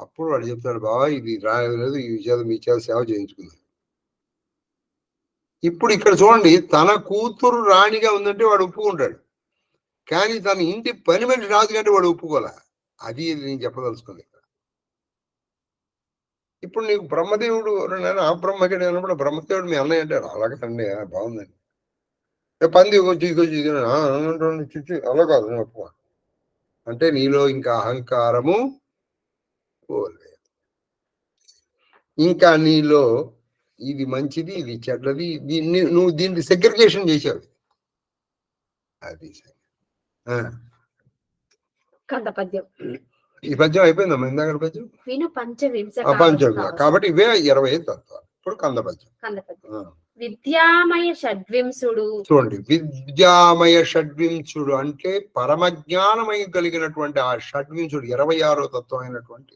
అప్పుడు వాడు చెప్తాడు, బాబా ఇది రాలేదు, ఈ చేత మీ చేత సేవ చేయించుకుంది. ఇప్పుడు ఇక్కడ చూడండి, తన కూతురు రాణిగా ఉందంటే వాడు ఒప్పుకుంటాడు, కానీ తన ఇంటి పని మనిషి రాజు కంటే వాడు ఒప్పుకోలే. అది నేను చెప్పదలుచుకుంది. ఇప్పుడు నీకు బ్రహ్మదేవుడు ఆ బ్రహ్మకేడు అన్నప్పుడు బ్రహ్మదేవుడు మీ అన్నయ్య అంటారు, అలాగే అండి బాగుందండి, పంది చుచ్చి అలా కాదు నేను ఒప్పుకో అంటే నీలో ఇంకా అహంకారము పోలేదు, ఇంకా నీలో ఇది మంచిది ఇది చెడ్డది దీన్ని నువ్వు దీన్ని సెగ్రిగేషన్ చేసావు. అది ఈ పద్యం అయిపోయిందమ్మా, ఇందాక పద్యం పంచవింశ, కాబట్టి ఇవే 25 తత్వాలు. ఇప్పుడు కంద పద్యం. విద్యామయ షడ్వింశుడు, చూడండి, విద్యామయ షడ్వింశుడు అంటే పరమజ్ఞానమై కలిగినటువంటి ఆ షడ్వింశుడు 26వ తత్వం అయినటువంటి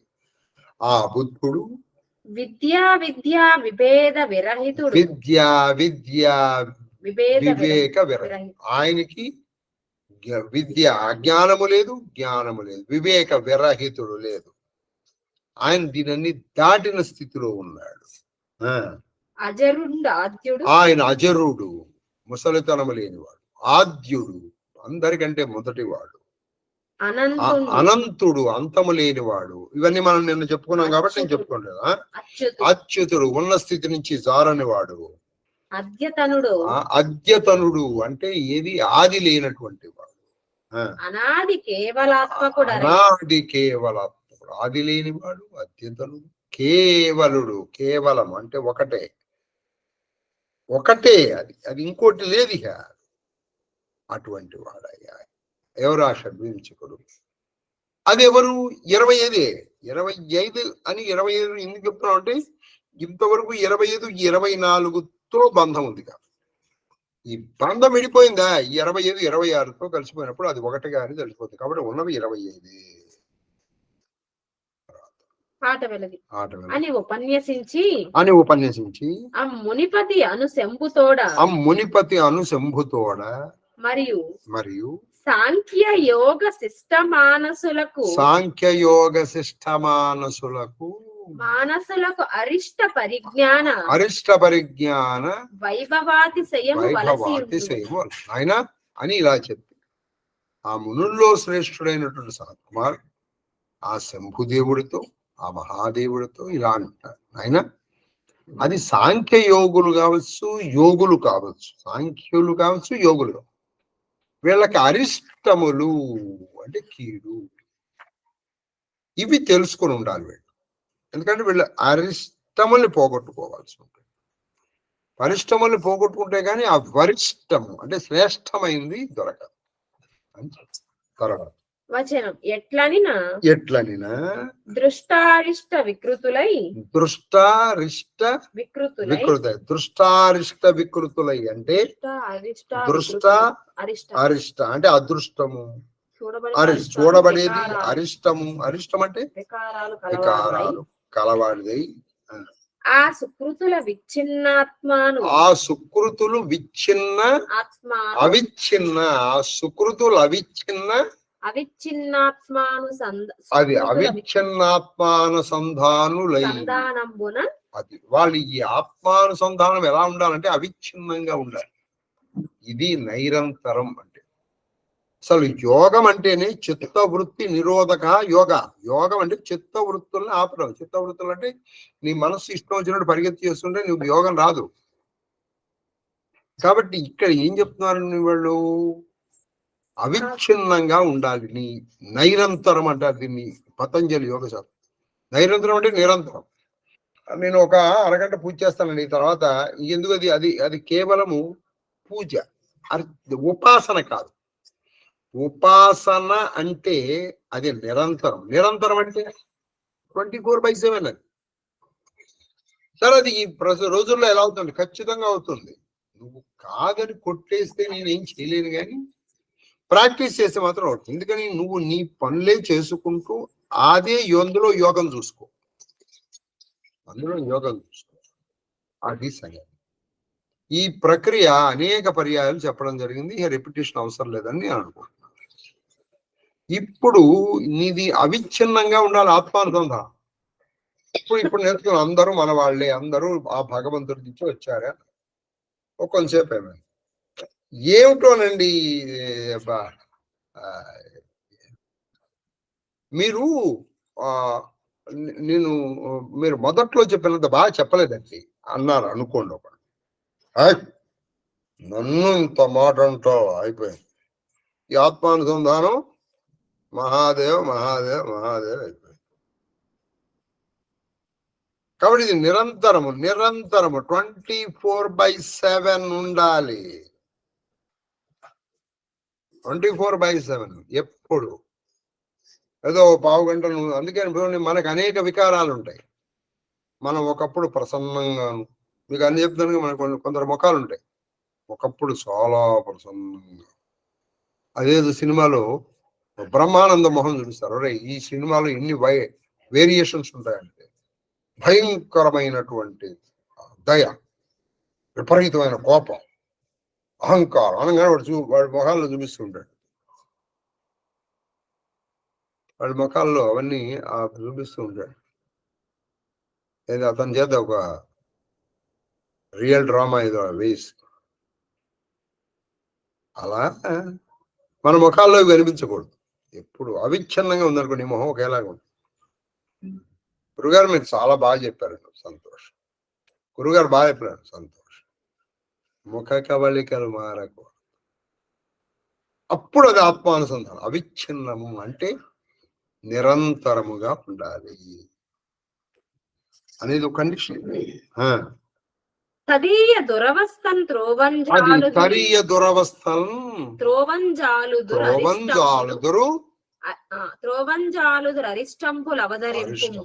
ఆ బుద్ధుడు. విద్యా విద్యా విభేద విరహితుడు, విద్యా విద్యా వివేక విరహితుడు. ఆయనకి విద్య అజ్ఞానము లేదు, జ్ఞానము లేదు, వివేక విరహితుడు లేదు. ఆయన దీనన్ని దాటిన స్థితిలో ఉన్నాడు. ఆయన అజరుడు, ముసలితనము లేనివాడు, ఆద్యుడు, అందరికంటే మొదటివాడు, అనంతుడు, అంతము లేనివాడు. ఇవన్నీ మనం నిన్న చెప్పుకున్నాం కాబట్టి నేను చెప్పుకోలేదు. అచ్యుతుడు, ఉన్న స్థితి నుంచి జారనివాడు. అద్యతనుడు అంటే ఏది ఆది లేనటువంటి వాడు. అనాది కేవలాత్మకుడు, ఆది లేనివాడు, అద్యతనుడు, కేవలుడు. కేవలం అంటే ఒకటే, అది ఇంకోటి లేదు. ఇక అటువంటి వాడయ్యా ఎవరు ఆ షడ్వింశకుడు. అదెవరు? 25 అని 25 ఎందుకు చెప్తున్నాం అంటే ఇంతవరకు 25 24తో బంధం ఉంది కాదు. ఈ బంధం విడిపోయిందా 25 26తో కలిసిపోయినప్పుడు అది ఒకటిగా అని తెలిసిపోతుంది. కాబట్టి ఉన్నవి 25. అని ఉపన్యసించి మునిపతి అనుశంభుతోడ మరియు సాంఖ్య యోగ శిష్ట మానసులకు అరిష్ట పరిజ్ఞాన వైభవాతిశయము ఆయన అని ఇలా చెప్పి ఆ మునుల్లో శ్రేష్ఠుడైనటువంటి సనత్కుమార్ ఆ శంభుదేవుడితో ఆ మహాదేవుడితో ఇలా అంటారు. ఆయన అది సాంఖ్య యోగులు కావచ్చు, యోగులు కావచ్చు, సాంఖ్యులు కావచ్చు, యోగులు, వీళ్ళకి అరిష్టములు అంటే కీడు, ఇవి తెలుసుకొని ఉండాలి వీళ్ళు. ఎందుకంటే వీళ్ళు అరిష్టముల్ని పోగొట్టుకోవాల్సి ఉంటుంది. పరిష్టముల్ని పోగొట్టుకుంటే కానీ ఆ వరిష్టము అంటే శ్రేష్టమైంది దొరకదు. తర్వాత వచనం ఎట్లనినా దృష్టారిష్ట వికృతులై అంటే దృష్ట అరిష్ట అంటే అదృష్టము, చూడబడేది అరిష్టము. అరిష్టం అంటే వికారాలు కలవాడిదై ఆ సుకృతుల విచ్ఛిన్నాత్మాను ఆ సుకృతులు విచ్ఛిన్న అవిచ్ఛిన్న ఆ సుకృతులు అవిచ్ఛిన్న అది అవిచ్ఛిన్నాత్మానుసంధానులై అది వాళ్ళు ఈ ఆత్మానుసంధానం ఎలా ఉండాలంటే అవిచ్ఛిన్నంగా ఉండాలి. ఇది నైరంతరం అంటే అసలు యోగం అంటేనే చిత్తవృత్తి నిరోధక యోగ. యోగం అంటే చిత్తవృత్తుల్ని ఆపడం. చిత్తవృత్తులు అంటే నీ మనస్సు ఇష్టం వచ్చినట్టు పరిగెత్తి చేస్తుంటే నువ్వు యోగం రాదు. కాబట్టి ఇక్కడ ఏం చెప్తున్నారు వాళ్ళు? అవిచ్ఛిన్నంగా ఉండాలి నీ నైరంతరం అంటారు దీన్ని పతంజలి యోగ శాస్త్రం. నైరంతరం అంటే నిరంతరం. నేను ఒక అరగంట పూజ చేస్తానండి, తర్వాత ఎందుకు అది అది అది కేవలము పూజ, ఉపాసన కాదు. ఉపాసన అంటే అది నిరంతరం. నిరంతరం అంటే 24/7 అది. సరే, అది ఈ రోజుల్లో ఎలా అవుతుంది? ఖచ్చితంగా అవుతుంది. నువ్వు కాదని కొట్టేస్తే నేనేం చేయలేను, కానీ ప్రాక్టీస్ చేస్తే మాత్రం అవుతుంది. ఎందుకని నువ్వు నీ పనులే చేసుకుంటూ అదే అందులో యోగం చూసుకో, అందులో యోగం చూసుకో. అది సంగతి. ఈ ప్రక్రియ అనేక పర్యాయాలు చెప్పడం జరిగింది, రిపిటేషన్ అవసరం లేదని నేను అనుకుంటున్నాను. ఇప్పుడు నీది అవిచ్ఛిన్నంగా ఉండాలి ఆత్మానుసంధానం. ఇప్పుడు నేర్చుకున్న అందరూ మన వాళ్ళే, అందరూ ఆ భగవంతుడి నుంచి వచ్చారా? కొంచెంసేపు ఏమైంది ఏమిటోనండి. మీరు మీరు మొదట్లో చెప్పినంత బాగా చెప్పలేదండి అన్నారు అనుకోండి. ఒకడు నన్ను ఇంత మాట అంటావు, అయిపోయింది. ఈ ఆత్మానుసంధానం మహాదేవ్ మహాదేవ్ మహాదేవ్ అయిపోయింది. కాబట్టి ఇది నిరంతరము 24/7 ఉండాలి. 24/7 ఎప్పుడు ఏదో పావు గంట. అందుకని మనకు అనేక వికారాలు ఉంటాయి. మనం ఒకప్పుడు ప్రసన్నంగాను, మీకు అన్ని చెప్తాను, మనకు కొందరు ముఖాలు ఉంటాయి, ఒకప్పుడు చాలా ప్రసన్నంగా. అదేదో సినిమాలో బ్రహ్మానంద మొహం చూపిస్తారు. అరే ఈ సినిమాలో ఇన్ని వేరియేషన్స్ ఉంటాయంటే భయంకరమైనటువంటి దయ, విపరీతమైన కోపం, అహంకారం అనగానే వాడి ముఖాల్లో చూపిస్తుంటాడు. వాడి ముఖాల్లో అవన్నీ చూపిస్తూ ఉంటాడు. ఏదో అతని చేత ఒక రియల్ డ్రామా ఏదో వేసి అలా మన ముఖాల్లో కనిపించకూడదు. ఎప్పుడు అవిచ్ఛిన్నంగా ఉందనుకోండి, మొహం ఒకేలాగా ఉంది. గురుగారు మీరు చాలా బాగా చెప్పారు, సంతోషం. గురుగారు బాగా చెప్పారు, సంతోషం. ముఖ కవళికలు మారకు అప్పుడు అది ఆత్మానుసంధానం. అవిచ్ఛిన్నము అంటే నిరంతరముగా ఉండాలి అనేది ఒక కండిషన్. తదీయ దురవస్థన్ తరీయ దురవస్థన్ త్రోవంజాలుదురు అరిష్టంపులు అవతరింపు.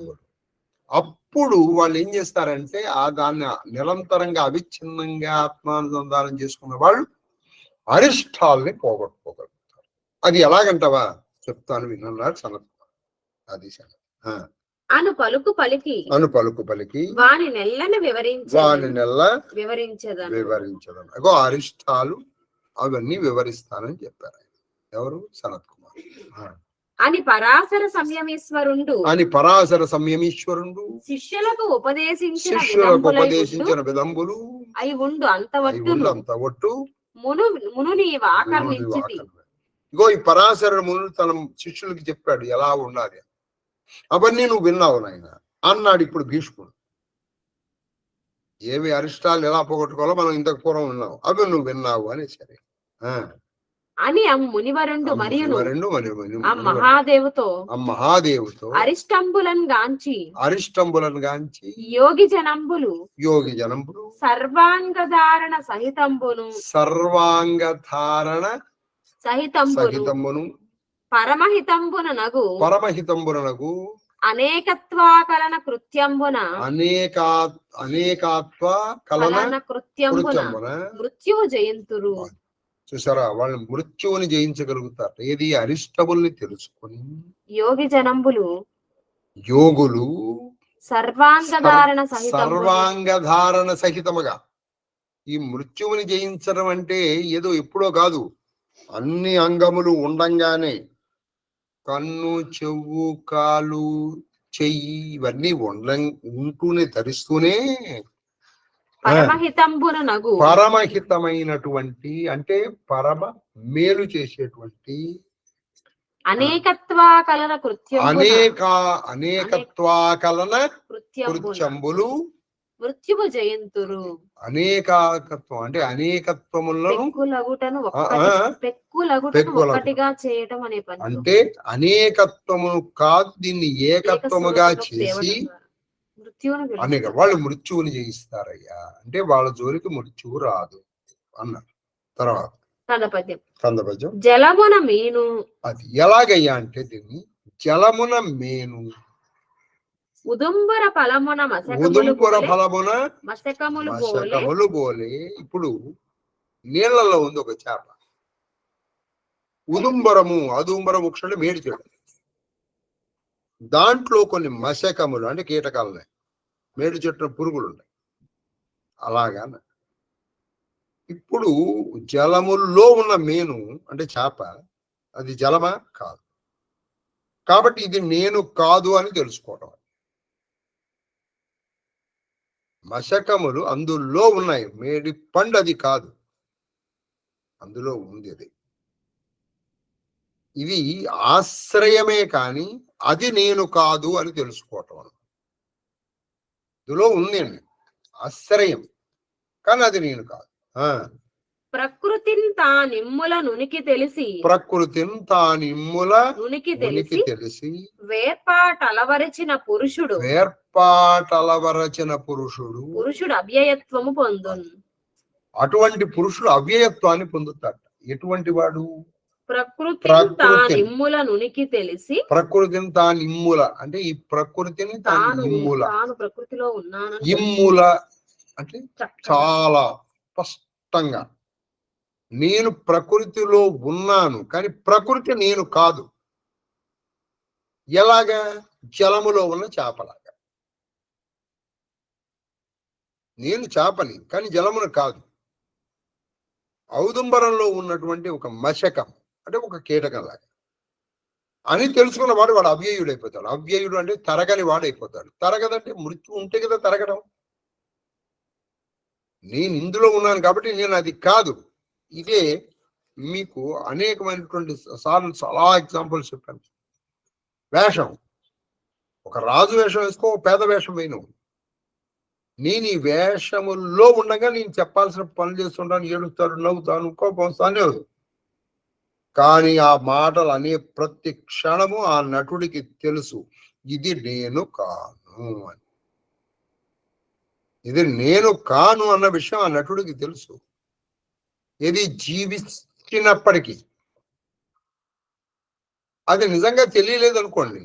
అప్పుడు వాళ్ళు ఏం చేస్తారంటే దాన్ని నిరంతరంగా అవిచ్ఛిన్నంగా ఆత్మానుసంధానం చేసుకున్న వాళ్ళు అరిష్టాల్ని పోగొట్టుకోగలుగుతారు. అది ఎలాగంటావా చెప్తాను విన్నారు సనత్. అది అను పలుకు పలికి వాని నెల్లని వివరించదను. అగో అరిష్టాలు అవన్నీ వివరిస్తానని చెప్పారు. ఎవరు? సనత్ కుమార్. అని పరాశర సంయమీశ్వరుండు శిష్యులకు ఉపదేశించిన విదంబులు అయి ఉండు అంతవట్టు మును నీవు ఆకర్ణించితి. ఇగో ఈ పరాశర మునులు తన శిష్యులకి చెప్పాడు ఎలా ఉండాలి. అవన్నీ నువ్వు విన్నావు నాయన అన్నాడు. ఇప్పుడు భీష్ముడు ఏవి అరిష్టాలు ఎలా పోగొట్టుకోవాలో మనం ఇంతకు పూర్వం విన్నావు, అవి నువ్వు విన్నావు అని. సరే అని మునివరుండు మరియు మహాదేవుతో అరిష్టంబులను గాంచి యోగి జనంబులు సర్వాంగధారణ సహితంబును పరమహితంబునగు అనేకత్వాకలన కృత్యంబున మృత్యువు జయంతురు. చూసారా, వాళ్ళు మృత్యువుని జయించగలుగుతారు. ఏది? అరిష్టముల్ని తెలుసుకొని యోగులు సర్వాంగధారణ సహితముగా ఈ మృత్యువుని జయించడం అంటే ఏదో ఎప్పుడో కాదు, అన్ని అంగములు ఉండంగానే కన్ను, చెవు, కాలు, చెయ్యి ఇవన్నీ ఉంటూనే ధరిస్తూనే పరమహితంబున నగు పరమహితమైనటువంటి అంటే పరమ మేలు చేసేటువంటి అనేకత్వా కలన కృత్యంబున అనేకత్వాకలన కృత్యంబున కృత్యంబులు మృత్యువు జయంతురు. అనేకత్వం అంటే అనేకత్వములను పెక్కులగుటను పెక్కులగుటను ఒక్కటిగా చేయటం అనే పని. అంటే అనేకత్వము కాదు, దీన్ని ఏకత్వముగా చేసి మృత్యువును అనేక వాళ్ళు మృత్యువుని జయిస్తారయ్యా. అంటే వాళ్ళ జోలికి మృత్యువు రాదు అన్నారు. తర్వాత కందపద్యం జలమున మీను. అది ఎలాగయ్యా అంటే దీన్ని జలమున మేను ఉదుంబర ఫలమున ఉదుంపుర ఫలమున మశకములు బోలే. ఇప్పుడు నీళ్లలో ఉంది ఒక చేప, ఉదుంబరము అదుంబర వృక్షులు మేడి చెట్టు, దాంట్లో కొన్ని మశకములు అంటే కీటకాలు ఉన్నాయి, మేడి చెట్టు పురుగులు ఉన్నాయి. అలాగా ఇప్పుడు జలముల్లో ఉన్న మేను అంటే చేప, అది జలమా కాదు. కాబట్టి ఇది నేను కాదు అని తెలుసుకోవటం. మశకములు అందులో ఉన్నాయి, మేడి పండు అది కాదు, అందులో ఉంది అది. ఇది ఆశ్రయమే కానీ అది నేను కాదు అని తెలుసుకోవటం. అందులో ఉంది ఆశ్రయం కానీ అది నేను కాదు. ప్రకృతిని తానిమ్ముల నునికి తెలిసి తెలిసి వేర్పాటలవరచిన పురుషుడు అవ్యయత్వము పొందును. అటువంటి పురుషుడు అవ్యయత్వాన్ని పొందుతాడు. ఎటువంటి వాడు? ప్రకృతిని తానిమ్ముల నునికి తెలిసి, ప్రకృతిని తానిమ్ముల అంటే ఈ ప్రకృతిని తాను ప్రకృతిలో ఉన్నాను ఇమ్ముల అంటే చాలా స్పష్టంగా నేను ప్రకృతిలో ఉన్నాను కానీ ప్రకృతి నేను కాదు. ఎలాగా? జలములో ఉన్న చేపలాగా. నేను చేపని కానీ జలమును కాదు. ఔదుంబరంలో ఉన్నటువంటి ఒక మశకం అంటే ఒక కీటకం లాగా అని తెలుసుకున్న వాడు అవ్యయుడైపోతాడు. అవ్యయుడు అంటే తరగని వాడైపోతాడు. తరగదంటే మృత్యు ఉంటే కదా తరగడం. నేను ఇందులో ఉన్నాను కాబట్టి నేను అది కాదు. ఇదే మీకు అనేకమైనటువంటి సార్లు చాలా ఎగ్జాంపుల్స్ చెప్పాను. వేషం, ఒక రాజు వేషం వేసుకో, పేద వేషం వేయను. నేను ఈ వేషముల్లో ఉండగా నేను చెప్పాల్సిన పనులు చేస్తుంటాను, ఏడుస్తాను, నవ్వుతాను, కోపం వస్తాను. కానీ ఆ మాటలు అనే ప్రతి క్షణము ఆ నటుడికి తెలుసు ఇది నేను కాను అని. ఇది నేను కాను అన్న విషయం ఆ నటుడికి తెలుసు. ఇది జీవించినప్పటికీ అది నిజంగా తెలియలేదు అనుకోండి,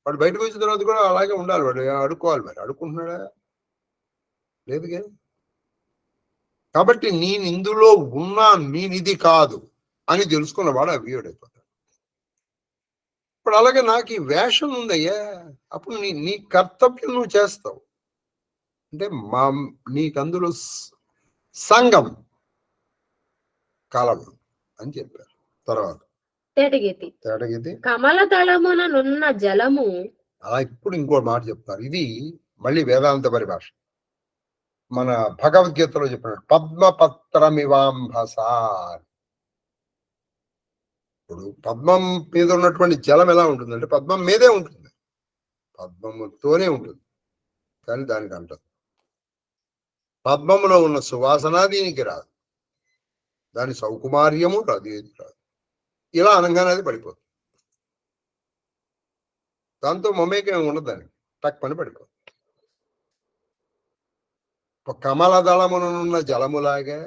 వాడు బయటకు వచ్చిన తర్వాత కూడా అలాగే ఉండాలి. వాడు అడుక్కోవాలి. మరి అడుక్కుంటున్నాడా? లేదుగా. కాబట్టి నేను ఇందులో ఉన్నాను, నేను ఇది కాదు అని తెలుసుకున్నవాడు అవ్యయుడైపోతాడు. ఇప్పుడు అలాగే నాకు ఈ వేషం ఉందయ్యా, అప్పుడు నీ కర్తవ్యం నువ్వు చేస్తావు. అంటే నీకు అందులో సంఘం కలవు అని చెప్పారు. తర్వాత తేటగీతి కమల దళముననున్న జలము. అలా ఇప్పుడు ఇంకో మాట చెప్తారు. ఇది మళ్ళీ వేదాంత పరిభాష. మన భగవద్గీతలో చెప్పినట్టు పద్మపత్రమివాంభస. ఇప్పుడు పద్మం మీద ఉన్నటువంటి జలం ఎలా ఉంటుందంటే పద్మం మీదే ఉంటుంది, పద్మముతోనే ఉంటుంది, కానీ దానికి అంటదు. పద్మములో ఉన్న సువాసన దీనికి రాదు, దాని సౌకుమార్యము రాదు, ఏది రాదు. ఇలా అనగానే అది పడిపోతుంది. దాంతో మమేకం ఉండదు, దానికి టక్ పని పడిపోతుంది. కమల దళమునున్న జలములాగా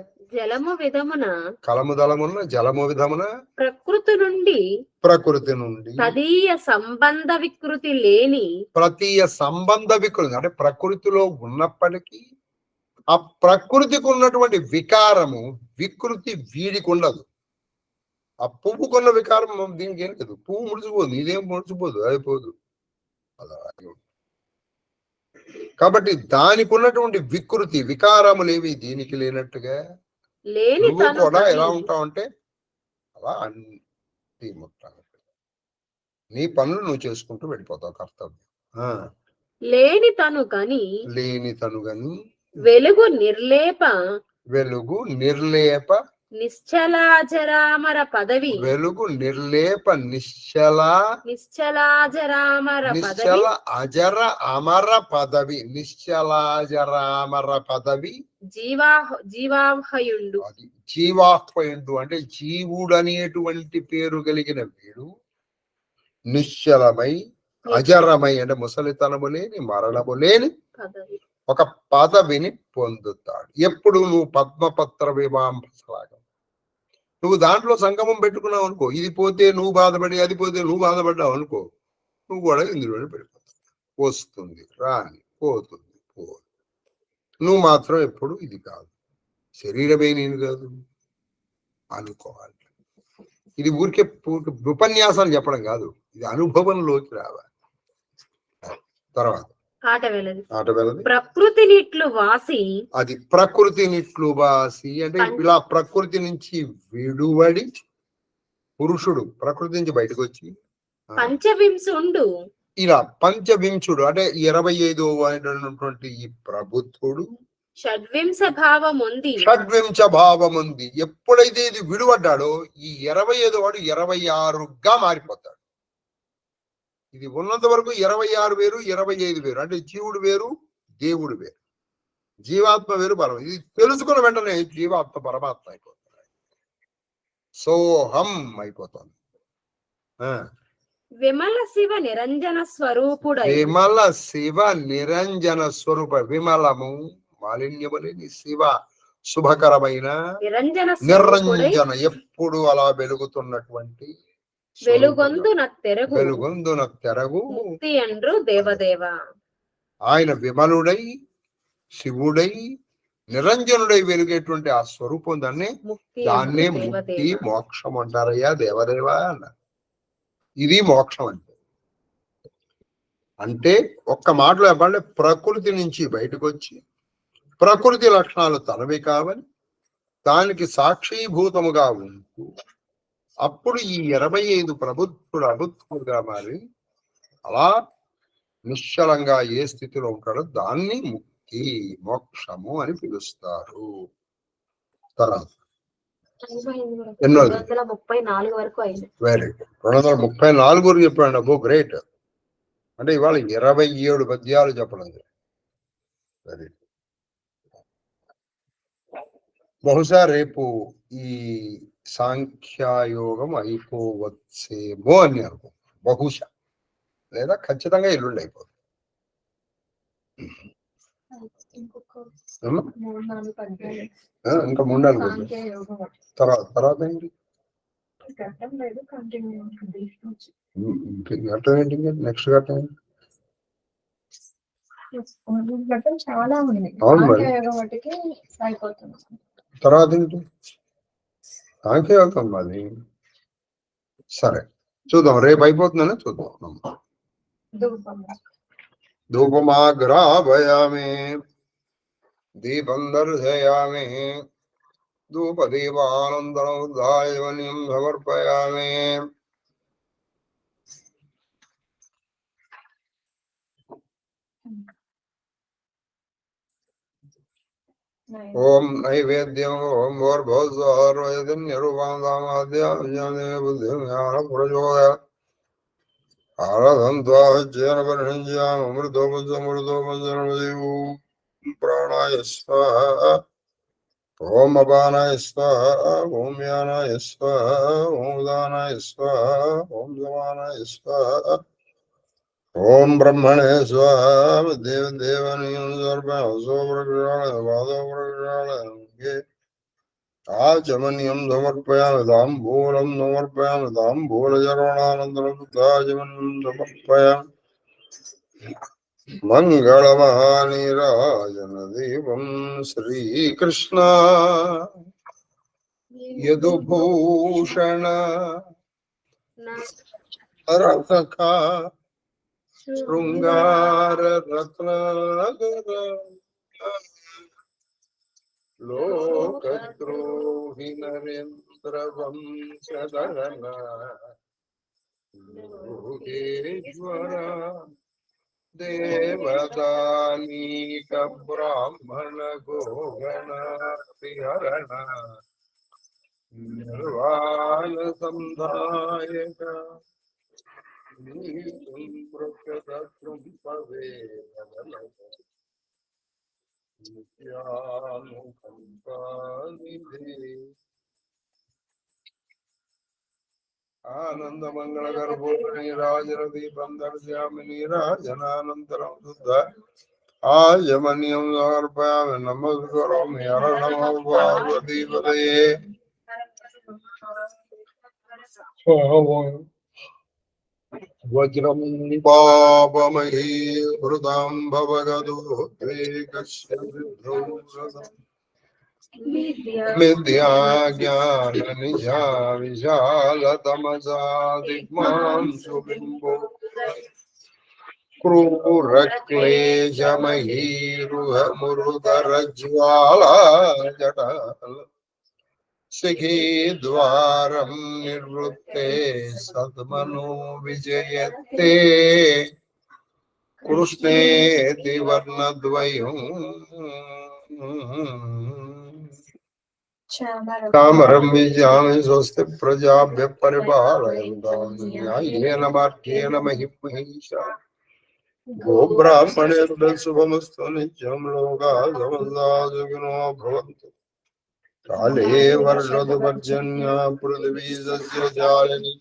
కలము దళమున్న జలము విధమున ప్రకృతి నుండి తదీయ సంబంధ వికృతి లేని అంటే ప్రకృతిలో ఉన్నప్పటికీ ఆ ప్రకృతికి ఉన్నటువంటి వికారము వికృతి వీడికి ఉండదు. ఆ పువ్వుకున్న వికారం దీనికి ఏం లేదు. పువ్వు ముడిచిపోదు, ఇదేం ముడిచిపోదు, అయిపోదు. అలా కాబట్టి దానికి ఉన్నటువంటి వికృతి వికారములేవి దీనికి లేనట్టుగా నువ్వు కూడా ఎలా ఉంటావు అంటే అలా అన్ని మొత్తాన్ని నీ పనులు నువ్వు చేసుకుంటూ వెళ్ళిపోతావు. కర్తవ్యం లేని తను గని వెలుగు నిర్లేప వెలుగు నిర్లేప నిశ్చలాజరామర పదవి వెలుగు నిర్లేప నిశ్చల నిశ్చలాజరామర పదవి నిశ్చల అజర అమర పదవి నిశ్చలాజరామర పదవి జీవాహయుండు అది జీవాహ్వయుడు అంటే జీవుడు అనేటువంటి పేరు కలిగిన వీడు నిశ్చలమై అజరమై అంటే ముసలితనము లేని మరణము లేని పదవి ఒక పదవిని పొందుతాడు. ఎప్పుడు నువ్వు పద్మపత్ర వివాంసలాగా నువ్వు దాంట్లో సంగమం పెట్టుకున్నావు అనుకో, ఇది పోతే నువ్వు బాధపడి అది పోతే నువ్వు బాధపడ్డావు అనుకో, నువ్వు కూడా ఇందులోనే పడిపోతావు. వస్తుంది రాని పోతుంది పోదు, నువ్వు మాత్రం ఎప్పుడు ఇది కాదు, శరీరమే నేను కాదు అనుకోవాలి. ఇది ఊరికే ఉపన్యాసాలు చెప్పడం కాదు, ఇది అనుభవంలోకి రావాలి. తర్వాత ఆట వెలది ఆట వెళ్ళదు ప్రకృతి నిట్లు వాసి అది ప్రకృతి నిట్లు వాసి అంటే ఇలా ప్రకృతి నుంచి విడువడి పురుషుడు ప్రకృతి నుంచి బయటకు వచ్చి పంచవింశుండు ఇలా పంచవింశుడు అంటే 25వ ఈ ప్రభుత్వుడు షడ్వింశ భావం ఉంది షడ్వింశ భావం ఉంది. ఎప్పుడైతే ఇది విడువడ్డాడో ఈ 25వ వాడు 26గా మారిపోతాడు. ఇది ఉన్నంత వరకు 26 వేరు 25 వేరు అంటే జీవుడు వేరు దేవుడు వేరు, జీవాత్మ వేరు పరమ. ఇది తెలుసుకున్న వెంటనే జీవాత్మ పరమాత్మ అయిపోతుంది, సోహం అయిపోతుంది. విమల శివ నిరంజన స్వరూపుడు విమల శివ నిరంజన స్వరూప విమలము మాలిన్యము లేని శివ శుభకరమైన నిరంజన ఎప్పుడు అలా వెలుగుతున్నటువంటి వెలుగొందున తెరగు ముక్తి అండ్రు దేవదేవ. ఆయన విమలుడై శివుడై నిరంజనుడై వెలిగేటువంటి ఆ స్వరూపం దాన్నే ముక్తి మోక్షం అంటారయ్యా దేవదేవ అన్నారు. ఇది మోక్షం అంటే ఒక్క మాటలో చెప్పాలంటే ప్రకృతి నుంచి బయటకు వచ్చి ప్రకృతి లక్షణాలు తనవి కావని దానికి సాక్షీభూతముగా ఉంటూ అప్పుడు ఈ 25 ప్రభుత్వుడుగా మారి అలా నిశ్చలంగా ఏ స్థితిలో ఉంటాడో దాన్ని ముక్తి మోక్షము అని పిలుస్తారు. తర్వాత 234 వరకు అయింది. Very good. 234 చెప్పాడు. అబ్బో గ్రేట్. అంటే ఇవాళ 27 పద్యాలు చెప్పడం. Very good. బహుశా రేపు ఈ సాంఖ్యాయోగం అయిపోవచ్చేమో అని అనుకో, బహుశా, లేదా ఖచ్చితంగా ఎల్లుండి అయిపోతుంది. ఇంకా 3-4 తర్వాత ఏంటి ఘట్టం ఏంటి నెక్స్ట్ ఘట్టం ఏంటి? చాలా ఉంది. అవును మరి తర్వాత ఏంటి సాంఖ్యయోగం అది. సరే చూద్దాం, రేపు అయిపోతుందని చూద్దాం. ధూపమాగ్రాభయామి దీపం దర్శయామి ధూపదీపానందరం ఉద్ధాయవన్యం సమర్పయామి. ఓం నైవేద్యం ఓం ప్రాణాయ స్వాహ ఓం అపానాయ స్వాహ ఓం యానాయ స్వాహ ఓం ఉదానాయ స్వాహ ఓం సమానాయ స్వాహ ఓం బ్రహ్మణే స్వాహ దేవదేవనీయం ఆచమన్యం సమర్పయామి తాంబూలం సమర్పయామి తాంబూలచరణానంతరం ఆచమన్యం సమర్పయామి. మంగళమహానీరాజన దీపం శ్రీకృష్ణ యదుభూషణ రసఖా శృంగార రత్నాకర లోకద్రోహి నరేంద్ర వంశధరణ లోకేశ్వర దేవదానీక బ్రాహ్మణ గోగణ విహరణ నిర్వాణ సంధాయక ఆనందమంగళ గర్భోణి రాజరదీపం దర్శయామి రాజనానంతరం శుద్ధ ఆజమన్యం సమర్పయామి నమస్కరోమి హర నమో పార్వతీపతయే వజ్రం పాపమహీ హృదాం భవగదో విద్యా జ్ఞాన నిజా విశాలతమసా దిగ్మాం సుబింబో క్రూరక్లేశమహీరుహమురుదరజ్వాలా జటాల శిఖీ ద్వారం నిర్వృత్తే సద్మనో విజయతే కృష్ణేతి వర్ణద్వయం కామరం విజయామి స్వస్తి ప్రజాభ్య పరిపాలయంతాం న్యాయేన మార్గేణ మహిమహీషా గోబ్రాహ్మణేభ్యః శుభమస్తు నిత్యం లోకాః సమస్తాః సుఖినో భవంతు కాలే వర్షతు పర్జన్య పృథివీ సస్యశాలినీ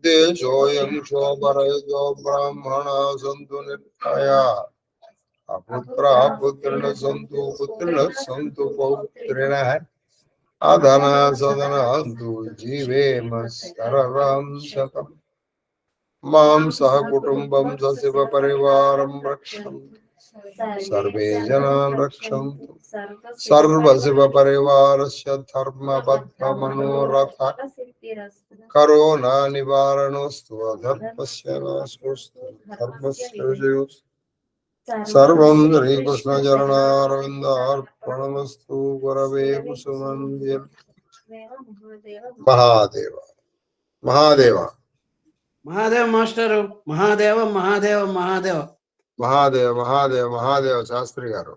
దేశోऽयं శోభరహితో బ్రాహ్మణాः సంతు నిర్భయాः అపుత్రాः పుత్రిణः సంతు పుత్రిణः సంతు పౌత్రిణः అధనా సదనాంతు జీవేమ శరదాం శతం మాం సహ కుటుంబం సశివ పరివారం రక్షन्तు సర్వే జనాన్ రక్షन्तు సర్వశివ పరివారస్య ధర్మబద్ధ మనోరథ కరోనా నివారణోస్తు అధర్మస్య నాశోస్తు ధర్మస్య విజయోస్తు సర్వం శ్రీకృష్ణ చరణారవిందార్పణమస్తు గురవే కుసుమంద్య మహాదేవ మహాదేవ మహాదేవ మాస్టరు మహాదేవ మహాదేవ మహాదేవ మహాదేవ మహాదేవ మహాదేవ శాస్త్రి గారు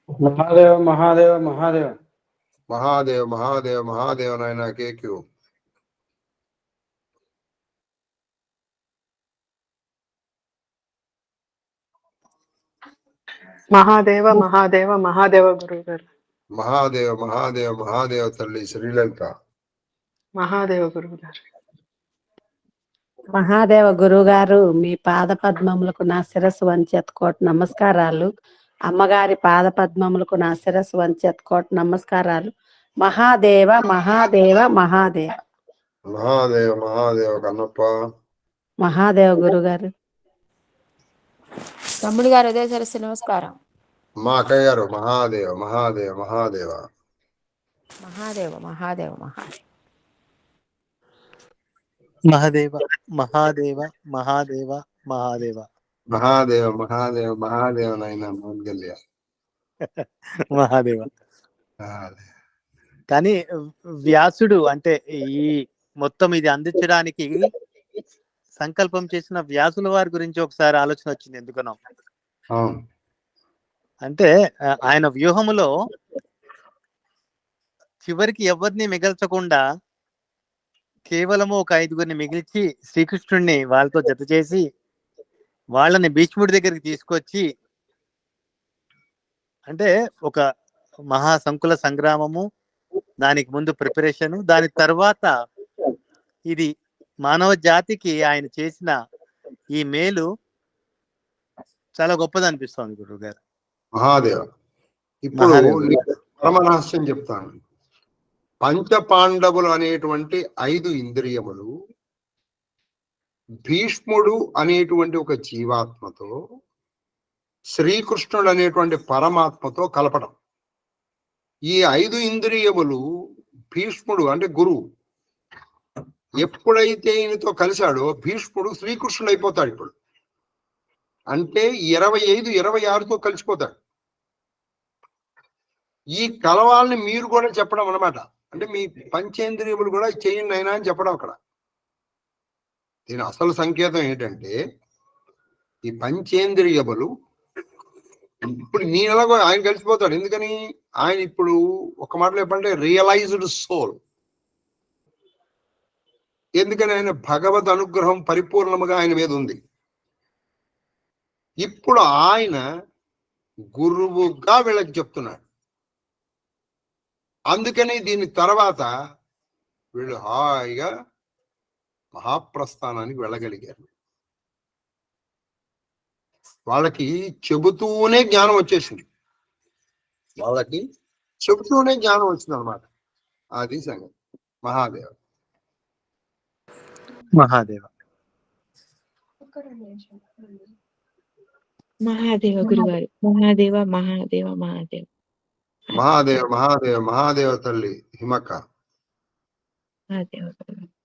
మహాదేవ మహాదేవ మహాదేవ మహాదేవ మహాదేవ మహాదేవ నాయన కేక్యూ మహాదేవ మహాదేవ మహాదేవ గురువు గారు మహాదేవ మహాదేవ మహాదేవ తల్లి శ్రీలంక మహాదేవ గురువు గారు మహాదేవ గురుగారు మీ పాద పద్మములకు నా శిరస్సు వంచి ఎత్తుకోటి నమస్కారాలు. అమ్మగారి పాద పద్మములకు నా శిరస్సు వంచి ఎత్తుకోటి నమస్కారాలు. మహాదేవ మహాదేవ మహాదేవ మహాదేవ మహాదేవ కన్నప్ప మహాదేవ గురుగారు. తమ్ముడు గారు ఉదయ సరస్సు నమస్కారం. మా అక్కయ్య గారు మహాదేవ మహాదేవ మహాదేవ మహాదేవ మహాదేవ మహాదేవ మహాదేవ మహాదేవ మహాదేవ మహాదేవ మహాదేవ మహాదేవ మహాదేవ నాయన మౌద్గల్య మహాదేవ. కానీ వ్యాసుడు అంటే ఈ మొత్తం ఇది అందించడానికి సంకల్పం చేసిన వ్యాసుల వారి గురించి ఒకసారి ఆలోచన వచ్చింది ఎందుకనో. అంటే ఆయన వ్యూహములో చివరికి ఎవరిని మిగల్చకుండా కేవలము ఒక 5గురిని మిగిల్చి శ్రీకృష్ణుడిని వాళ్ళతో జత చేసి వాళ్ళని భీష్ముడి దగ్గరికి తీసుకొచ్చి అంటే ఒక మహాసంకుల సంగ్రామము, దానికి ముందు ప్రిపరేషన్, దాని తర్వాత ఇది మానవ జాతికి ఆయన చేసిన ఈ మేలు చాలా గొప్పది అనిపిస్తోంది గురువు గారు. మహాదేవ ఇప్పుడు పరమరహస్యం చెప్తాను. పంచ పాండవులు అనేటువంటి 5 ఇంద్రియములు భీష్ముడు అనేటువంటి ఒక జీవాత్మతో శ్రీకృష్ణుడు అనేటువంటి పరమాత్మతో కలపడం. ఈ 5 ఇంద్రియములు భీష్ముడు అంటే గురువు ఎప్పుడైతే ఈయనతో కలిశాడో భీష్ముడు శ్రీకృష్ణుడు అయిపోతాడు. ఇప్పుడు అంటే 25, 26తో కలిసిపోతాడు. ఈ కలవాలని మీరు కూడా చెప్పడం అన్నమాట. అంటే మీ పంచేంద్రియములు కూడా చేయండి అయినా అని చెప్పడం అక్కడ. దీని అసలు సంకేతం ఏంటంటే ఈ పంచేంద్రియములు ఇప్పుడు నేను ఎలాగో ఆయన కలిసిపోతాడు. ఎందుకని ఆయన ఇప్పుడు ఒక మాటలో చెప్పంటే రియలైజ్డ్ సోల్. ఎందుకని ఆయన భగవద్ అనుగ్రహం పరిపూర్ణముగా ఆయన మీద ఉంది. ఇప్పుడు ఆయన గురువుగా వీళ్ళకి చెప్తున్నాడు. అందుకని దీని తర్వాత వీళ్ళు హాయిగా మహాప్రస్థానానికి వెళ్ళగలిగారు. వాళ్ళకి చెబుతూనే జ్ఞానం వచ్చేసింది. వాళ్ళకి చెబుతూనే జ్ఞానం వచ్చింది అనమాట. అది సంగతి. మహాదేవ మహాదేవ మహాదేవ గురుగారు. మహాదేవ మహాదేవ మహాదేవ మహాదేవ మహాదేవ మహాదేవ తల్లి హిమక్క. మహాదేవ గురుగారు.